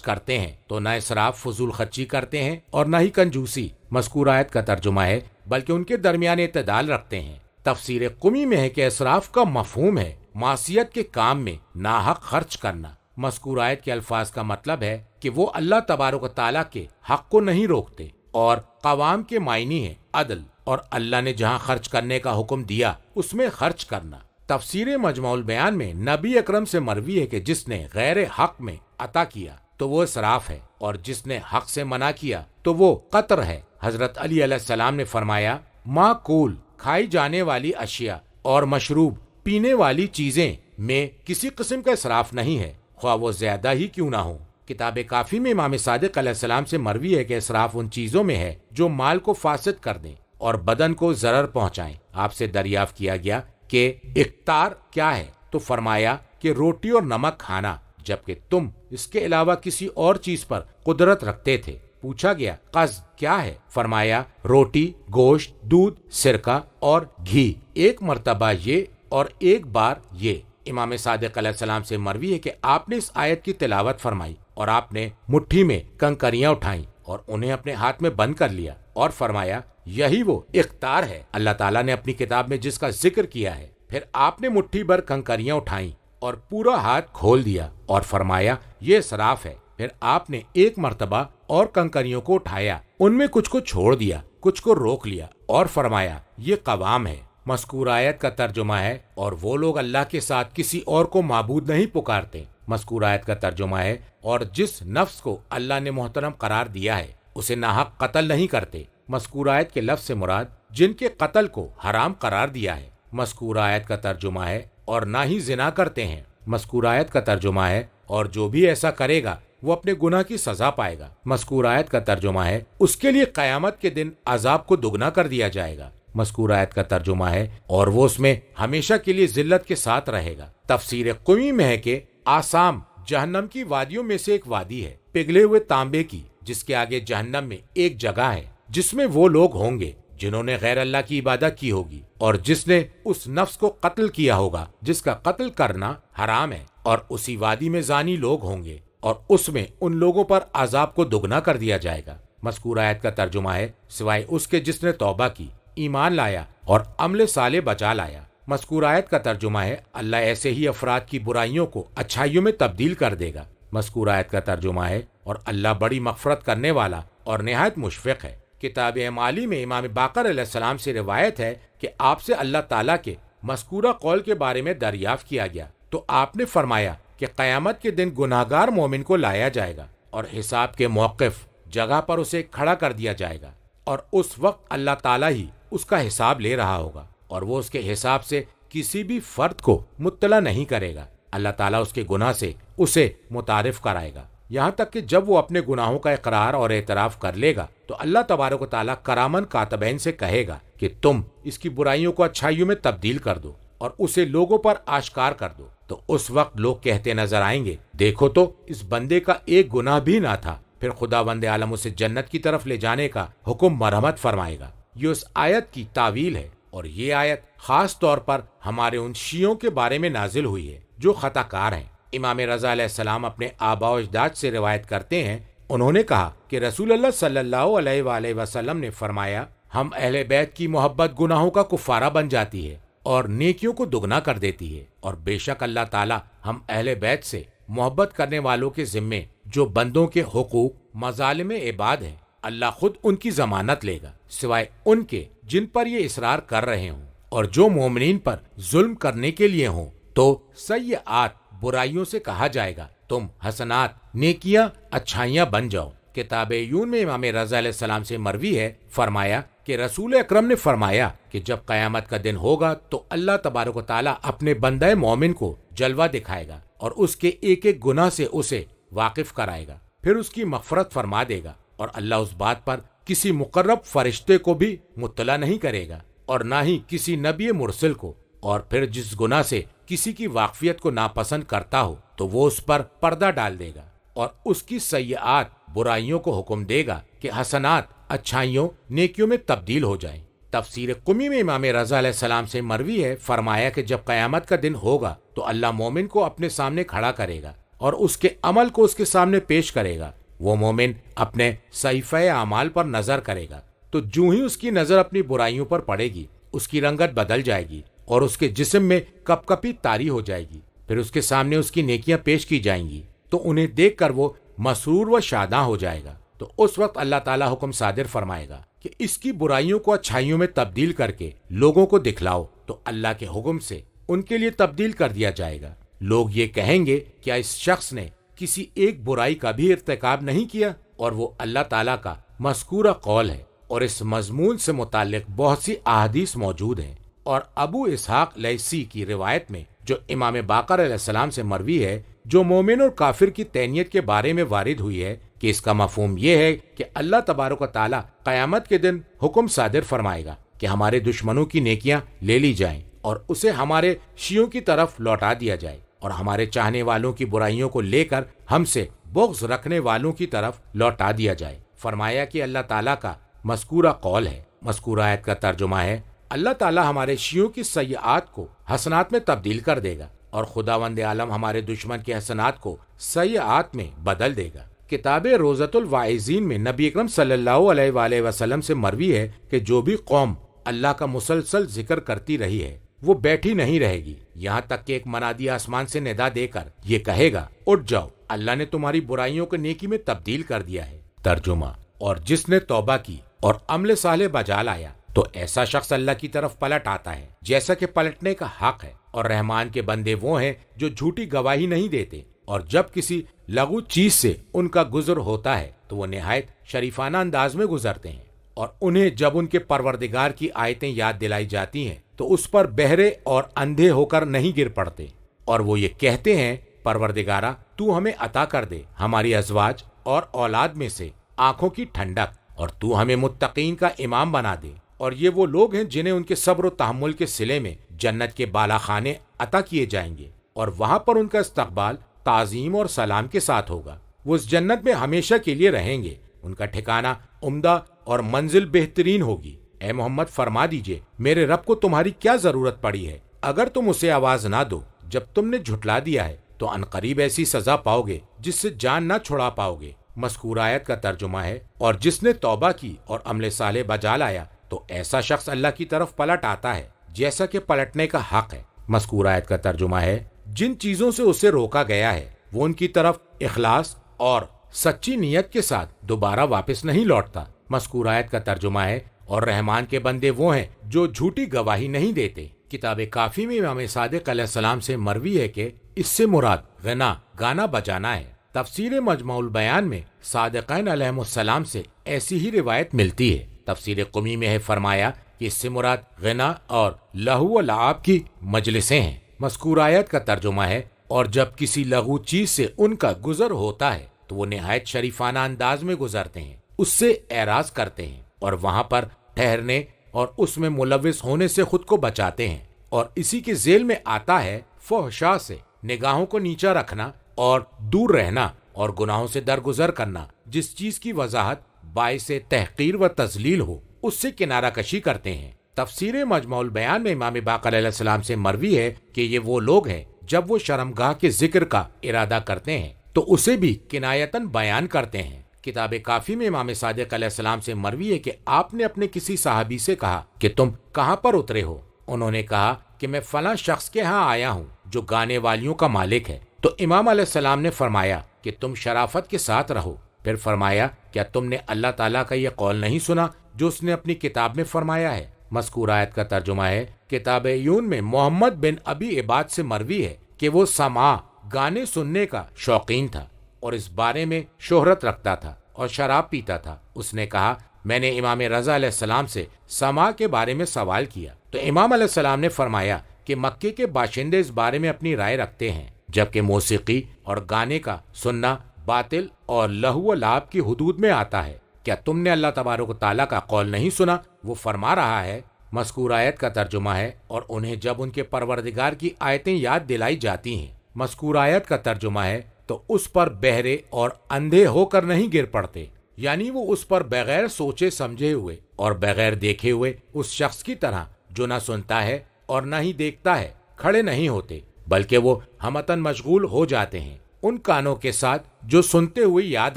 کرتے ہیں تو نہ اسراف فضول خرچی کرتے ہیں اور نہ ہی کنجوسی۔ مذکور آیت کا ترجمہ ہے بلکہ ان کے درمیان اعتدال رکھتے ہیں۔ تفسیر قمی میں ہے کہ اسراف کا مفہوم ہے معصیت کے کام میں ناحق خرچ کرنا۔ مذکور آیت کے الفاظ کا مطلب ہے کہ وہ اللہ تبارک و تعالیٰ کے حق کو نہیں روکتے، اور قوام کے معنی ہے عدل، اور اللہ نے جہاں خرچ کرنے کا حکم دیا اس میں خرچ کرنا۔ تفسیر مجموع البیان میں نبی اکرم سے مروی ہے کہ جس نے غیر حق میں عطا کیا تو وہ اسراف ہے، اور جس نے حق سے منع کیا تو وہ قطر ہے۔ حضرت علی علیہ السلام نے فرمایا معقول کھائی جانے والی اشیاء اور مشروب پینے والی چیزیں میں کسی قسم کا اسراف نہیں ہے، خواہ وہ زیادہ ہی کیوں نہ ہو۔ کتاب کافی میں امام صادق علیہ السلام سے مروی ہے کہ اسراف ان چیزوں میں ہے جو مال کو فاسد کر دیں اور بدن کو ضرر پہنچائیں۔ آپ سے دریافت کیا گیا کہ اقتار کیا ہے تو فرمایا کہ روٹی اور نمک کھانا، جبکہ تم اس کے علاوہ کسی اور چیز پر قدرت رکھتے تھے۔ پوچھا گیا قز کیا ہے؟ فرمایا روٹی، گوشت، دودھ، سرکہ اور گھی، ایک مرتبہ یہ اور ایک بار یہ۔ امام صادق علیہ السلام سے مروی ہے کہ آپ نے اس آیت کی تلاوت فرمائی اور آپ نے مٹھی میں کنکریاں اٹھائیں اور انہیں اپنے ہاتھ میں بند کر لیا اور فرمایا یہی وہ اقتار ہے اللہ تعالیٰ نے اپنی کتاب میں جس کا ذکر کیا ہے۔ پھر آپ نے مٹھی بھر کنکریاں اٹھائیں اور پورا ہاتھ کھول دیا اور فرمایا یہ اسراف ہے۔ پھر آپ نے ایک مرتبہ اور کنکریوں کو اٹھایا، ان میں کچھ کو چھوڑ دیا، کچھ کو روک لیا اور فرمایا یہ قوام ہے۔ مذکور آیت کا ترجمہ ہے اور وہ لوگ اللہ کے ساتھ کسی اور کو معبود نہیں پکارتے۔ مذکور آیت کا ترجمہ ہے اور جس نفس کو اللہ نے محترم قرار دیا ہے اسے ناحق قتل نہیں کرتے۔ مذکور آیت کے لفظ سے مراد جن کے قتل کو حرام قرار دیا ہے۔ مذکور آیت کا ترجمہ ہے اور نہ ہی زنا کرتے ہیں۔ مذکور آیت کا ترجمہ ہے اور جو بھی ایسا کرے گا وہ اپنے گناہ کی سزا پائے گا۔ مذکور آیت کا ترجمہ ہے اس کے لیے قیامت کے دن عذاب کو دگنا کر دیا جائے گا۔ مذکور آیت کا ترجمہ ہے اور وہ اس میں ہمیشہ کے لیے ذلت کے ساتھ رہے گا۔ تفسیر قمی میں ہے کہ آسام جہنم کی وادیوں میں سے ایک وادی ہے پگھلے ہوئے تانبے کی، جس کے آگے جہنم میں ایک جگہ ہے جس میں وہ لوگ ہوں گے جنہوں نے غیر اللہ کی عبادت کی ہوگی اور جس نے اس نفس کو قتل کیا ہوگا جس کا قتل کرنا حرام ہے، اور اسی وادی میں زانی لوگ ہوں گے اور اس میں ان لوگوں پر عذاب کو دگنا کر دیا جائے گا۔ مذکور آیت کا ترجمہ ہے سوائے اس کے جس نے توبہ کی، ایمان لایا اور عمل صالح بچا لایا۔ مذکور آیت کا ترجمہ ہے اللہ ایسے ہی افراد کی برائیوں کو اچھائیوں میں تبدیل کر دے گا۔ مذکور آیت کا ترجمہ ہے اور اللہ بڑی مغفرت کرنے والا اور نہایت مشفق ہے۔ کتاب اعمالی میں امام باقر علیہ السلام سے روایت ہے کہ آپ سے اللہ تعالیٰ کے مذکورہ قول کے بارے میں دریافت کیا گیا تو آپ نے فرمایا کہ قیامت کے دن گناہگار مومن کو لایا جائے گا اور حساب کے موقف جگہ پر اسے کھڑا کر دیا جائے گا، اور اس وقت اللہ تعالیٰ ہی اس کا حساب لے رہا ہوگا اور وہ اس کے حساب سے کسی بھی فرد کو مطلع نہیں کرے گا۔ اللہ تعالیٰ اس کے گناہ سے اسے متعارف کرائے گا، یہاں تک کہ جب وہ اپنے گناہوں کا اقرار اور اعتراف کر لے گا تو اللہ تبارک و تعالیٰ کرامن کاتبین سے کہے گا کہ تم اس کی برائیوں کو اچھائیوں میں تبدیل کر دو اور اسے لوگوں پر آشکار کر دو۔ تو اس وقت لوگ کہتے نظر آئیں گے دیکھو تو اس بندے کا ایک گناہ بھی نہ تھا، پھر خداوند عالم اسے جنت کی طرف لے جانے کا حکم مرحمت فرمائے گا۔ یہ اس آیت کی تعویل ہے، اور یہ آیت خاص طور پر ہمارے ان شیعوں کے بارے میں نازل ہوئی ہے جو خطا کار ہیں۔ امام رضا علیہ السلام اپنے آباء و اجداد سے روایت کرتے ہیں، انہوں نے کہا کہ رسول اللہ صلی اللہ علیہ وآلہ وسلم نے فرمایا ہم اہل بیت کی محبت گناہوں کا کفارہ بن جاتی ہے اور نیکیوں کو دگنا کر دیتی ہے، اور بے شک اللہ تعالی ہم اہل بیت سے محبت کرنے والوں کے ذمے جو بندوں کے حقوق مظالم عباد ہیں اللہ خود ان کی ضمانت لے گا، سوائے ان کے جن پر یہ اصرار کر رہے ہوں، اور جو مومنین پر ظلم کرنے کے لیے ہوں تو سیئات برائیوں سے کہا جائے گا تم حسنات نیکیاں اچھائیاں بن جاؤ، کتاب یون میں امام رضا علیہ السلام سے مروی ہے، فرمایا کہ رسول اکرم نے فرمایا کہ جب قیامت کا دن ہوگا تو اللہ تبارک و تعالیٰ اپنے بندہ مومن کو جلوہ دکھائے گا اور اس کے ایک ایک گناہ سے اسے واقف کرائے گا، پھر اس کی مغفرت فرما دے گا، اور اللہ اس بات پر کسی مقرب فرشتے کو بھی مطلع نہیں کرے گا اور نہ ہی کسی نبی مرسل کو، اور پھر جس گناہ سے کسی کی واقفیت کو ناپسند کرتا ہو تو وہ اس پر پردہ ڈال دے گا اور اس کی سیئات برائیوں کو حکم دے گا کہ حسنات اچھائیوں نیکیوں میں تبدیل ہو جائیں۔ تفسیر قمی میں امام رضا علیہ السلام سے مروی ہے، فرمایا کہ جب قیامت کا دن ہوگا تو اللہ مومن کو اپنے سامنے کھڑا کرے گا اور اس کے عمل کو اس کے سامنے پیش کرے گا۔ وہ مومن اپنے صحیفہ اعمال پر نظر کرے گا تو جو ہی اس کی نظر اپنی برائیوں پر پڑے گی اس کی رنگت بدل جائے گی اور اس کے جسم میں کپ کپی طاری ہو جائے گی، پھر اس کے سامنے اس کی نیکیاں پیش کی جائیں گی تو انہیں دیکھ کر وہ مسرور و شاداں ہو جائے گا۔ تو اس وقت اللہ تعالیٰ حکم صادر فرمائے گا کہ اس کی برائیوں کو اچھائیوں میں تبدیل کر کے لوگوں کو دکھلاؤ، تو اللہ کے حکم سے ان کے لیے تبدیل کر دیا جائے گا۔ لوگ یہ کہیں گے کیا اس شخص نے کسی ایک برائی کا بھی ارتکاب نہیں کیا؟ اور وہ اللہ تعالیٰ کا مذکورہ قول ہے، اور اس مضمون سے متعلق بہت سی احادیث موجود ہیں۔ اور ابو اسحاق لیثی کی روایت میں جو امام باقر علیہ السلام سے مروی ہے، جو مومن اور کافر کی تینیت کے بارے میں وارد ہوئی ہے، کہ اس کا مفہوم یہ ہے کہ اللہ تبارک و تعالیٰ قیامت کے دن حکم صادر فرمائے گا کہ ہمارے دشمنوں کی نیکیاں لے لی جائیں اور اسے ہمارے شیعوں کی طرف لوٹا دیا جائے، اور ہمارے چاہنے والوں کی برائیوں کو لے کر ہم سے بغض رکھنے والوں کی طرف لوٹا دیا جائے۔ فرمایا کہ اللہ تعالیٰ کا مذکورہ قول ہے۔ مذکورہ آیت کا ترجمہ ہے اللہ تعالیٰ ہمارے شیعوں کی سیئات کو حسنات میں تبدیل کر دے گا اور خداوند عالم ہمارے دشمن کے حسنات کو سیئات میں بدل دے گا۔ کتاب روضۃ الواعظین میں نبی اکرم صلی اللہ علیہ وآلہ وسلم سے مروی ہے کہ جو بھی قوم اللہ کا مسلسل ذکر کرتی رہی ہے وہ بیٹھی نہیں رہے گی، یہاں تک کہ ایک منادی آسمان سے ندا دے کر یہ کہے گا اٹھ جاؤ، اللہ نے تمہاری برائیوں کو نیکی میں تبدیل کر دیا ہے۔ ترجمہ: اور جس نے توبہ کی اور عمل صالح بجا لایا تو ایسا شخص اللہ کی طرف پلٹ آتا ہے جیسا کہ پلٹنے کا حق ہے، اور رحمان کے بندے وہ ہیں جو جھوٹی گواہی نہیں دیتے، اور جب کسی لغو چیز سے ان کا گزر ہوتا ہے تو وہ نہایت شریفانہ انداز میں گزرتے ہیں، اور انہیں جب ان کے پروردگار کی آیتیں یاد دلائی جاتی ہیں تو اس پر بہرے اور اندھے ہو کر نہیں گر پڑتے، اور وہ یہ کہتے ہیں پروردگارا تو ہمیں عطا کر دے ہماری ازواج اور اولاد میں سے آنکھوں کی ٹھنڈک، اور تو ہمیں متقین کا امام بنا دے۔ اور یہ وہ لوگ ہیں جنہیں ان کے صبر و تحمل کے صلے میں جنت کے بالا خانے عطا کیے جائیں گے، اور وہاں پر ان کا استقبال تعظیم اور سلام کے ساتھ ہوگا۔ وہ اس جنت میں ہمیشہ کے لیے رہیں گے، ان کا ٹھکانہ عمدہ اور منزل بہترین ہوگی۔ اے محمد فرما دیجئے میرے رب کو تمہاری کیا ضرورت پڑی ہے؟ اگر تم اسے آواز نہ دو جب تم نے جھٹلا دیا ہے تو عنقریب ایسی سزا پاؤ گے جس سے جان نہ چھڑا پاؤ گے۔ مذکور آیت کا ترجمہ ہے اور جس نے توبہ کی اور عمل صالح بجا لایا تو ایسا شخص اللہ کی طرف پلٹ آتا ہے جیسا کہ پلٹنے کا حق ہے۔ مذکور آیت کا ترجمہ ہے جن چیزوں سے اسے روکا گیا ہے وہ ان کی طرف اخلاص اور سچی نیت کے ساتھ دوبارہ واپس نہیں لوٹتا۔ مذکور آیت کا ترجمہ ہے اور رحمان کے بندے وہ ہیں جو جھوٹی گواہی نہیں دیتے۔ کتاب کافی میں امام صادق علیہ السلام سے مروی ہے کہ اس سے مراد غنا گانا بجانا ہے۔ تفسیر مجمع البیان میں صادقین علیہ السلام سے ایسی ہی روایت ملتی ہے۔ تفسیر قمی میں ہے فرمایا کہ اس سے مراد غنا اور لہو و لعاب کی مجلسیں ہیں۔ مذکور آیت کا ترجمہ ہے اور جب کسی لغو چیز سے ان کا گزر ہوتا ہے تو وہ نہایت شریفانہ انداز میں گزرتے ہیں، اس سے اعراض کرتے ہیں اور وہاں پر ٹھہرنے اور اس میں ملوث ہونے سے خود کو بچاتے ہیں، اور اسی کے ذیل میں آتا ہے فحشاء سے نگاہوں کو نیچا رکھنا اور دور رہنا اور گناہوں سے درگزر کرنا، جس چیز کی وضاحت باعث تحقیر و تذلیل ہو اس سے کنارہ کشی کرتے ہیں۔ تفسیر مجمع البیان میں امام باقر علیہ السلام سے مروی ہے کہ یہ وہ لوگ ہیں جب وہ شرمگاہ کے ذکر کا ارادہ کرتے ہیں تو اسے بھی کنایتاً بیان کرتے ہیں۔ کتاب کافی میں امام صادق علیہ السلام سے مروی ہے کہ آپ نے اپنے کسی صحابی سے کہا کہ تم کہاں پر اترے ہو؟ انہوں نے کہا کہ میں فلاں شخص کے ہاں آیا ہوں جو گانے والیوں کا مالک ہے۔ تو امام علیہ السلام نے فرمایا کہ تم شرافت کے ساتھ رہو۔ پھر فرمایا کیا تم نے اللہ تعالیٰ کا یہ قول نہیں سنا جو اس نے اپنی کتاب میں فرمایا ہے؟ مذکور آیت کا ترجمہ ہے کتاب یون میں محمد بن ابی عباد سے مروی ہے کہ وہ سماع گانے سننے کا شوقین تھا اور اس بارے میں شہرت رکھتا تھا۔ اور شراب پیتا تھا۔ اس نے کہا میں نے امام رضا علیہ السلام سے سما کے بارے میں سوال کیا تو امام علیہ السلام نے فرمایا کہ مکے کے باشندے اس بارے میں اپنی رائے رکھتے ہیں، جبکہ موسیقی اور گانے کا سننا باطل اور لہو و لعب کی حدود میں آتا ہے۔ کیا تم نے اللہ تبارک و تعالیٰ کا قول نہیں سنا؟ وہ فرما رہا ہے، مذکور آیت کا ترجمہ ہے، اور انہیں جب ان کے پروردگار کی آیتیں یاد دلائی جاتی ہیں، مذکور آیت کا ترجمہ ہے، تو اس پر بہرے اور اندھے ہو کر نہیں گر پڑتے، یعنی وہ اس پر بغیر سوچے سمجھے ہوئے اور بغیر دیکھے ہوئے اس شخص کی طرح جو نہ سنتا ہے اور نہ ہی دیکھتا ہے کھڑے نہیں ہوتے، بلکہ وہ ہمتاً مشغول ہو جاتے ہیں ان کانوں کے ساتھ جو سنتے ہوئے یاد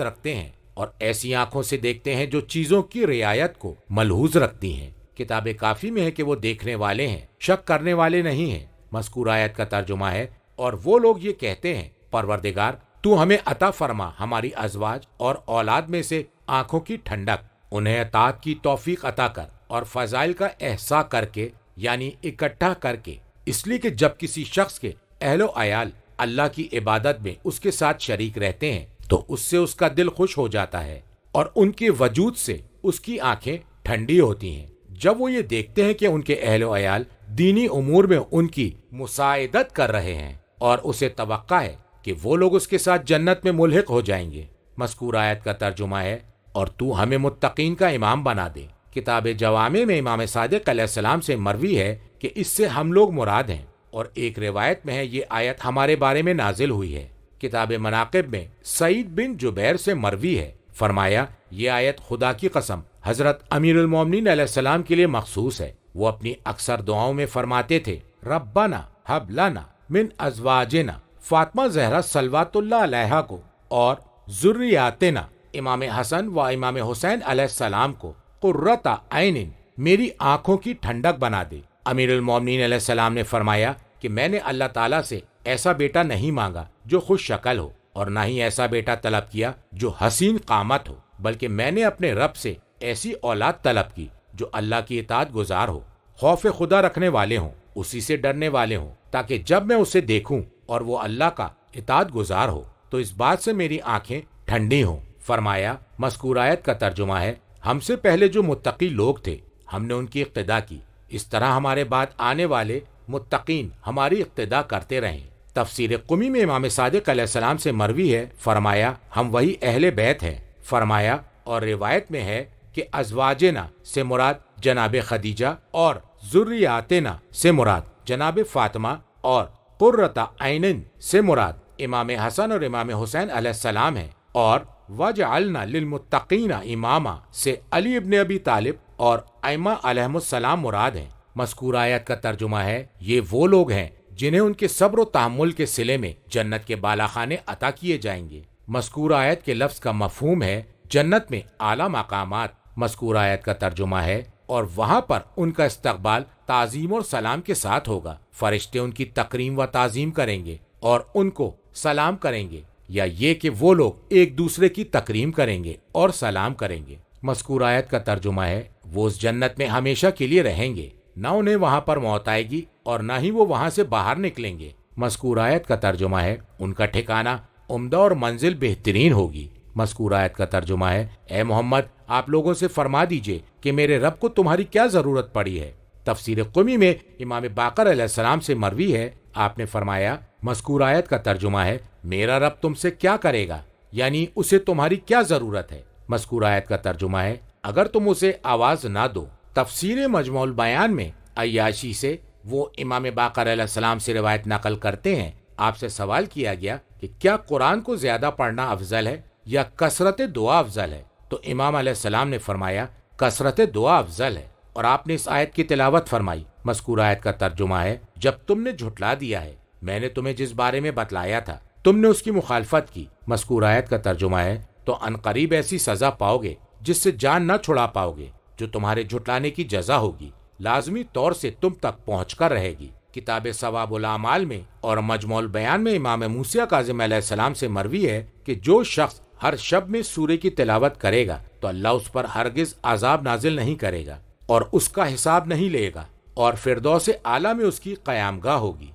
رکھتے ہیں، اور ایسی آنکھوں سے دیکھتے ہیں جو چیزوں کی رعایت کو ملحوظ رکھتی ہیں۔ کتاب کافی میں ہے کہ وہ دیکھنے والے ہیں، شک کرنے والے نہیں ہیں۔ مذکور آیت کا ترجمہ ہے، اور وہ لوگ یہ کہتے ہیں پروردگار تو ہمیں عطا فرما ہماری ازواج اور اولاد میں سے آنکھوں کی ٹھنڈک، انہیں اطاعت کی توفیق عطا کر اور فضائل کا احصاء کر کے، یعنی اکٹھا کر کے، اس لیے کہ جب کسی شخص کے اہل و عیال اللہ کی عبادت میں اس کے ساتھ شریک رہتے ہیں تو اس سے اس کا دل خوش ہو جاتا ہے اور ان کے وجود سے اس کی آنکھیں ٹھنڈی ہوتی ہیں۔ جب وہ یہ دیکھتے ہیں کہ ان کے اہل و عیال دینی امور میں ان کی مساعدت کر رہے ہیں اور اسے توقع ہے کہ وہ لوگ اس کے ساتھ جنت میں ملحق ہو جائیں گے۔ مذکور آیت کا ترجمہ ہے، اور تو ہمیں متقین کا امام بنا دے۔ کتاب جوامع میں امام صادق علیہ السلام سے مروی ہے کہ اس سے ہم لوگ مراد ہیں، اور ایک روایت میں ہے یہ آیت ہمارے بارے میں نازل ہوئی ہے۔ کتاب مناقب میں سعید بن جبیر سے مروی ہے، فرمایا یہ آیت خدا کی قسم حضرت امیر المومنین علیہ السلام کے لیے مخصوص ہے۔ وہ اپنی اکثر دعاؤں میں فرماتے تھے ربنا ہب لنا من ازواجنا، فاطمہ زہرا صلوات اللہ علیہا کو، اور ذریاتنا امام حسن و امام حسین علیہ السلام کو، قرۃ عین میری آنکھوں کی ٹھنڈک بنا دے۔ امیر المومنین علیہ السلام نے فرمایا کہ میں نے اللہ تعالیٰ سے ایسا بیٹا نہیں مانگا جو خوش شکل ہو، اور نہ ہی ایسا بیٹا طلب کیا جو حسین قامت ہو، بلکہ میں نے اپنے رب سے ایسی اولاد طلب کی جو اللہ کی اطاعت گزار ہو، خوف خدا رکھنے والے ہوں، اسی سے ڈرنے والے ہوں، تاکہ جب میں اسے دیکھوں اور وہ اللہ کا اطاعت گزار ہو تو اس بات سے میری آنکھیں ٹھنڈی ہوں۔ فرمایا مذکور آیت کا ترجمہ ہے، ہم سے پہلے جو متقی لوگ تھے ہم نے ان کی اقتدا کی، اس طرح ہمارے بعد آنے والے متقین ہماری اقتدا کرتے رہیں۔ تفسیر قمی میں امام صادق علیہ السلام سے مروی ہے، فرمایا ہم وہی اہل بیت ہیں۔ فرمایا اور روایت میں ہے کہ ازواجنا سے مراد جناب خدیجہ اور ذریاتنا سے مراد جناب فاطمہ اور قرۃ عین سے مراد امام حسن اور امام حسین علیہ السلام ہیں، اور وجعلنا للمتقین اماما سے علی ابن ابی طالب اور ائمہ علیہم السلام مراد ہیں۔ مذکور آیت کا ترجمہ ہے، یہ وہ لوگ ہیں جنہیں ان کے صبر و تحمل کے صلے میں جنت کے بالا خانے عطا کیے جائیں گے۔ مذکور آیت کے لفظ کا مفہوم ہے جنت میں اعلیٰ مقامات۔ مذکور آیت کا ترجمہ ہے، اور وہاں پر ان کا استقبال تعظیم اور سلام کے ساتھ ہوگا، فرشتے ان کی تکریم و تعظیم کریں گے اور ان کو سلام کریں گے، یا یہ کہ وہ لوگ ایک دوسرے کی تکریم کریں گے اور سلام کریں گے۔ مذکور آیت کا ترجمہ ہے، وہ اس جنت میں ہمیشہ کے لیے رہیں گے، نہ انہیں وہاں پر موت آئے گی اور نہ ہی وہ وہاں سے باہر نکلیں گے۔ مذکور آیت کا ترجمہ ہے، ان کا ٹھکانہ عمدہ اور منزل بہترین ہوگی۔ مذکور آیت کا ترجمہ ہے، اے محمد آپ لوگوں سے فرما دیجئے کہ میرے رب کو تمہاری کیا ضرورت پڑی ہے۔ تفسیر قمی میں امام باقر علیہ السلام سے مروی ہے، آپ نے فرمایا مذکور آیت کا ترجمہ ہے، میرا رب تم سے کیا کرے گا، یعنی اسے تمہاری کیا ضرورت ہے۔ مذکور آیت کا ترجمہ ہے، اگر تم اسے آواز نہ دو۔ تفسیر مجموع البیان میں عیاشی سے، وہ امام باقر علیہ السلام سے روایت نقل کرتے ہیں، آپ سے سوال کیا گیا کہ کیا قرآن کو زیادہ پڑھنا افضل ہے یا کثرت دعا افضل ہے؟ تو امام علیہ السلام نے فرمایا کثرت دعا افضل ہے، اور آپ نے اس آیت کی تلاوت فرمائی۔ مذکور آیت کا ترجمہ ہے، جب تم نے جھٹلا دیا ہے میں نے تمہیں جس بارے میں بتلایا تھا تم نے اس کی مخالفت کی۔ مذکور آیت کا ترجمہ ہے، تو عنقریب ایسی سزا پاؤ گے جس سے جان نہ چھڑا پاؤ گے، جو تمہارے جھٹلانے کی جزا ہوگی، لازمی طور سے تم تک پہنچ کر رہے گی۔ کتاب ثواب الاعمال میں اور مجموع البیان میں امام موسیٰ کاظم علیہ السلام سے مروی ہے کہ جو شخص ہر شب میں سورہ کی تلاوت کرے گا تو اللہ اس پر ہرگز عذاب نازل نہیں کرے گا اور اس کا حساب نہیں لے گا، اور فردوس اعلیٰ میں اس کی قیامگاہ ہوگی۔